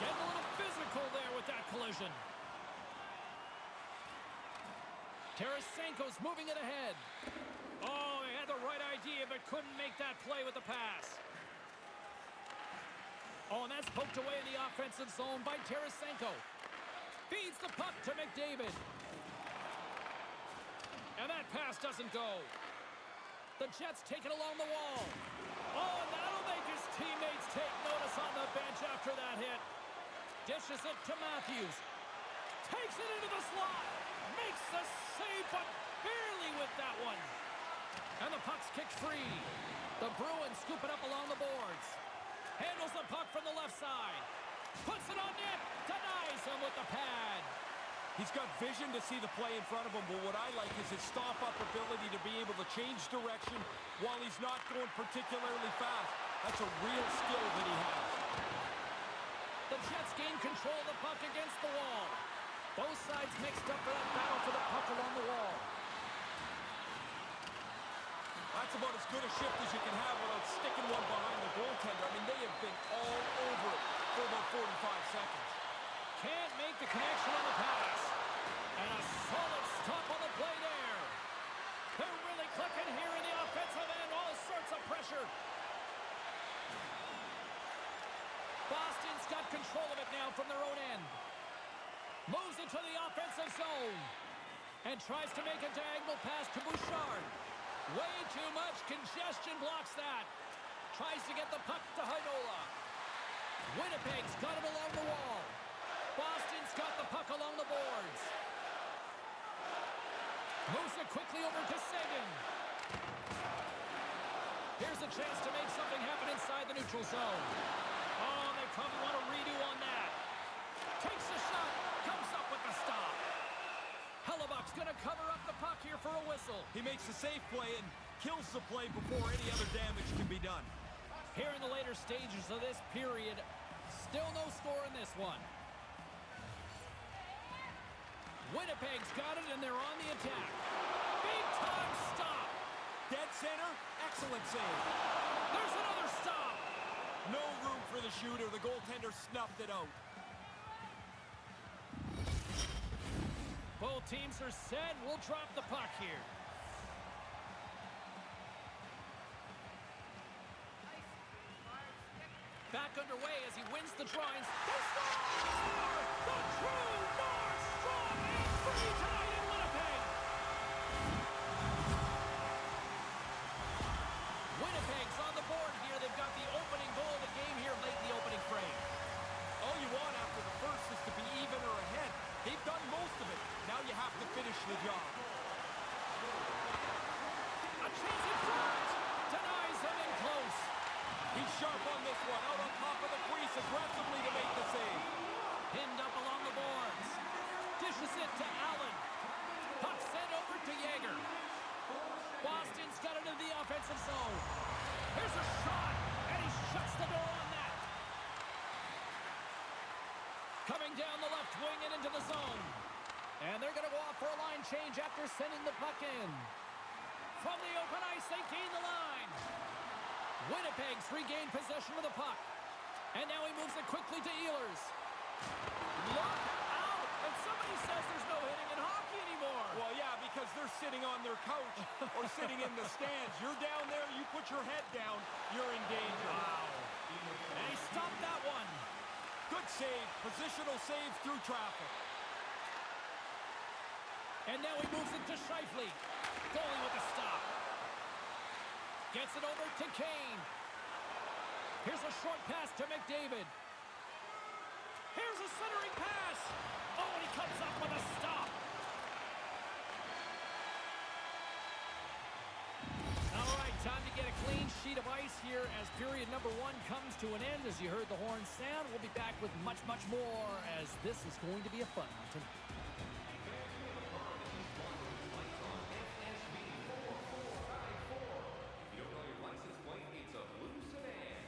Getting a little physical there with that collision. Tarasenko's moving it ahead. Oh, he had the right idea, but couldn't make that play with the pass. Oh, and that's poked away in the offensive zone by Tarasenko. Feeds the puck to McDavid. And that pass doesn't go. The Jets take it along the wall. Oh, and that'll make his teammates take notice on the bench after that hit. Dishes it to Matthews. Takes it into the slot. Makes the save, but barely with that one. And the puck's kicked free. The Bruins scoop it up along the boards. Handles the puck from the left side. Puts it on net. Denies him with the pad. He's got vision to see the play in front of him, but what I like is his stop-up ability to be able to change direction while he's not going particularly fast. That's a real skill that he has. The Jets gain control of the puck against the wall. Both sides mixed up for that battle for the puck along the wall. That's about as good a shift as you can have without sticking one behind the goaltender. I mean, they have been all over it for about 45 seconds. Can't make the connection on the pass. And a solid stop on the play there. They're really clicking here in the offensive end. All sorts of pressure. Boston's got control of it now from their own end. Moves into the offensive zone. And tries to make a diagonal pass to Bouchard. Way too much congestion blocks that. Tries to get the puck to Heinola. Winnipeg's got it along the wall. Boston's got the puck along the boards. Moves it quickly over to Sagan. Here's a chance to make something happen inside the neutral zone. Oh, they probably want a redo on that. Takes a shot. Comes up with the stop. Hellebuck's going to cover up the puck here for a whistle. He makes a safe play and kills the play before any other damage can be done. Here in the later stages of this period, still no score in this one. Winnipeg's got it, and they're on the attack. Big-time stop. Dead center, excellent save. There's another stop. No room for the shooter. The goaltender snuffed it out. Both teams are set. We'll drop the puck here. Back underway as he wins the drawings. They score! The true North strong and free tonight in Winnipeg. Winnipeg's on the board here. They've got the opening goal of the game here late in the opening frame. All you want after the first is to be even or ahead. They've done most of it. Now you have to finish the job. A chance in front. Denies him in close. He's sharp on this one. Out on top of the crease aggressively to make the save. Pinned up along the boards. Dishes it to Allen. Puck sent over to Yeager. Boston's got it into the offensive zone. Here's a shot, and he shuts the door on that. Coming down the left wing and into the zone. And they're going to go off for a line change after sending the puck in. From the open ice, they gain the line. Winnipeg's regained possession of the puck. And now he moves it quickly to Ehlers. Look out! And somebody says there's no hitting in hockey anymore. Well, yeah, because they're sitting on their couch or sitting in the stands. You're down there, you put your head down, you're in danger. Wow. And he stopped that one. Good save. Positional save through traffic. And now he moves it to Scheifele. Goalie with a stop. Gets it over to Kane. Here's a short pass to McDavid. Here's a centering pass. Oh, and he comes up with a stop. All right, time to get a clean sheet of ice here as period number 1 comes to an end. As you heard the horn sound, we'll be back with much, much more as this is going to be a fun one tonight. If you don't know your license plate, it's a blue sedan.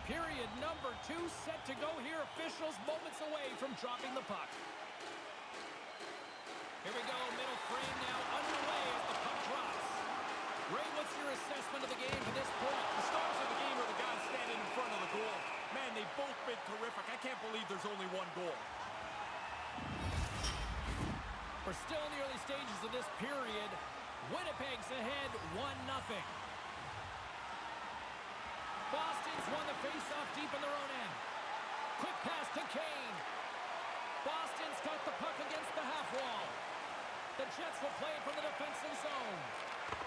Period number 2 set to go here. Officials moments away from dropping the puck. Here we go. Middle frame now underway as the puck drops. Ray, what's your assessment of the game to this point? The stars of the game are the guys standing in front of the goal. Man, they've both been terrific. I can't believe there's only one goal. We're still in the early stages of this period. Winnipeg's ahead 1-0. Boston's won the faceoff deep in their own end. Quick pass to Kane. Boston's got the puck against the half wall. The Jets will play it from the defensive zone.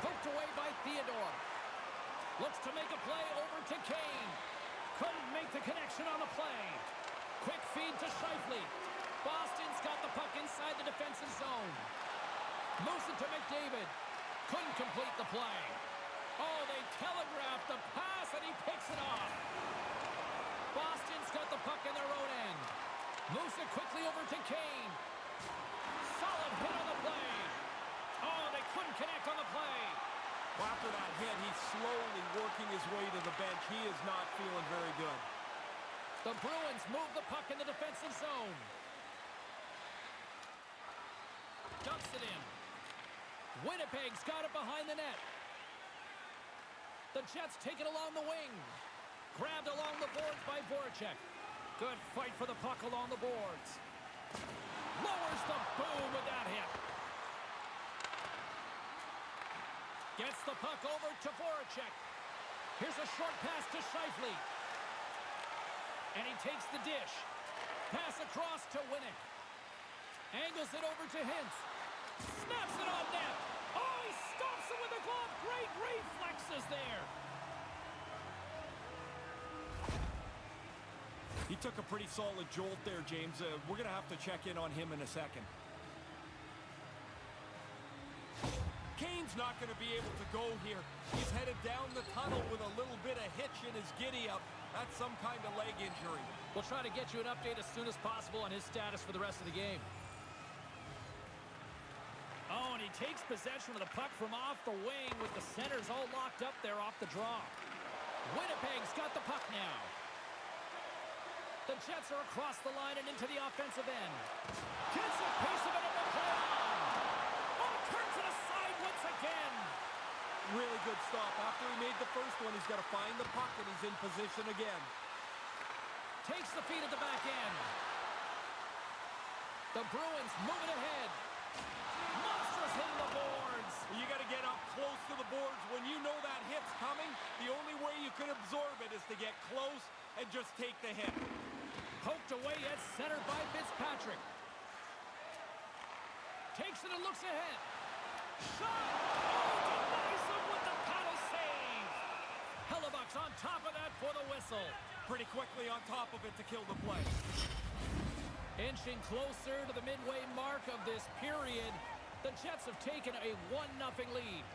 Poked away by Theodore. Looks to make a play over to Kane. Couldn't make the connection on the play. Quick feed to Scheifele. Boston's got the puck inside the defensive zone. Moves it to McDavid. Couldn't complete the play. Oh, they telegraphed the pass, and he picks it off. Boston's got the puck in their own end. Moves it quickly over to Kane. Solid hit on the play. Oh, they couldn't connect on the play. Well, after that hit, he's slowly working his way to the bench. He is not feeling very good. The Bruins move the puck in the defensive zone. Dumps it in. Winnipeg's got it behind the net. The Jets take it along the wing. Grabbed along the boards by Voracek. Good fight for the puck along the boards. Lowers the boom with that hit. Gets the puck over to Voracek. Here's a short pass to Scheifele. And he takes the dish. Pass across to Winnick. Angles it over to Hintz. Snaps it on net. Oh, he stops it with the glove. Great reflexes there. He took a pretty solid jolt there, James. We're going to have to check in on him in a second. Kane's not going to be able to go here. He's headed down the tunnel with a little bit of hitch in his giddy-up. That's some kind of leg injury. We'll try to get you an update as soon as possible on his status for the rest of the game. Oh, and he takes possession of the puck from off the wing with the centers all locked up there off the draw. Winnipeg's got the puck now. The Jets are across the line and into the offensive end. Gets a piece of it and will play on. Oh, turns it aside once again. Really good stop. After he made the first one, he's got to find the puck, and he's in position again. Takes the feed at the back end. The Bruins moving ahead. Monstrous hit on the boards. You got to get up close to the boards. When you know that hit's coming, the only way you can absorb it is to get close and just take the hit. Poked away at center by Fitzpatrick. Takes it and looks ahead. Shot! Oh, denies him with the paddle save. Hellebuck's on top of that for the whistle. Pretty quickly on top of it to kill the play. Inching closer to the midway mark of this period, the Jets have taken a 1-0 lead.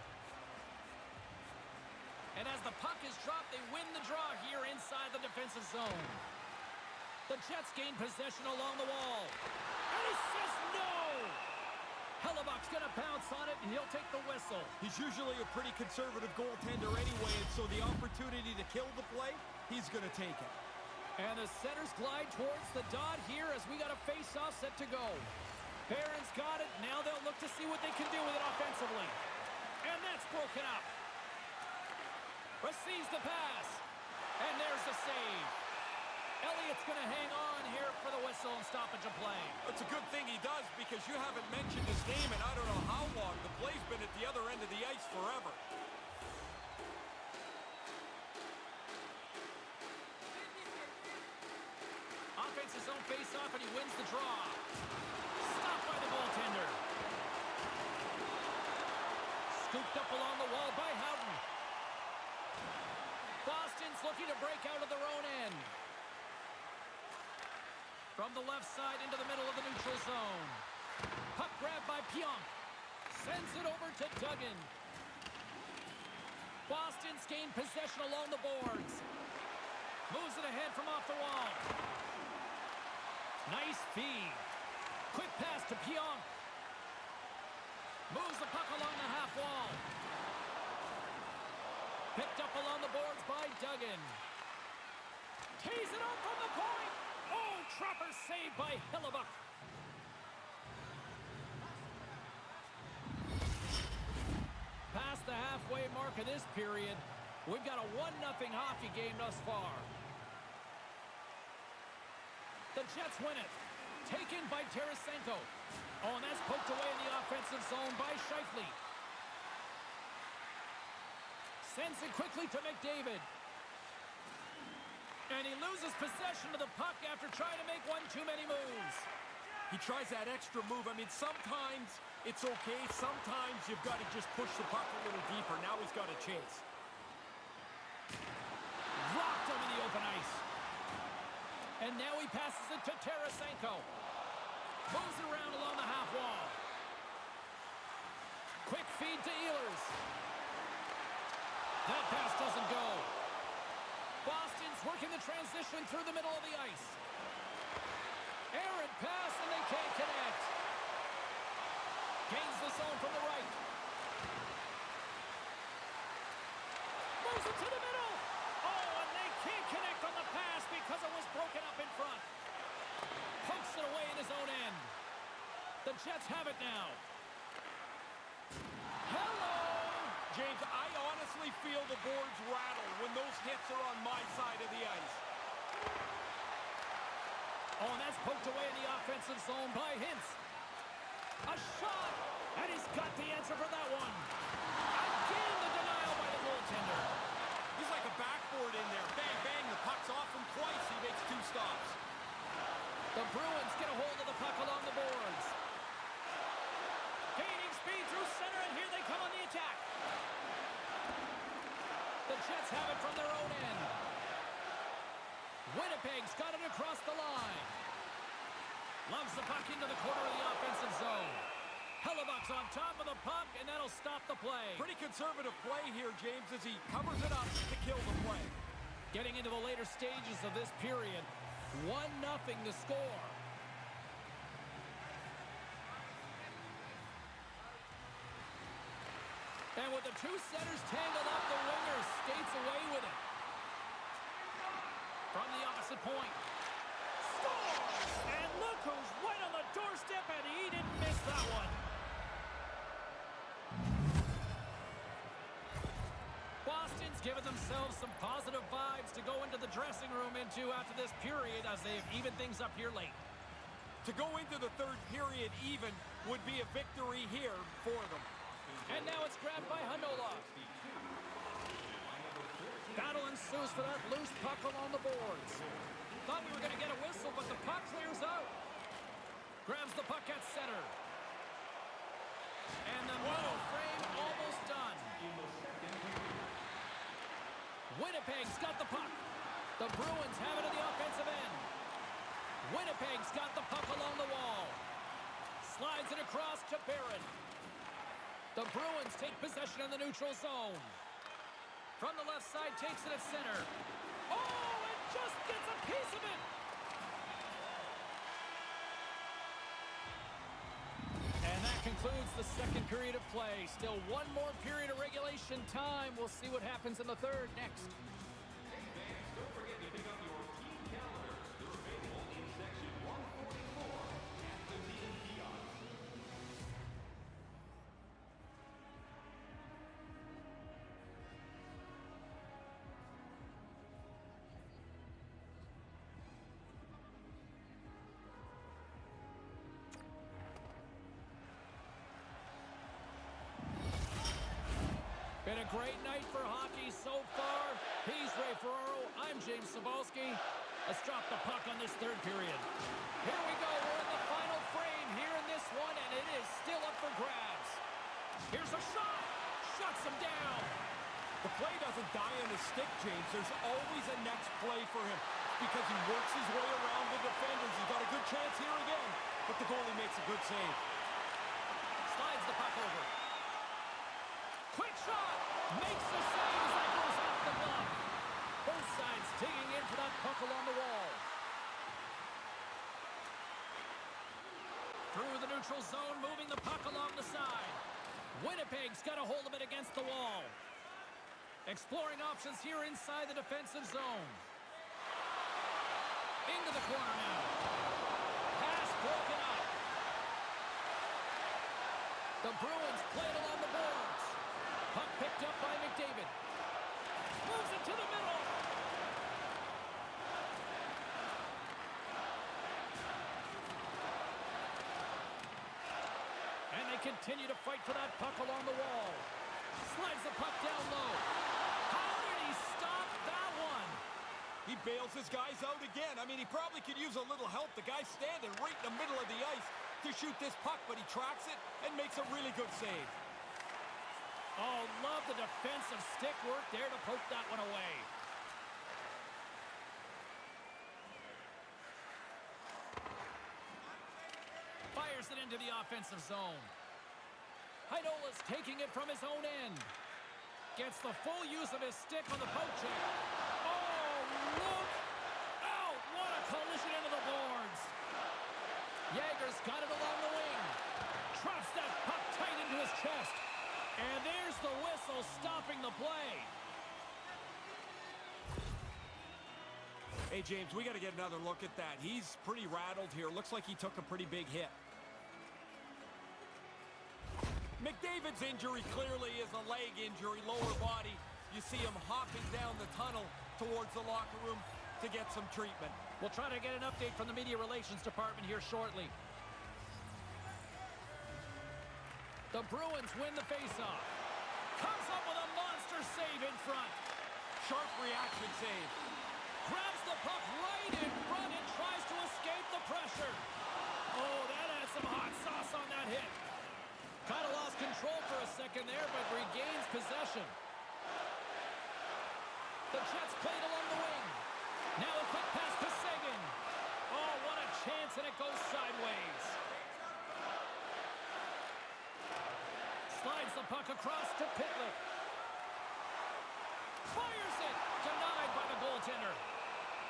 And as the puck is dropped, they win the draw here inside the defensive zone. The Jets gain possession along the wall. And he says no! Hellebuck's going to pounce on it, and he'll take the whistle. He's usually a pretty conservative goaltender anyway, and so the opportunity to kill the play, he's going to take it. And the centers glide towards the dot here as we got a face-off set to go. Barron's got it. Now they'll look to see what they can do with it offensively. And that's broken up. Receives the pass. And there's the save. Elliott's going to hang on here for the whistle and stoppage of play. It's a good thing he does because you haven't mentioned his name in I don't know how long. The play's been at the other end of the ice forever. Offense his own face-off and he wins the draw. Stopped by the goaltender. Scooped up along the wall by Houghton. Boston's looking to break out of their own end. From the left side into the middle of the neutral zone. Puck grabbed by Pionk. Sends it over to Duggan. Boston's gained possession along the boards. Moves it ahead from off the wall. Nice feed. Quick pass to Pionk. Moves the puck along the half wall. Picked up along the boards by Duggan. Tees it up from the point. Oh, Tropper saved by Hellebuck. Past the halfway mark of this period, we've got a 1-0 hockey game thus far. The Jets win it. Taken by Tarasenko. Oh, and that's poked away in the offensive zone by Scheifele. Sends it quickly to McDavid. And he loses possession of the puck after trying to make one too many moves. He tries that extra move. I mean, sometimes it's okay. Sometimes you've got to just push the puck a little deeper. Now he's got a chase. Rocked him in the open ice. And now he passes it to Tarasenko. Moves it around along the half wall. Quick feed to Ehlers. That pass doesn't go. Boston's working the transition through the middle of the ice. Errant pass, and they can't connect. Gains the zone from the right. Moves it to the middle. Oh, and they can't connect on the pass because it was broken up in front. Pokes it away in his own end. The Jets have it now. Hello! James, I honestly feel the boards rattle when those hits are on my side of the ice. Oh, and that's poked away in the offensive zone by Hintz. A shot, and he's got the answer for that one. Again, the denial by the goaltender. He's like a backboard in there. Bang, bang, the puck's off him twice. He makes two stops. The Bruins get a hold of the puck along the boards. Gaining speed through center, and here they come on the attack. The Jets have it from their own end. Winnipeg's got it across the line. Loves the puck into the corner of the offensive zone. Hellebuck's on top of the puck, and that'll stop the play. Pretty conservative play here, James, as he covers it up to kill the play. Getting into the later stages of this period, 1-0 to score. And with the two centers tangled up, the winger skates away with it. From the opposite point. Scores! And look who's right on the doorstep, and he didn't miss that one. Boston's given themselves some positive vibes to go into the dressing room into after this period as they have evened things up here late. To go into the third period even would be a victory here for them. And now it's grabbed by Hanola. Battle ensues for that loose puck along the boards. Thought we were going to get a whistle, but the puck clears out. Grabs the puck at center. And the middle frame almost done. Winnipeg's got the puck. The Bruins have it at the offensive end. Winnipeg's got the puck along the wall. Slides it across to Barron. The Bruins take possession in the neutral zone. From the left side, takes it at center. Oh, it just gets a piece of it. And that concludes the second period of play. Still one more period of regulation time. We'll see what happens in the third next. Don't forget to pick up your team calendars. They're available in section 144 at the team kiosk. Been a great night for hockey so far. He's Ray Ferraro. I'm James Cebulski. Let's drop the puck on this third period. Here we go. We're in the final frame here in this one, and it is still up for grabs. Here's a shot. Shuts him down. The play doesn't die on his stick, James. There's always a next play for him because he works his way around the defenders. He's got a good chance here again, but the goalie makes a good save. Slides the puck over. Quick shot! Makes the save as that goes off the glove. Both sides digging in for that puck along the wall. Through the neutral zone, moving the puck along the side. Winnipeg's got a hold of it against the wall. Exploring options here inside the defensive zone. Into the corner now. Pass broken up. The Bruins play it along the boards. Puck picked up by McDavid. Moves it to the middle. And they continue to fight for that puck along the wall. Slides the puck down low. How did he stop that one? He bails his guys out again. I mean, he probably could use a little help. The guy's standing right in the middle of the ice to shoot this puck, but he tracks it and makes a really good save. Oh, love the defensive stick work there to poke that one away. Fires it into the offensive zone. Heidola's taking it from his own end. Gets the full use of his stick on the poke check. Oh, look out! What a collision into the boards. Jager's got it along the wing. Traps that puck tight into his chest. And there's the whistle stopping the play. Hey, James, we got to get another look at that. He's pretty rattled here. Looks like he took a pretty big hit. McDavid's injury clearly is a leg injury, lower body. You see him hopping down the tunnel towards the locker room to get some treatment. We'll try to get an update from the media relations department here shortly. The Bruins win the faceoff. Comes up with a monster save in front. Sharp reaction save. Grabs the puck right in front and tries to escape the pressure. the puck across to Pitlick. Fires it. Denied by the goaltender.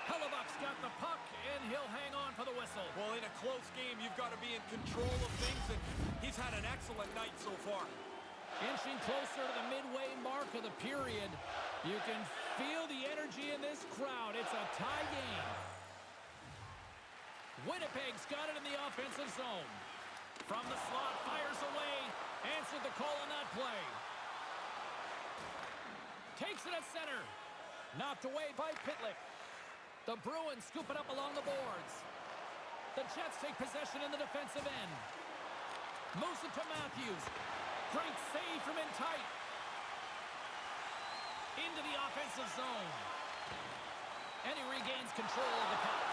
Hellebuck's got the puck, and he'll hang on for the whistle. Well, in a close game, you've got to be in control of things, and he's had an excellent night so far. Inching closer to the midway mark of the period. You can feel the energy in this crowd. It's a tie game. Winnipeg's got it in the offensive zone. From the slot, fires away. Answered the call on that play. Takes it at center. Knocked away by Pitlick. The Bruins scoop it up along the boards. The Jets take possession in the defensive end. Moves it to Matthews. Great save from in tight. Into the offensive zone. And he regains control of the puck.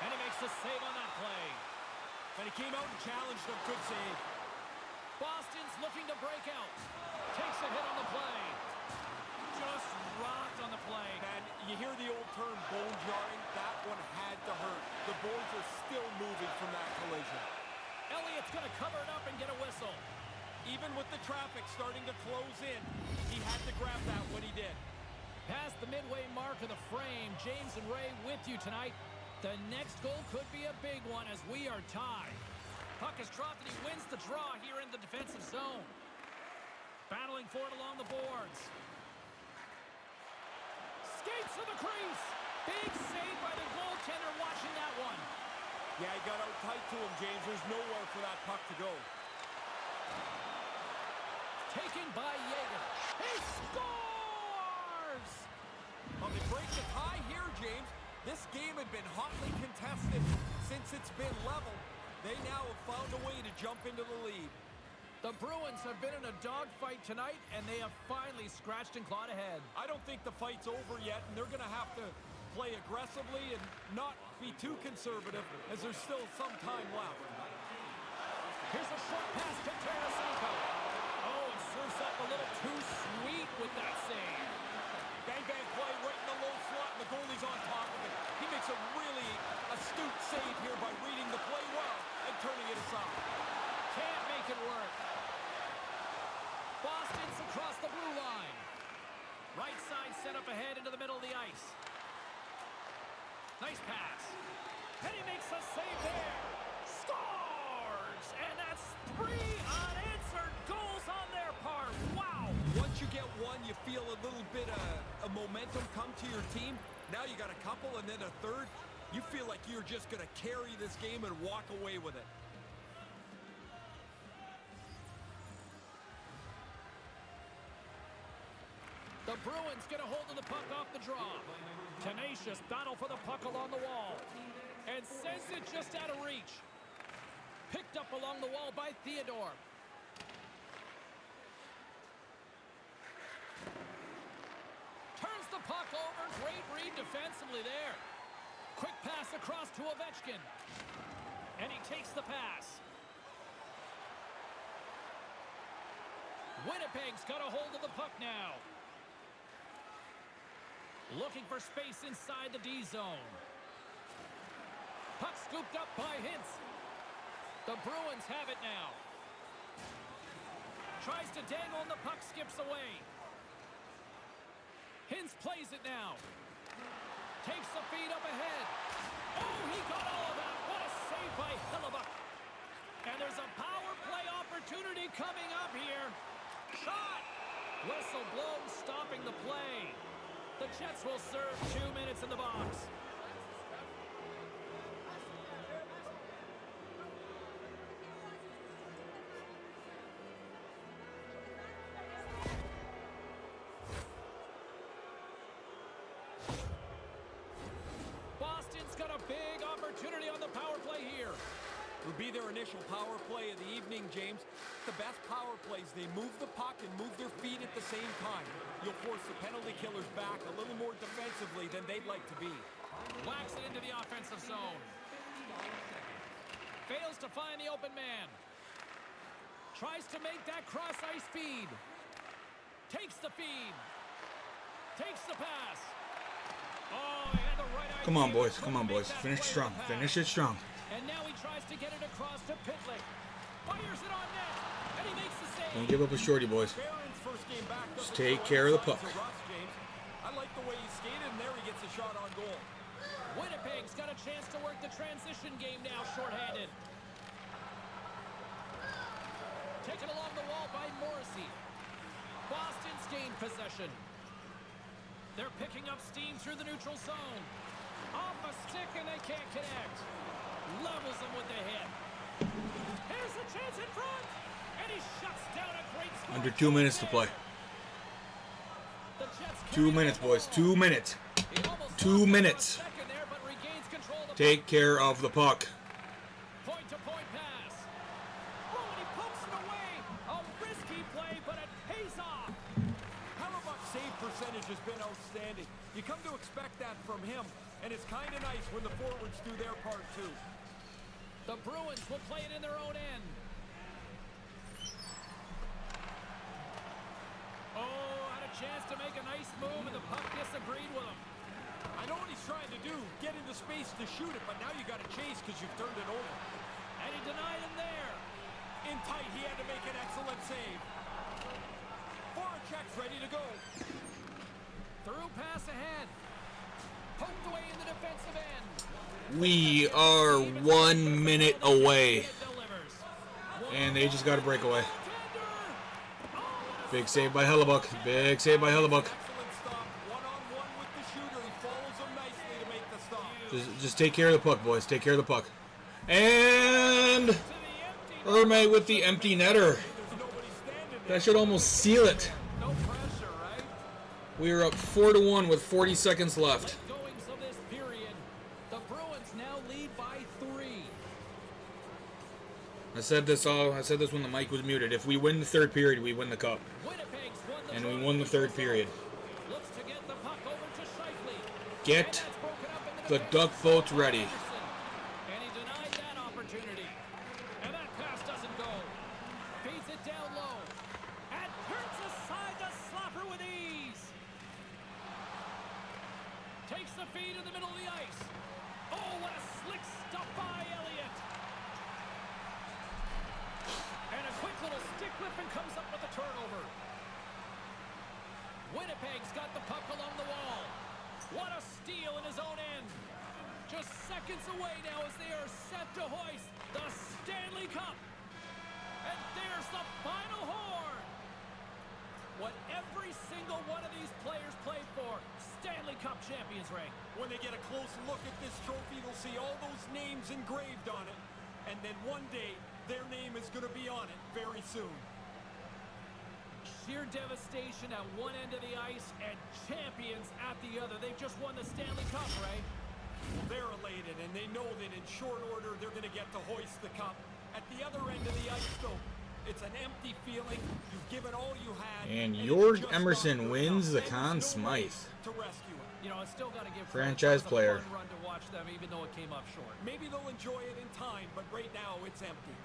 And he makes the save on that play. And he came out and challenged him. Good save. Boston's looking to break out. Takes a hit on the play. Just rocked on the play. And you hear the old term bone jarring. That one had to hurt. The boards are still moving from that collision. Elliott's going to cover it up and get a whistle. Even with the traffic starting to close in, he had to grab that when he did. Past the midway mark of the frame, James and Ray with you tonight. The next goal could be a big one as we are tied. Puck is dropped and he wins the draw here in the defensive zone. Battling for it along the boards. Skates to the crease. Big save by the goaltender watching that one. Yeah, he got out tight to him, James. There's nowhere for that puck to go. Taken by Yeager. He scores! Well, they break the tie here, James. This game had been hotly contested since it's been level. They now have found a way to jump into the lead. The Bruins have been in a dogfight tonight, and they have finally scratched and clawed ahead. I don't think the fight's over yet, and they're going to have to play aggressively and not be too conservative, as there's still some time left. Here's a short pass to Tarasenko. Oh, it serves up a little too sweet with that save. Bang-bang play right in the low slot, and the goalie's on top of it. He makes a really astute save here by reading the play well and turning it aside. Can't make it work. Boston's across the blue line. Right side set up ahead into the middle of the ice. Nice pass. And he makes a save there. Scores! And that's 3 unanswered goals on their part. Wow! Once you get one, you feel a little bit of momentum come to your team. Now you got a couple and then a third. You feel like you're just going to carry this game and walk away with it. The Bruins get a hold of the puck off the draw. Tenacious battle for the puck along the wall. And sends it just out of reach. Picked up along the wall by Theodore. Turns the puck over. Great read defensively there. Quick pass across to Ovechkin. And he takes the pass. Winnipeg's got a hold of the puck now. Looking for space inside the D zone. Puck scooped up by Hintz. The Bruins have it now. Tries to dangle and the puck skips away. Hintz plays it now. Takes the feed up ahead. Oh, he got all of that. What a save by Hellebuck. And there's a power play opportunity coming up here. Shot! Whistle blown, stopping the play. The Jets will serve 2 minutes in the box. Boston's got a big opportunity on the power play here. Will be their initial power play of the evening, James. The best power plays, they move the puck and move their feet at the same time. You'll force the penalty killers back a little more defensively than they'd like to be. Whacks it into the offensive zone. Fails to find the open man. Tries to make that cross-ice feed. Takes the feed. Takes the pass. Oh, he had the right idea. Come on, boys. Come on, boys. Finish strong. Finish it strong. And now he tries to get it across to Pitlick. Fires it on net. And he makes the save. Don't give up a shorty, boys. Barron's first game back Just doesn't take show care of the any signs puck. rust, James. I like the way he skated, and there he gets a shot on goal. Winnipeg's got a chance to work the transition game now, shorthanded. Taken along the wall by Morrissey. Boston's gained possession. They're picking up steam through the neutral zone. Off a stick, and they can't connect. Levels them with the hit. Here's a chance in front, and he shuts down a great score. Under 2 minutes to play. The Jets 2 minutes, boys. 2 minutes. He almost 2 lost minutes. a second there, but regains control of the Take care of the puck. point-to-point pass. Oh, and he pokes it away. A risky play, but it pays off. Hellebuck's save percentage has been outstanding. You come to expect that from him, and it's kind of nice when the forwards do their part too. The Bruins will play it in their own end. Oh, had a chance to make a nice move, and the puck disagreed with him. I know what he's trying to do, get into space to shoot it, but now you got to chase because you've turned it over. And he denied him there. In tight, he had to make an excellent save. Voracek's ready to go. Through pass ahead. Poked away in the defensive end. We are 1 minute away. It delivers. And they just got a breakaway. Tender. Oh, what a Big save by Hellebuck. Big save by Hellebuck. Excellent stop. One-on-one with the shooter. He follows him nicely to make the stop. Just take care of the puck, boys. Take care of the puck. And to the empty. Hermé with the empty netter. There's nobody standing there. That should almost seal it. No pressure, right? We are up 4-1 with 40 seconds left. Late goings of this period. The Bruins now lead by 3. I said this when the mic was muted. If we win the third period, we win the cup. Winnipeg's won the And we draw. won the third period. Looks to get the puck over to Shifley. Get And that's broken up in the defense. duck boats ready. And he denied that opportunity. And that pass doesn't go. Feeds it down low. And turns aside the slapper with ease. Takes the feed in the middle of the ice. Oh, what a slick stuff by Elliott. And a quick little stick whip and comes up with a turnover. Winnipeg's got the puck along the wall. What a steal in his own end. Just seconds away now as they are set to hoist the Stanley Cup. And there's the final horn. What every single one of these players played for, Stanley Cup champions ring. When they get a close look at this trophy, they'll see all those names engraved on it. And then one day, their name is going to be on it very soon. Sheer devastation at one end of the ice and champions at the other. They've just won the Stanley Cup, right? They're elated, and they know that in short order, they're going to get to hoist the cup. At the other end of the ice, though, it's an empty feeling. You've given all you had. And it's Jorg just Emerson not good wins the enough. Conn And there's no way Smythe. to rescue it. You know, I still got to give Franchise it was player. a fun run to watch them, even though it came up short. Maybe they'll enjoy it in time, but right now, it's empty.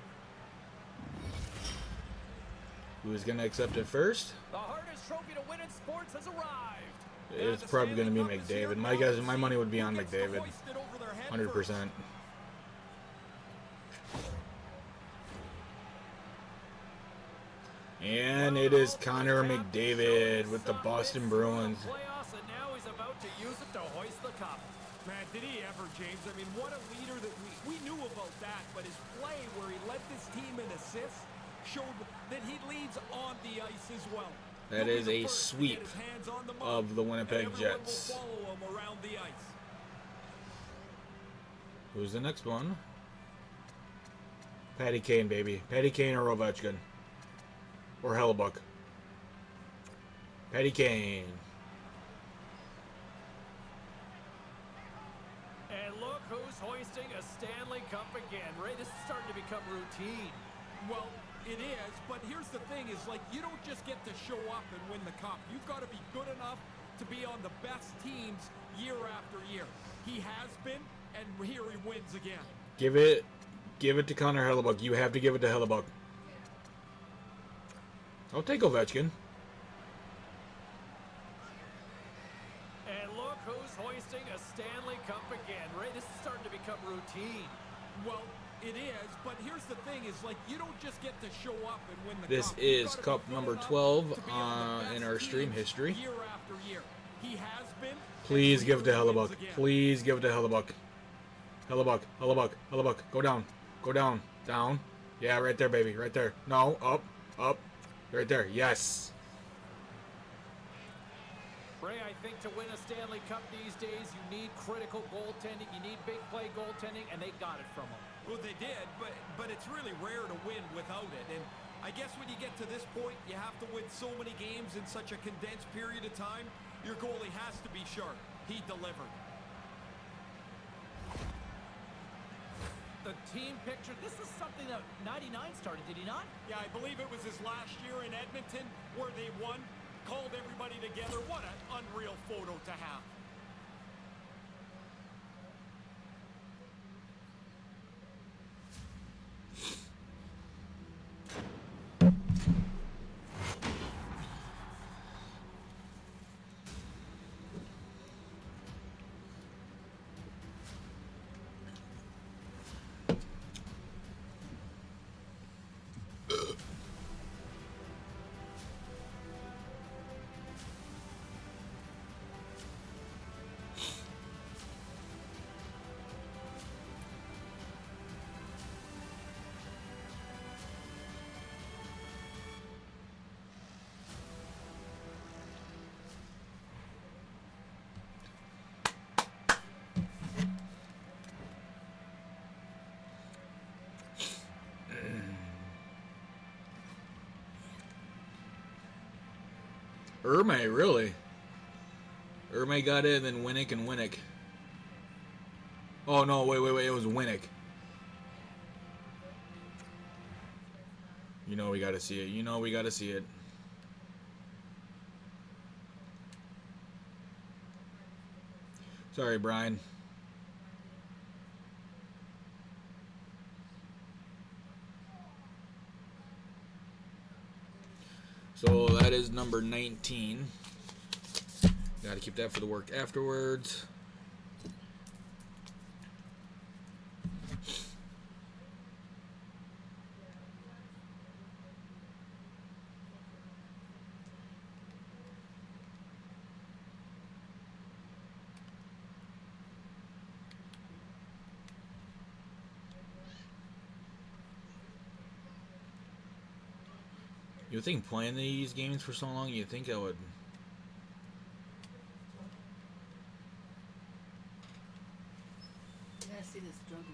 Who's going to accept it first? The hardest trophy to win in sports has arrived. It's probably going to be McDavid. My guess, my money would be on McDavid. 100%. And it is Connor McDavid with the Boston Bruins. Playoffs, and now he's about to use it to hoist the cup. Man, did he ever, James? I mean, what a leader that we knew about that, but his play where he led this team in assists showed that he leads on the ice as well. That He'll is be the a first to sweep get his hands on the mug, of the Winnipeg and everyone Jets. will follow him around the ice. Who's the next one? Patty Kane, baby. Patty Kane or Ovechkin. Or Hellebuck. Patty Kane. And look who's hoisting a Stanley Cup again. Ray, this is starting to become routine. Well, it is, but here's the thing is, like, you don't just get to show up and win the cup. You've got to be good enough to be on the best teams year after year. He has been, and here he wins again. Give it to Connor Hellebuck. You have to give it to Hellebuck. I'll take Ovechkin. And look who's hoisting a Stanley Cup again. Ray, this is starting to become routine. Well, It is, but here's the thing: is like you don't just get to show up and win the This cup. You've is gotta be cup good number enough 12 to be on the in best our stream teams history. Year after year, he has been. Please and give it to here he is Hellebuck. again. Please give it to Hellebuck. Hellebuck, Hellebuck, Hellebuck. Go down. Go down. Down. Yeah, right there, baby. Right there. No, up. Up. Right there. Yes. Ray, I think to win a Stanley Cup these days, you need critical goaltending, you need big play goaltending, and they got it from him. Well, they did, but it's really rare to win without it. And I guess when you get to this point, you have to win so many games in such a condensed period of time. Your goalie has to be sharp. He delivered. The team picture, this is something that 99 started, did he not? Yeah, I believe it was his last year in Edmonton where they won, called everybody together. What an unreal photo to have. Ermey, really? Ermey got it, and then Winnick and Winnick. Oh, no, wait. It was Winnick. You know we gotta see it. You know we gotta see it. Sorry, Brian. So that is number 19. Gotta keep that for the work afterwards. You think playing these games for so long, you think I would... You gotta see this struggle,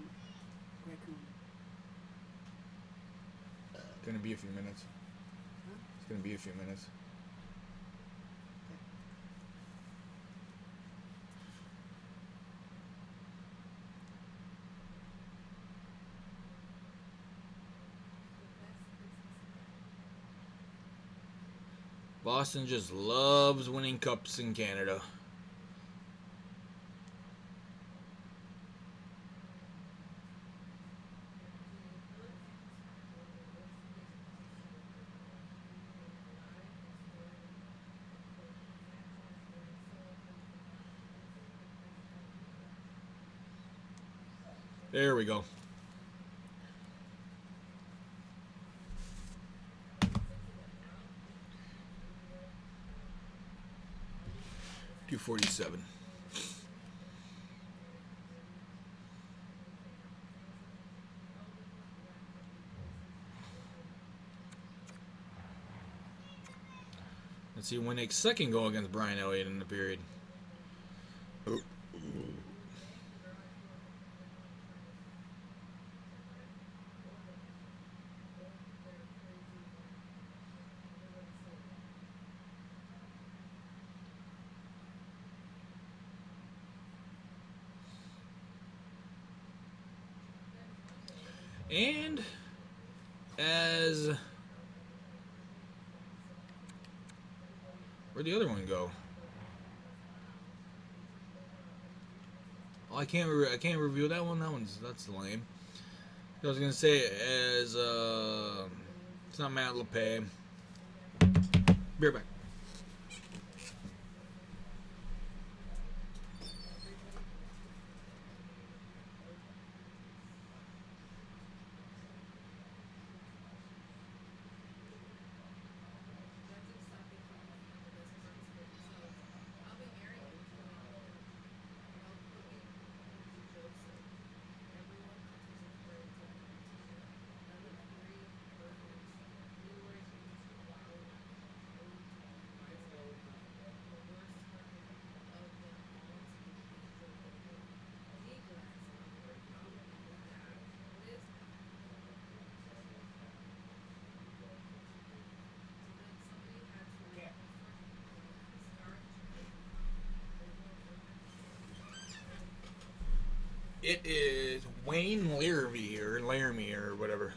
raccoon. It's gonna be a few minutes. Huh? It's gonna be a few minutes. Boston just loves winning cups in Canada. There we go. .247. Let's see Winnick's second goal against Brian Elliott in the period. And as... Where'd the other one go? Oh, I can't review that one. That's lame. I was gonna say as it's not Matt LePay. Be right back. It is Wayne Laramie or whatever.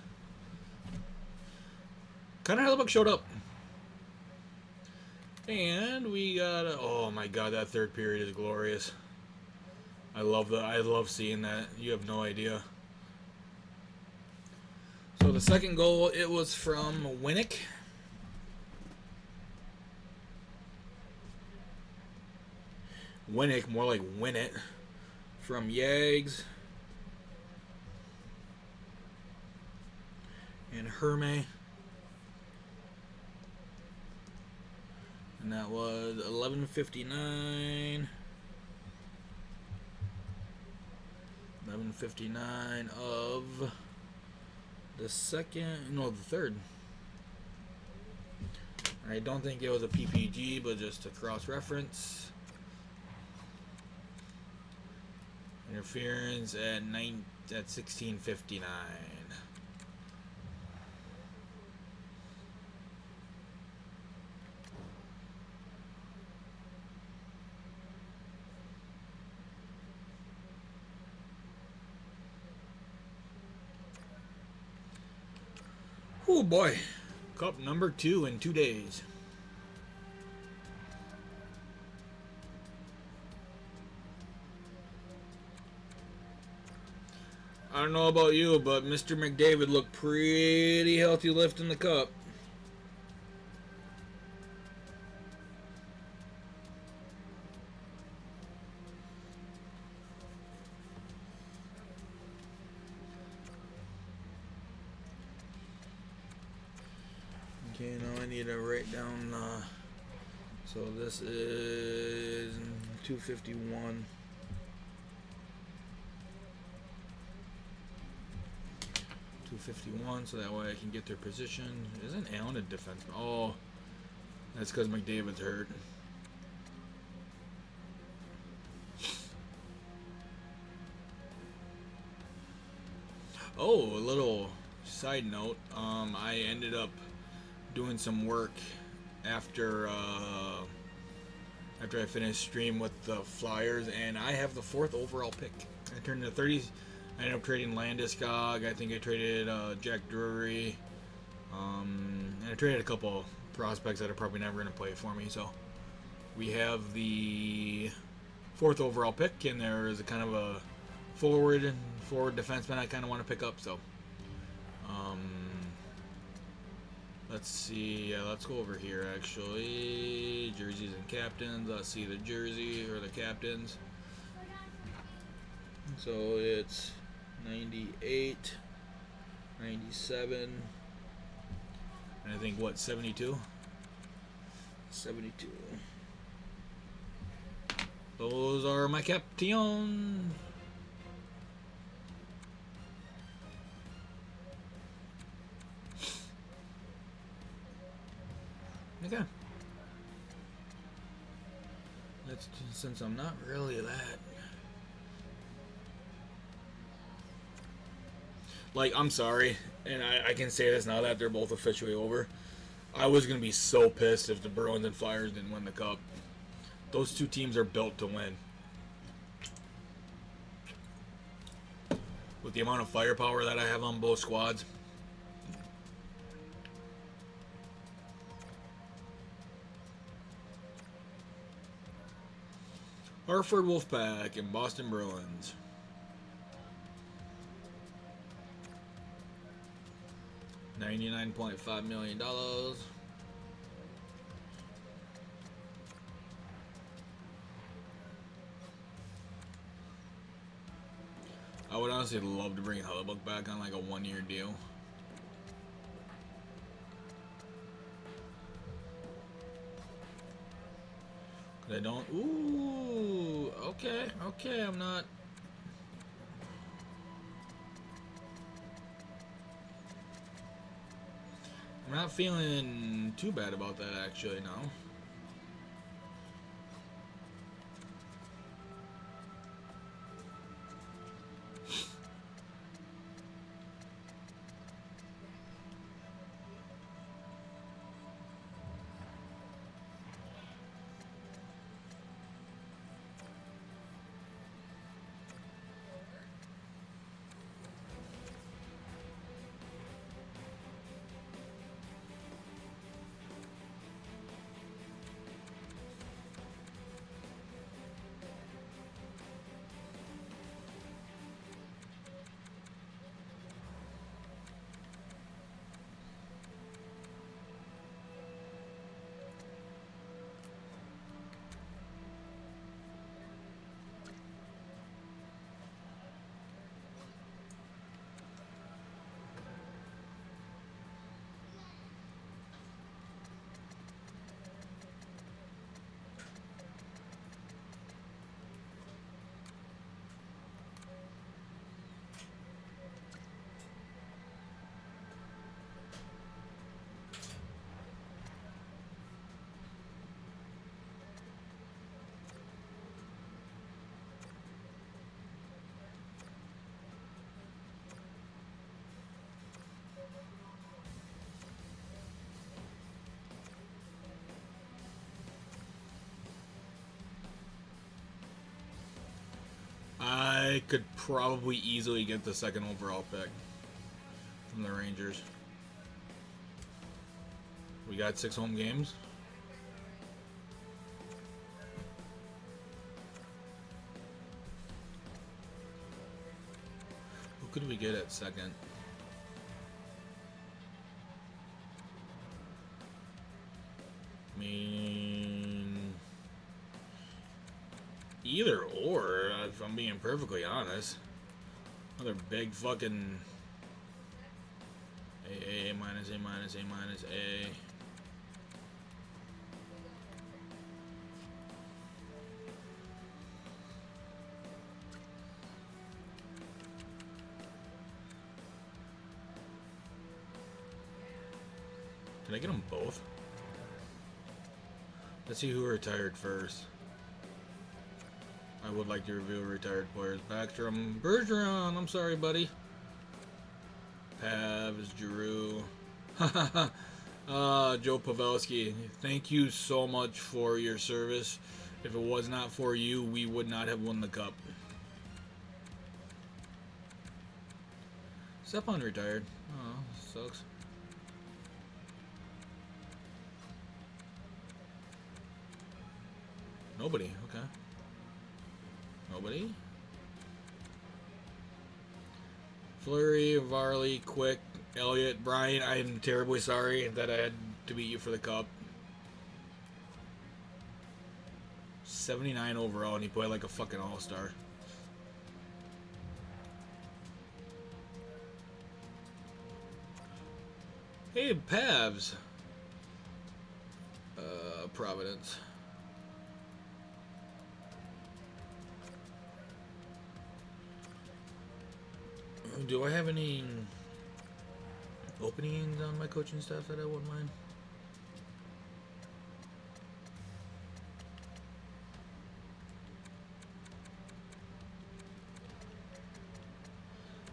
Connor Hellebuck showed up. And we got oh my god, that third period is glorious. I love seeing that. You have no idea. So the second goal, it was from Winnick. Winnick, more like win it. From Yags. And Herme. And that was 11:59. 11:59 of the third. I don't think it was a PPG, but just a cross-reference. Interference at 16:59. Oh boy, cup number 2 in 2 days. I don't know about you, but Mr. McDavid looked pretty healthy lifting the cup. Okay, now I need to write down, so this is 251. 251, so that way I can get their position. Isn't Allen a defenseman? Oh, that's because McDavid's hurt. Oh, a little side note. I ended up doing some work after I finished stream with the Flyers, and I have the 4th overall pick. I turned to 30s. I ended up trading Landeskog. I think I traded Jack Drury. And I traded a couple prospects that are probably never going to play for me. So we have the 4th overall pick, and there is a kind of a forward defenseman I kind of want to pick up. So let's see. Yeah, let's go over here actually. Jerseys and captains. Let's see the jersey or the captains. So it's 98, 97, and I think what, 72? 72. Those are my captain. Okay. Let's, since I'm not really that. Like, I'm sorry, and I can say this now that they're both officially over. I was going to be so pissed if the Bruins and Flyers didn't win the cup. Those two teams are built to win. With the amount of firepower that I have on both squads. Hartford Wolfpack and Boston Bruins. $99.5 million. I would honestly love to bring Hellebuck back on like a 1-year deal. I don't. Ooh, okay, I'm not. I'm not feeling too bad about that actually now. I could probably easily get the second overall pick from the Rangers. We got 6 home games. Who could we get at second? I mean, either or, if I'm being perfectly honest. Another big fucking A minus, A minus, A minus, A. Can I get them both? Let's see who retired first. I would like to review retired players. Backstrom, Bergeron, I'm sorry, buddy. Pavs, Giroux. Joe Pavelski, thank you so much for your service. If it was not for you, we would not have won the cup. Stepan retired. Oh, sucks. Nobody, okay. Nobody? Fleury, Varley, Quick, Elliott, Brian, I'm terribly sorry that I had to beat you for the cup. 79 overall, and he played like a fucking all-star. Hey, Pavs. Providence. Do I have any openings on my coaching staff that I wouldn't mind?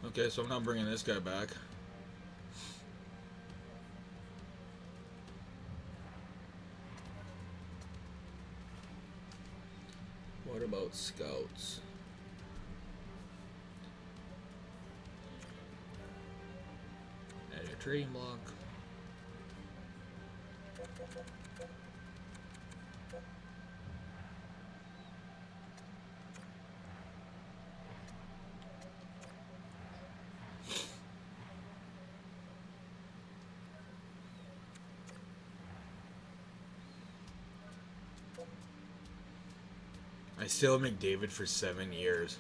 Okay, so I'm not bringing this guy back. What about scouts? Add a trading block. I still have McDavid for 7 years.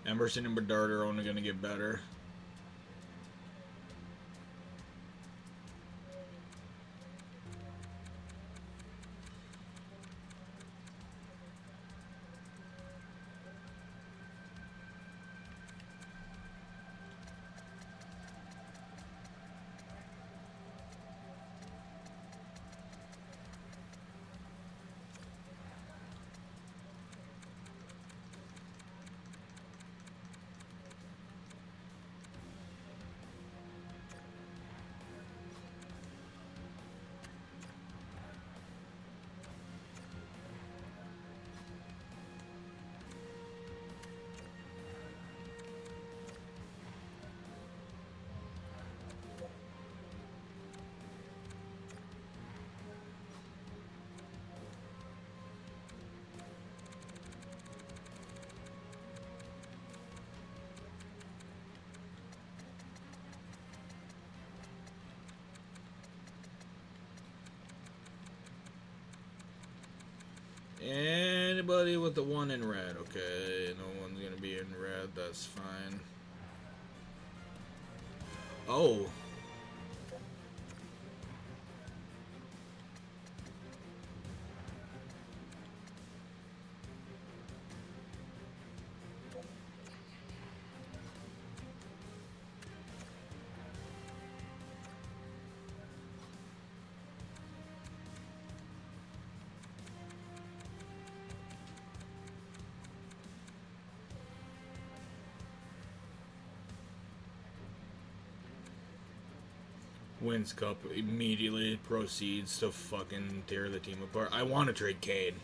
Emerson and Bedard are only going to get better. Anybody with the one in red? Okay, no one's gonna be in red, that's fine. Oh. wins Cup, immediately proceeds to fucking tear the team apart. I want to trade Cade.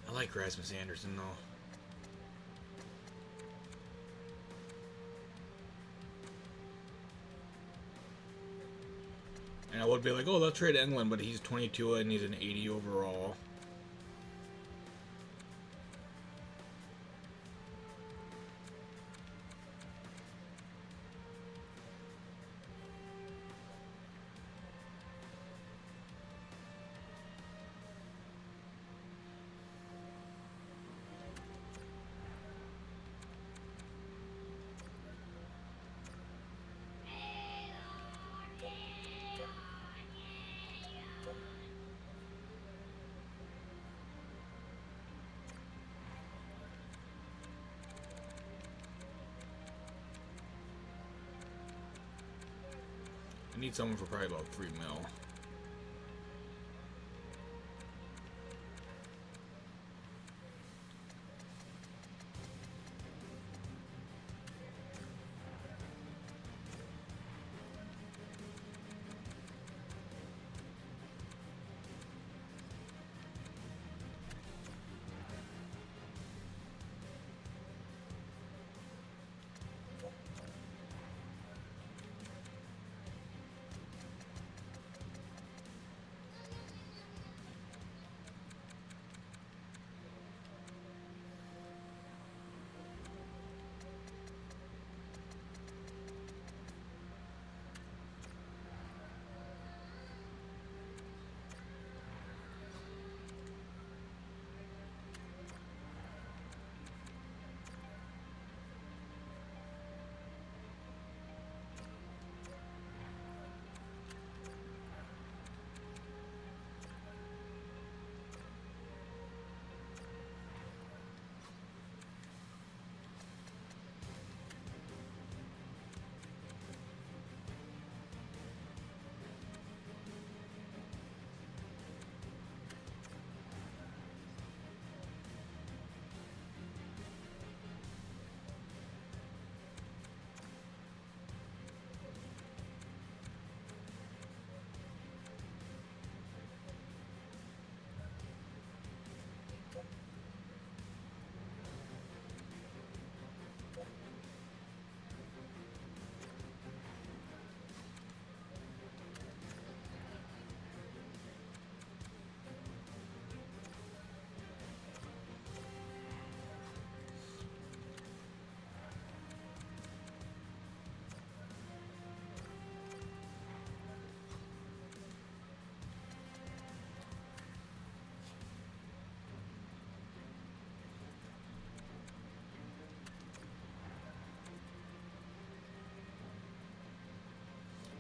I like Rasmus Anderson, though. And I would be like, oh, they'll trade England, but he's 22 and he's an 80 overall. I need someone for probably about 3 mil.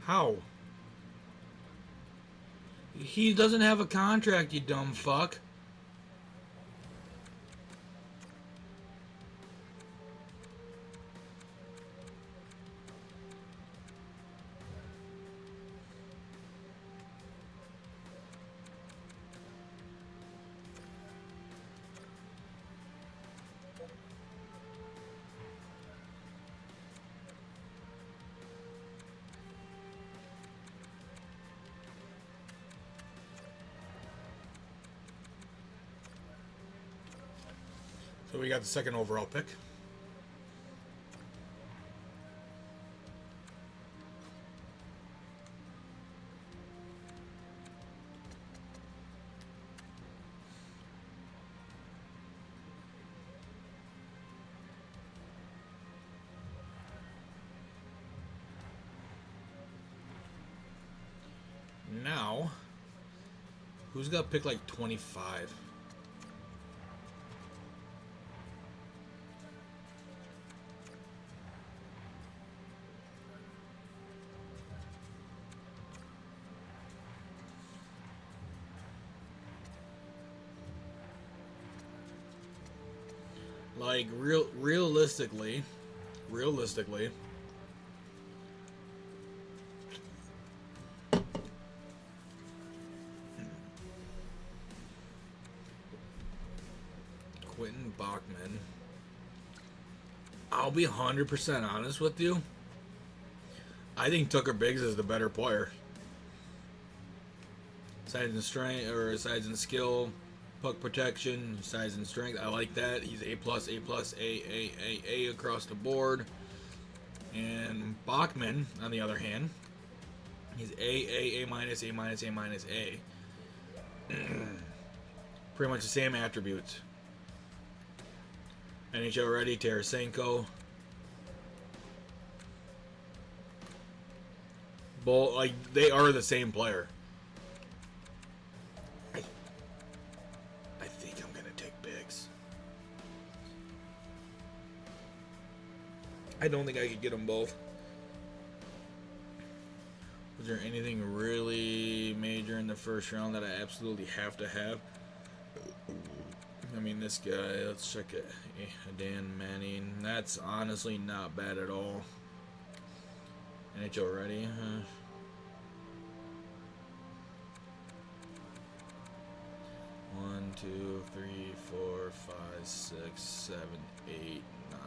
How? He doesn't have a contract, you dumb fuck. So we got the second overall pick. Now, who's got pick like 25? Like realistically, Quentin Bachman. I'll be 100% honest with you. I think Tucker Biggs is the better player. Size and strength, or size and skill, puck protection, size and strength. I like that. He's A plus, A plus, A across the board. And Bachman, on the other hand, he's A minus, A minus, A minus, A. Pretty much the same attributes. NHL ready, Tarasenko. Both, like, they are the same player. I think I'm gonna take Biggs. I don't think I could get them both. Was there anything really major in the first round that I absolutely have to have? I mean, this guy, let's check it. Dan Manning. That's honestly not bad at all. NHL ready? 1, 2, 3, 4, 5, 6, 7, 8, 9.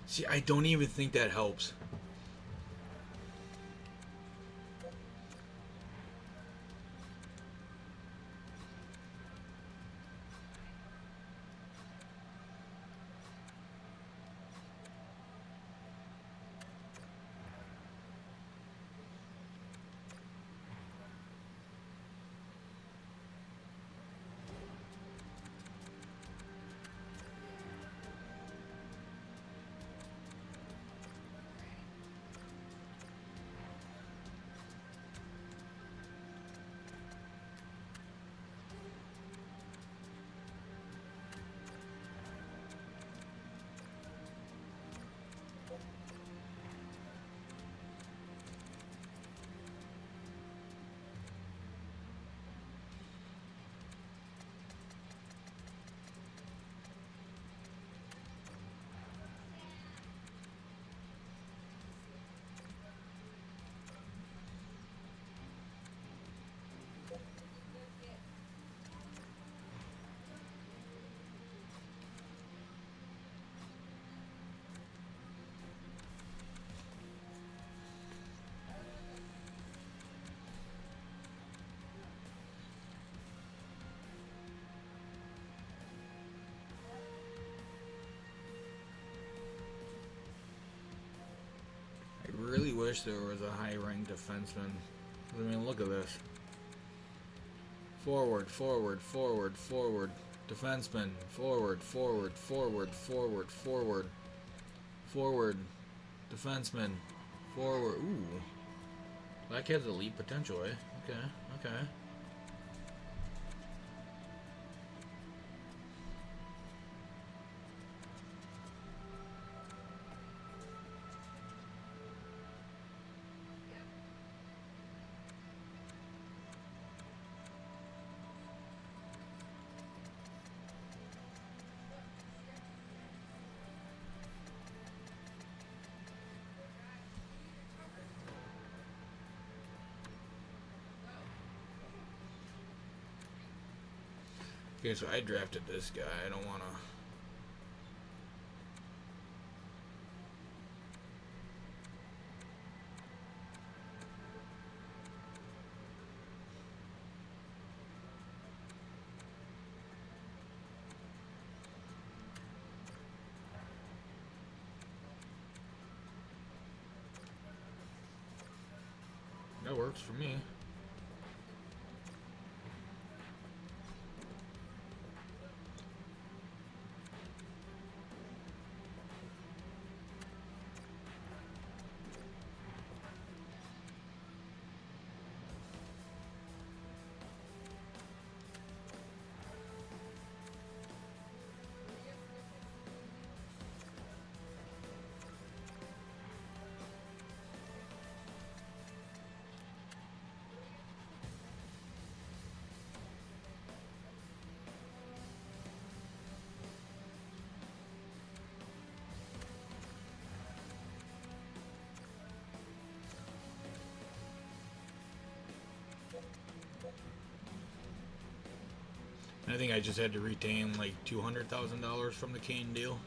See, I don't even think that helps. wish there was a high-ranked defenseman. I mean, look at this. Forward, forward, forward, forward. Defenseman. Forward, forward, forward, forward, forward. Forward. Defenseman. Forward. Ooh. That kid's elite potential, eh? Okay, okay. Okay, so I drafted this guy. I don't want to... That works for me. I think I just had to retain like $200,000 from the Kane deal.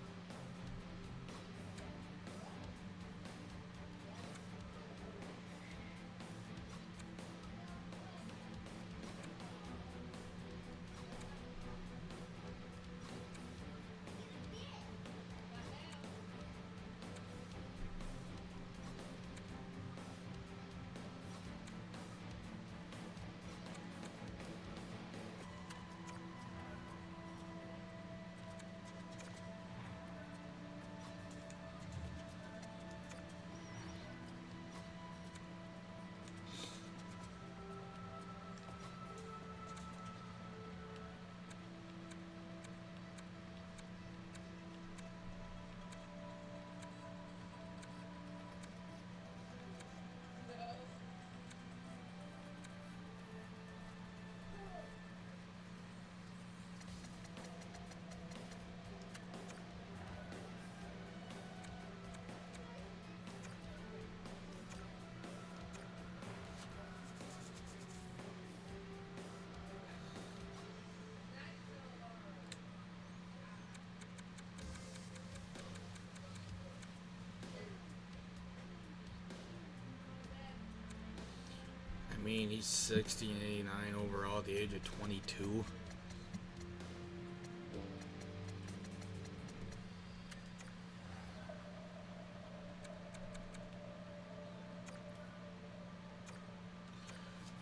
I mean, he's 60 and 89 overall at the age of 22.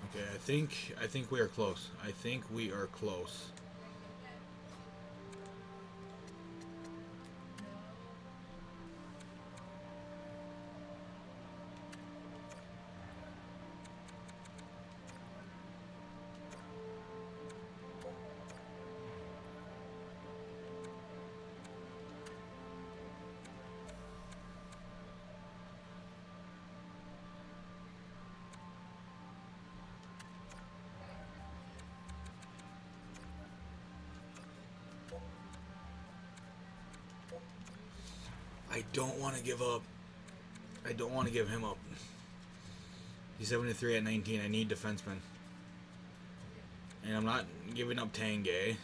Okay, I think we are close. I think we are close. I don't want to give up. I don't want to give him up. He's 73 at 19. I need defensemen. And I'm not giving up Tanguay.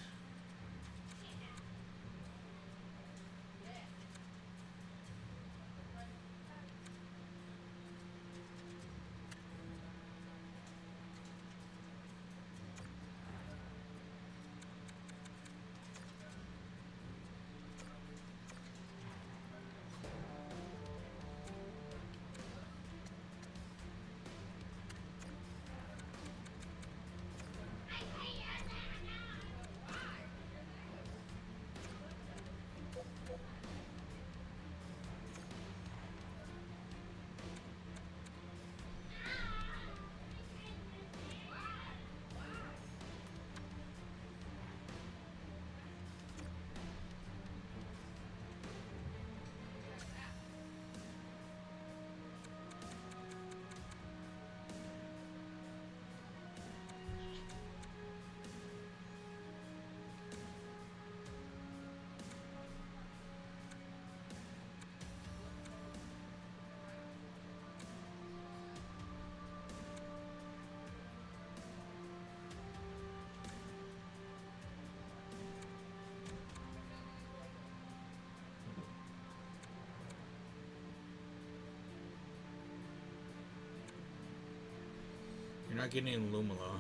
not getting Lumala.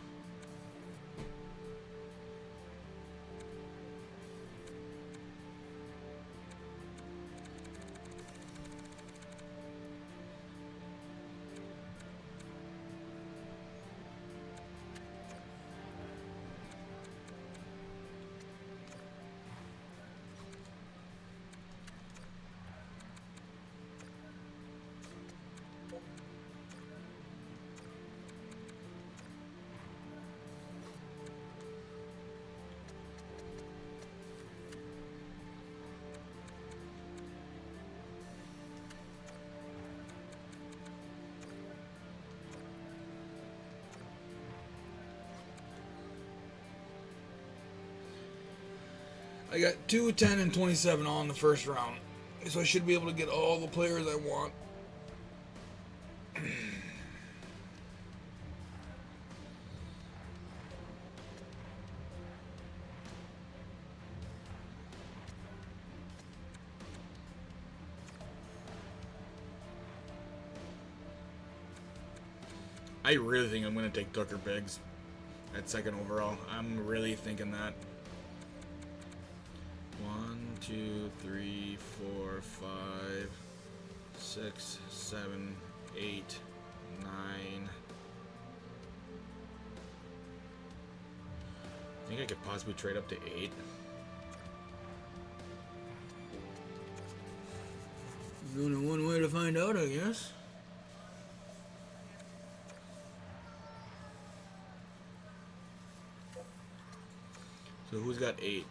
I got 2, 10, and 27 all in the first round. So I should be able to get all the players I want. I really think I'm going to take Tucker Biggs at second overall. I'm really thinking that. 1, 2, 3, 4, 5, 6, 7, 8, 9. I think I could possibly trade up to 8. There's only one way to find out, I guess. So who's got 8?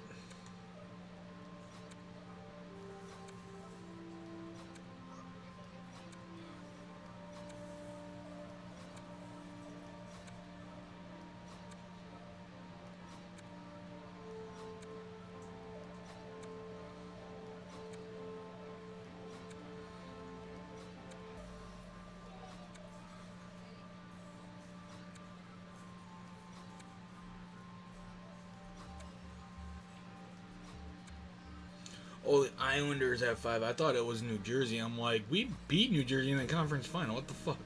Oh, the Islanders have 5. I thought it was New Jersey. I'm like, we beat New Jersey in the conference final. What the fuck?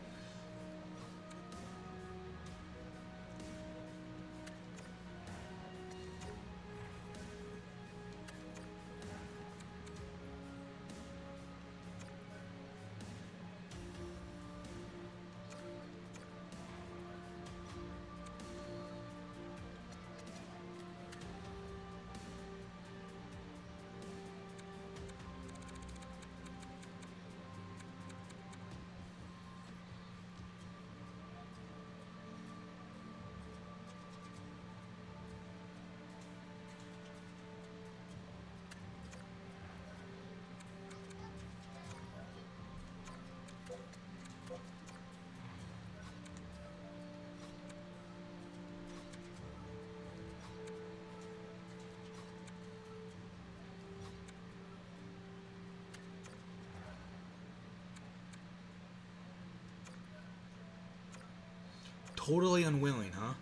Totally unwilling, huh?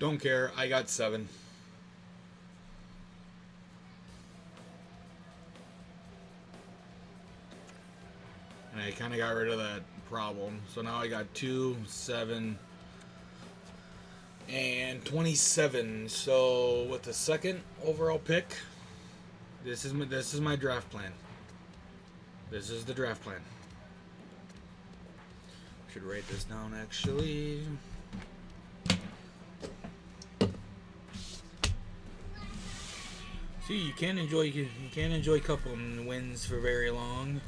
Don't care. I got 7. And I kind of got rid of that problem. So now I got 2, 7, and 27. So with the second overall pick, this is my draft plan. This is the draft plan. Should write this down actually. See, you can't enjoy a couple wins for very long.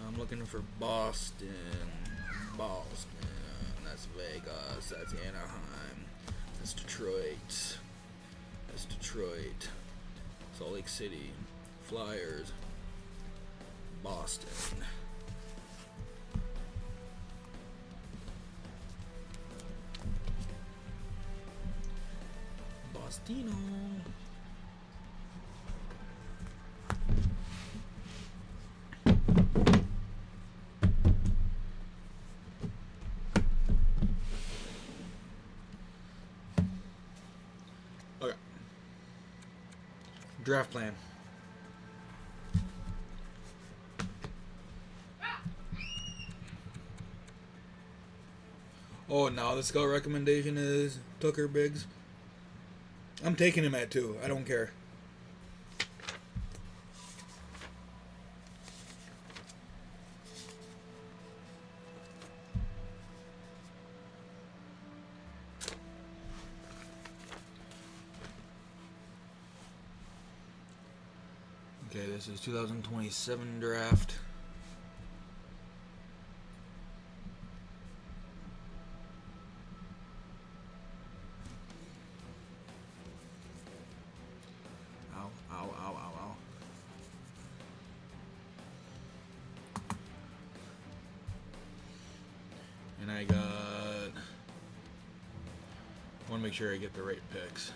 I'm looking for Boston. That's Vegas. That's Anaheim. That's Detroit. Salt Lake City. Flyers. Boston. Bostino. Okay. Draft plan. Oh, now the scout recommendation is Tucker Biggs. I'm taking him at 2. I don't care. Okay, this is 2027 draft. Ow. And I want to make sure I get the right picks.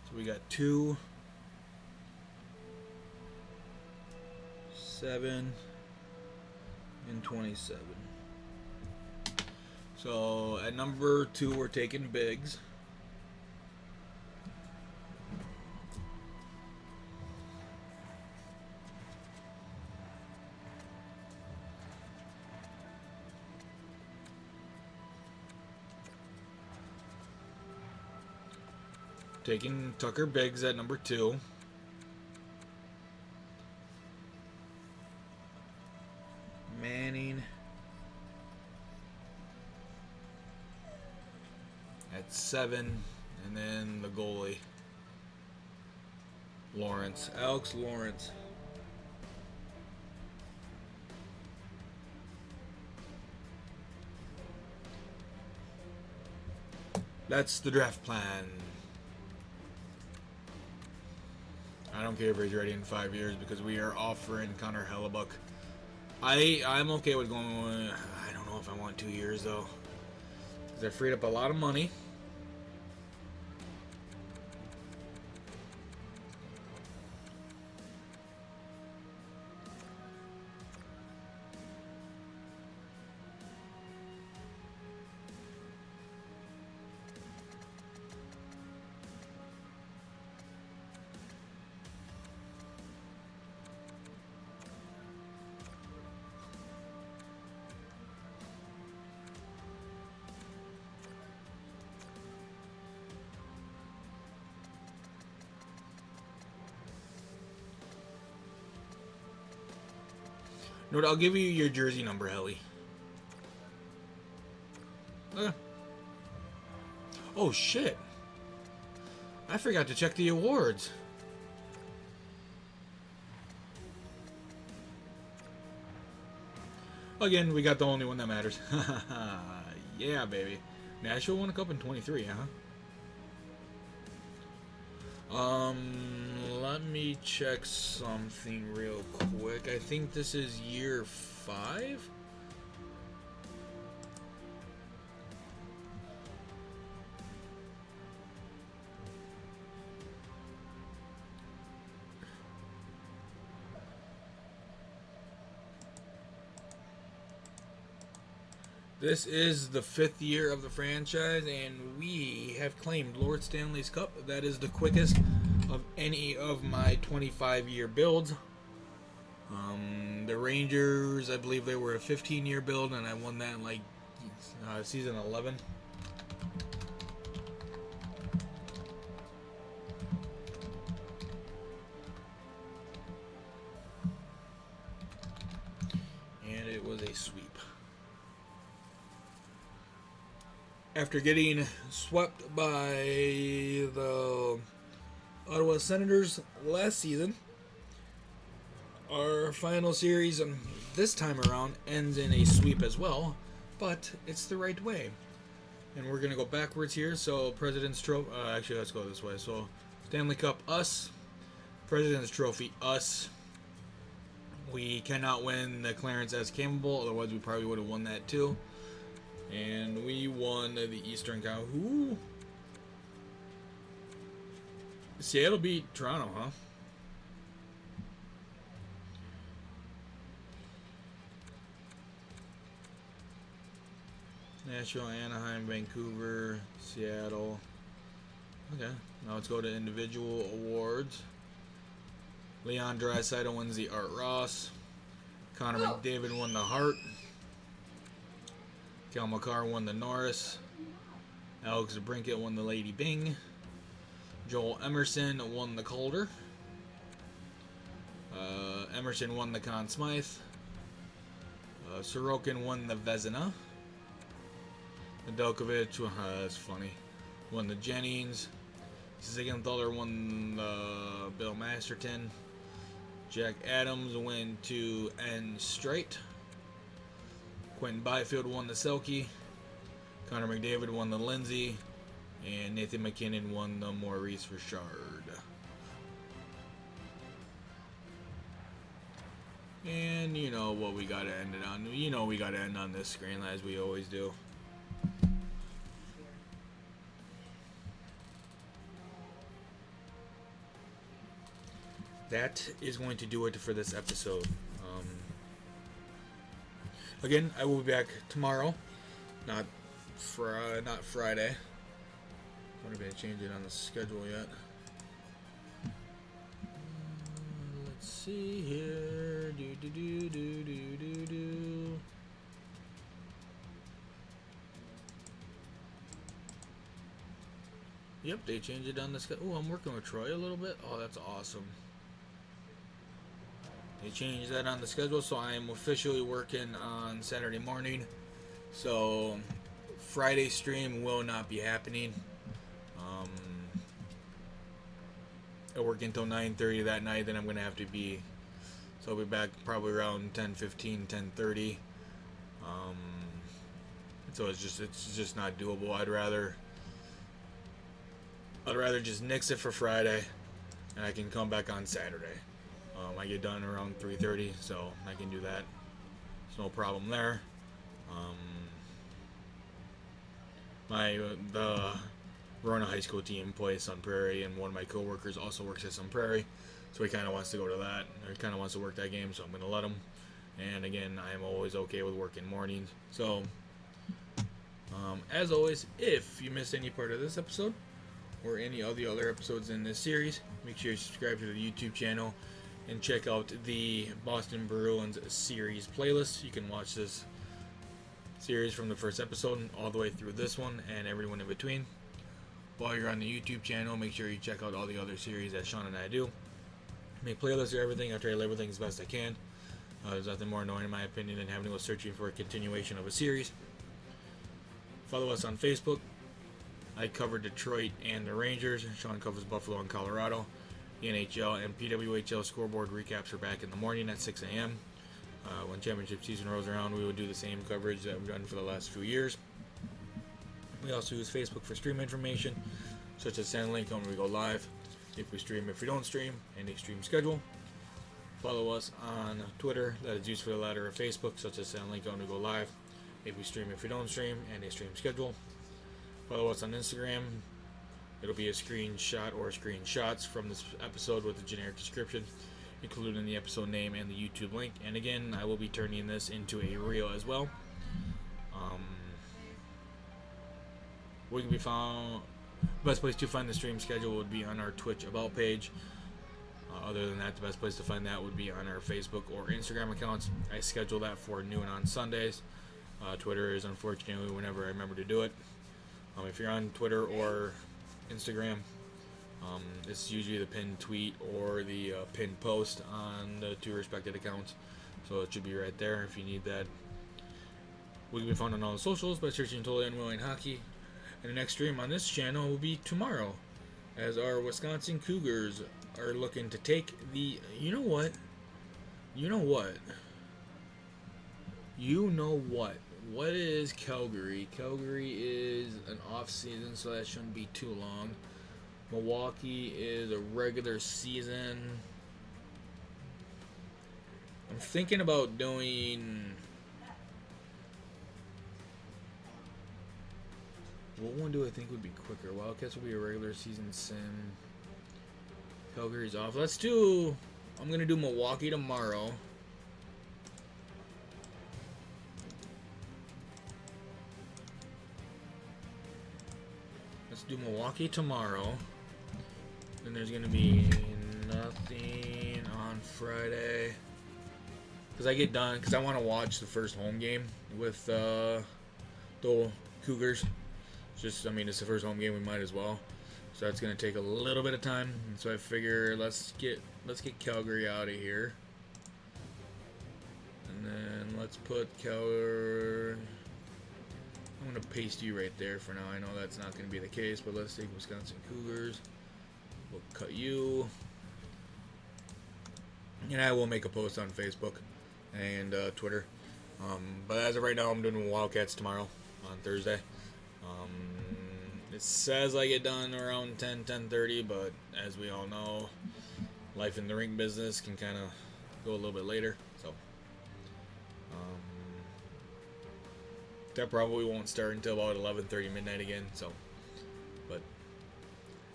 So we got 2, 7, and 27. So at number 2, we're taking Biggs. Taking Tucker Biggs at number 2. Manning at 7, and then the goalie, Alex Lawrence. That's the draft plan. I don't care if he's ready in 5 years because we are offering Connor Hellebuck. I'm okay with going. I don't know if I want 2 years though, because I freed up a lot of money. No, I'll give you your jersey number, Helly. Okay. Oh, shit. I forgot to check the awards. Again, we got the only one that matters. Yeah, baby. Nashville won a cup in 23, huh? Let me check something real quick. I think this is year 5. This is the 5th year of the franchise, and we have claimed Lord Stanley's Cup. That is the quickest of any of my 25-year builds. The Rangers, I believe they were a 15-year build, and I won that in like season 11. And it was a sweep. After getting swept by the Ottawa Senators last season, our final series this time around ends in a sweep as well, but it's the right way. And we're going to go backwards here. So President's Trophy, actually let's go this way. So Stanley Cup, us. President's Trophy, us. We cannot win the Clarence as Campbell, otherwise we probably would have won that too. And we won the Eastern Conference. Who? Seattle beat Toronto, huh? Nashville, Anaheim, Vancouver, Seattle. Okay, now let's go to individual awards. Leon Draisaitl wins the Art Ross. Connor McDavid won the Hart. Cal McCarr won the Norris. Alex Brinkett won the Lady Bing. Joel Emerson won the Calder. Emerson won the Conn Smythe. Sorokin won the Vezina. Nedeljkovic, that's funny, won the Jennings. Zigenthaler won the Bill Masterton. Jack Adams went to N. Straight. Quentin Byfield won the Selke. Connor McDavid won the Lindsay. And Nathan McKinnon won the Maurice Richard. And you know what we gotta end it on. You know we gotta end on this screen as we always do. That is going to do it for this episode. Again, I will be back tomorrow, not Friday. I don't have to change it on the schedule yet. Let's see here. Yep, they changed it on the schedule. Oh, I'm working with Troy a little bit. Oh, that's awesome. They changed that on the schedule, so I am officially working on Saturday morning. So Friday stream will not be happening. I work until 9:30 that night. Then I'm gonna have to be. So I'll be back probably around 10:15, 10:30. So it's just not doable. I'd rather just nix it for Friday, and I can come back on Saturday. I get done around 3:30, so I can do that. There's no problem there. The Verona High School team plays Sun Prairie, and one of my coworkers also works at Sun Prairie, so he kind of wants to go to that, or he kind of wants to work that game, so I'm going to let him. And again, I am always okay with working mornings. So, as always, if you missed any part of this episode or any of the other episodes in this series, make sure you subscribe to the YouTube channel and check out the Boston Bruins series playlist. You can watch this series from the first episode all the way through this one and everyone in between. While you're on the YouTube channel, make sure you check out all the other series that Sean and I do. Make playlists of everything. I try to label things as best I can. There's nothing more annoying in my opinion than having to go searching for a continuation of a series. Follow us on Facebook. I cover Detroit and the Rangers. Sean covers Buffalo and Colorado. The NHL and PWHL scoreboard recaps are back in the morning at 6 a.m. When championship season rolls around, we will do the same coverage that we've done for the last few years. We also use Facebook for stream information, such as send link when we go live, if we stream, if we don't stream, and a stream schedule. Follow us on Twitter, that is used for the latter of Facebook, such as send link when we go live, if we stream, if we don't stream, and a stream schedule. Follow us on Instagram. It'll be a screenshot or screenshots from this episode with a generic description, including the episode name and the YouTube link. And again, I will be turning this into a reel as well. we can be found. Best place to find the stream schedule would be on our Twitch About page. Other than that, the best place to find that would be on our Facebook or Instagram accounts. I schedule that for noon on Sundays. Twitter is unfortunately whenever I remember to do it. If you're on Twitter or Instagram, it's usually the pinned tweet or the pinned post on the two respected accounts. So it should be right there if you need that. We can be found on all the socials by searching Totally Unwilling Hockey. And the next stream on this channel will be tomorrow, as our Wisconsin Cougars are looking to take the... You know what? What is Calgary? Calgary is an off-season, so that shouldn't be too long. Milwaukee is a regular season. I'm thinking about doing... What one do I think would be quicker? Wildcats will be a regular season sim. Calgary's off. Let's do... I'm going to do Milwaukee tomorrow. Let's do Milwaukee tomorrow. Then there's going to be nothing on Friday. Because I get done, because I want to watch the first home game with the Cougars. Just, I mean, it's the first home game, we might as well. So that's going to take a little bit of time. And so I figure let's get Calgary out of here. And then let's put Calgary... I'm going to paste you right there for now. I know that's not going to be the case, but let's take Wisconsin Cougars. We'll cut you. And I will make a post on Facebook and Twitter. But as of right now, I'm doing Wildcats tomorrow on Thursday. It says I get done around 10:30, but as we all know, life in the rink business can kind of go a little bit later. So that probably won't start until about 11:30 midnight again. So, but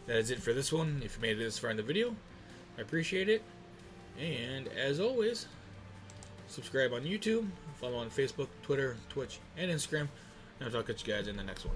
that is it for this one. If you made it this far in the video, I appreciate it. And as always, subscribe on YouTube, follow on Facebook, Twitter, Twitch, and Instagram. And I'll catch you guys in the next one.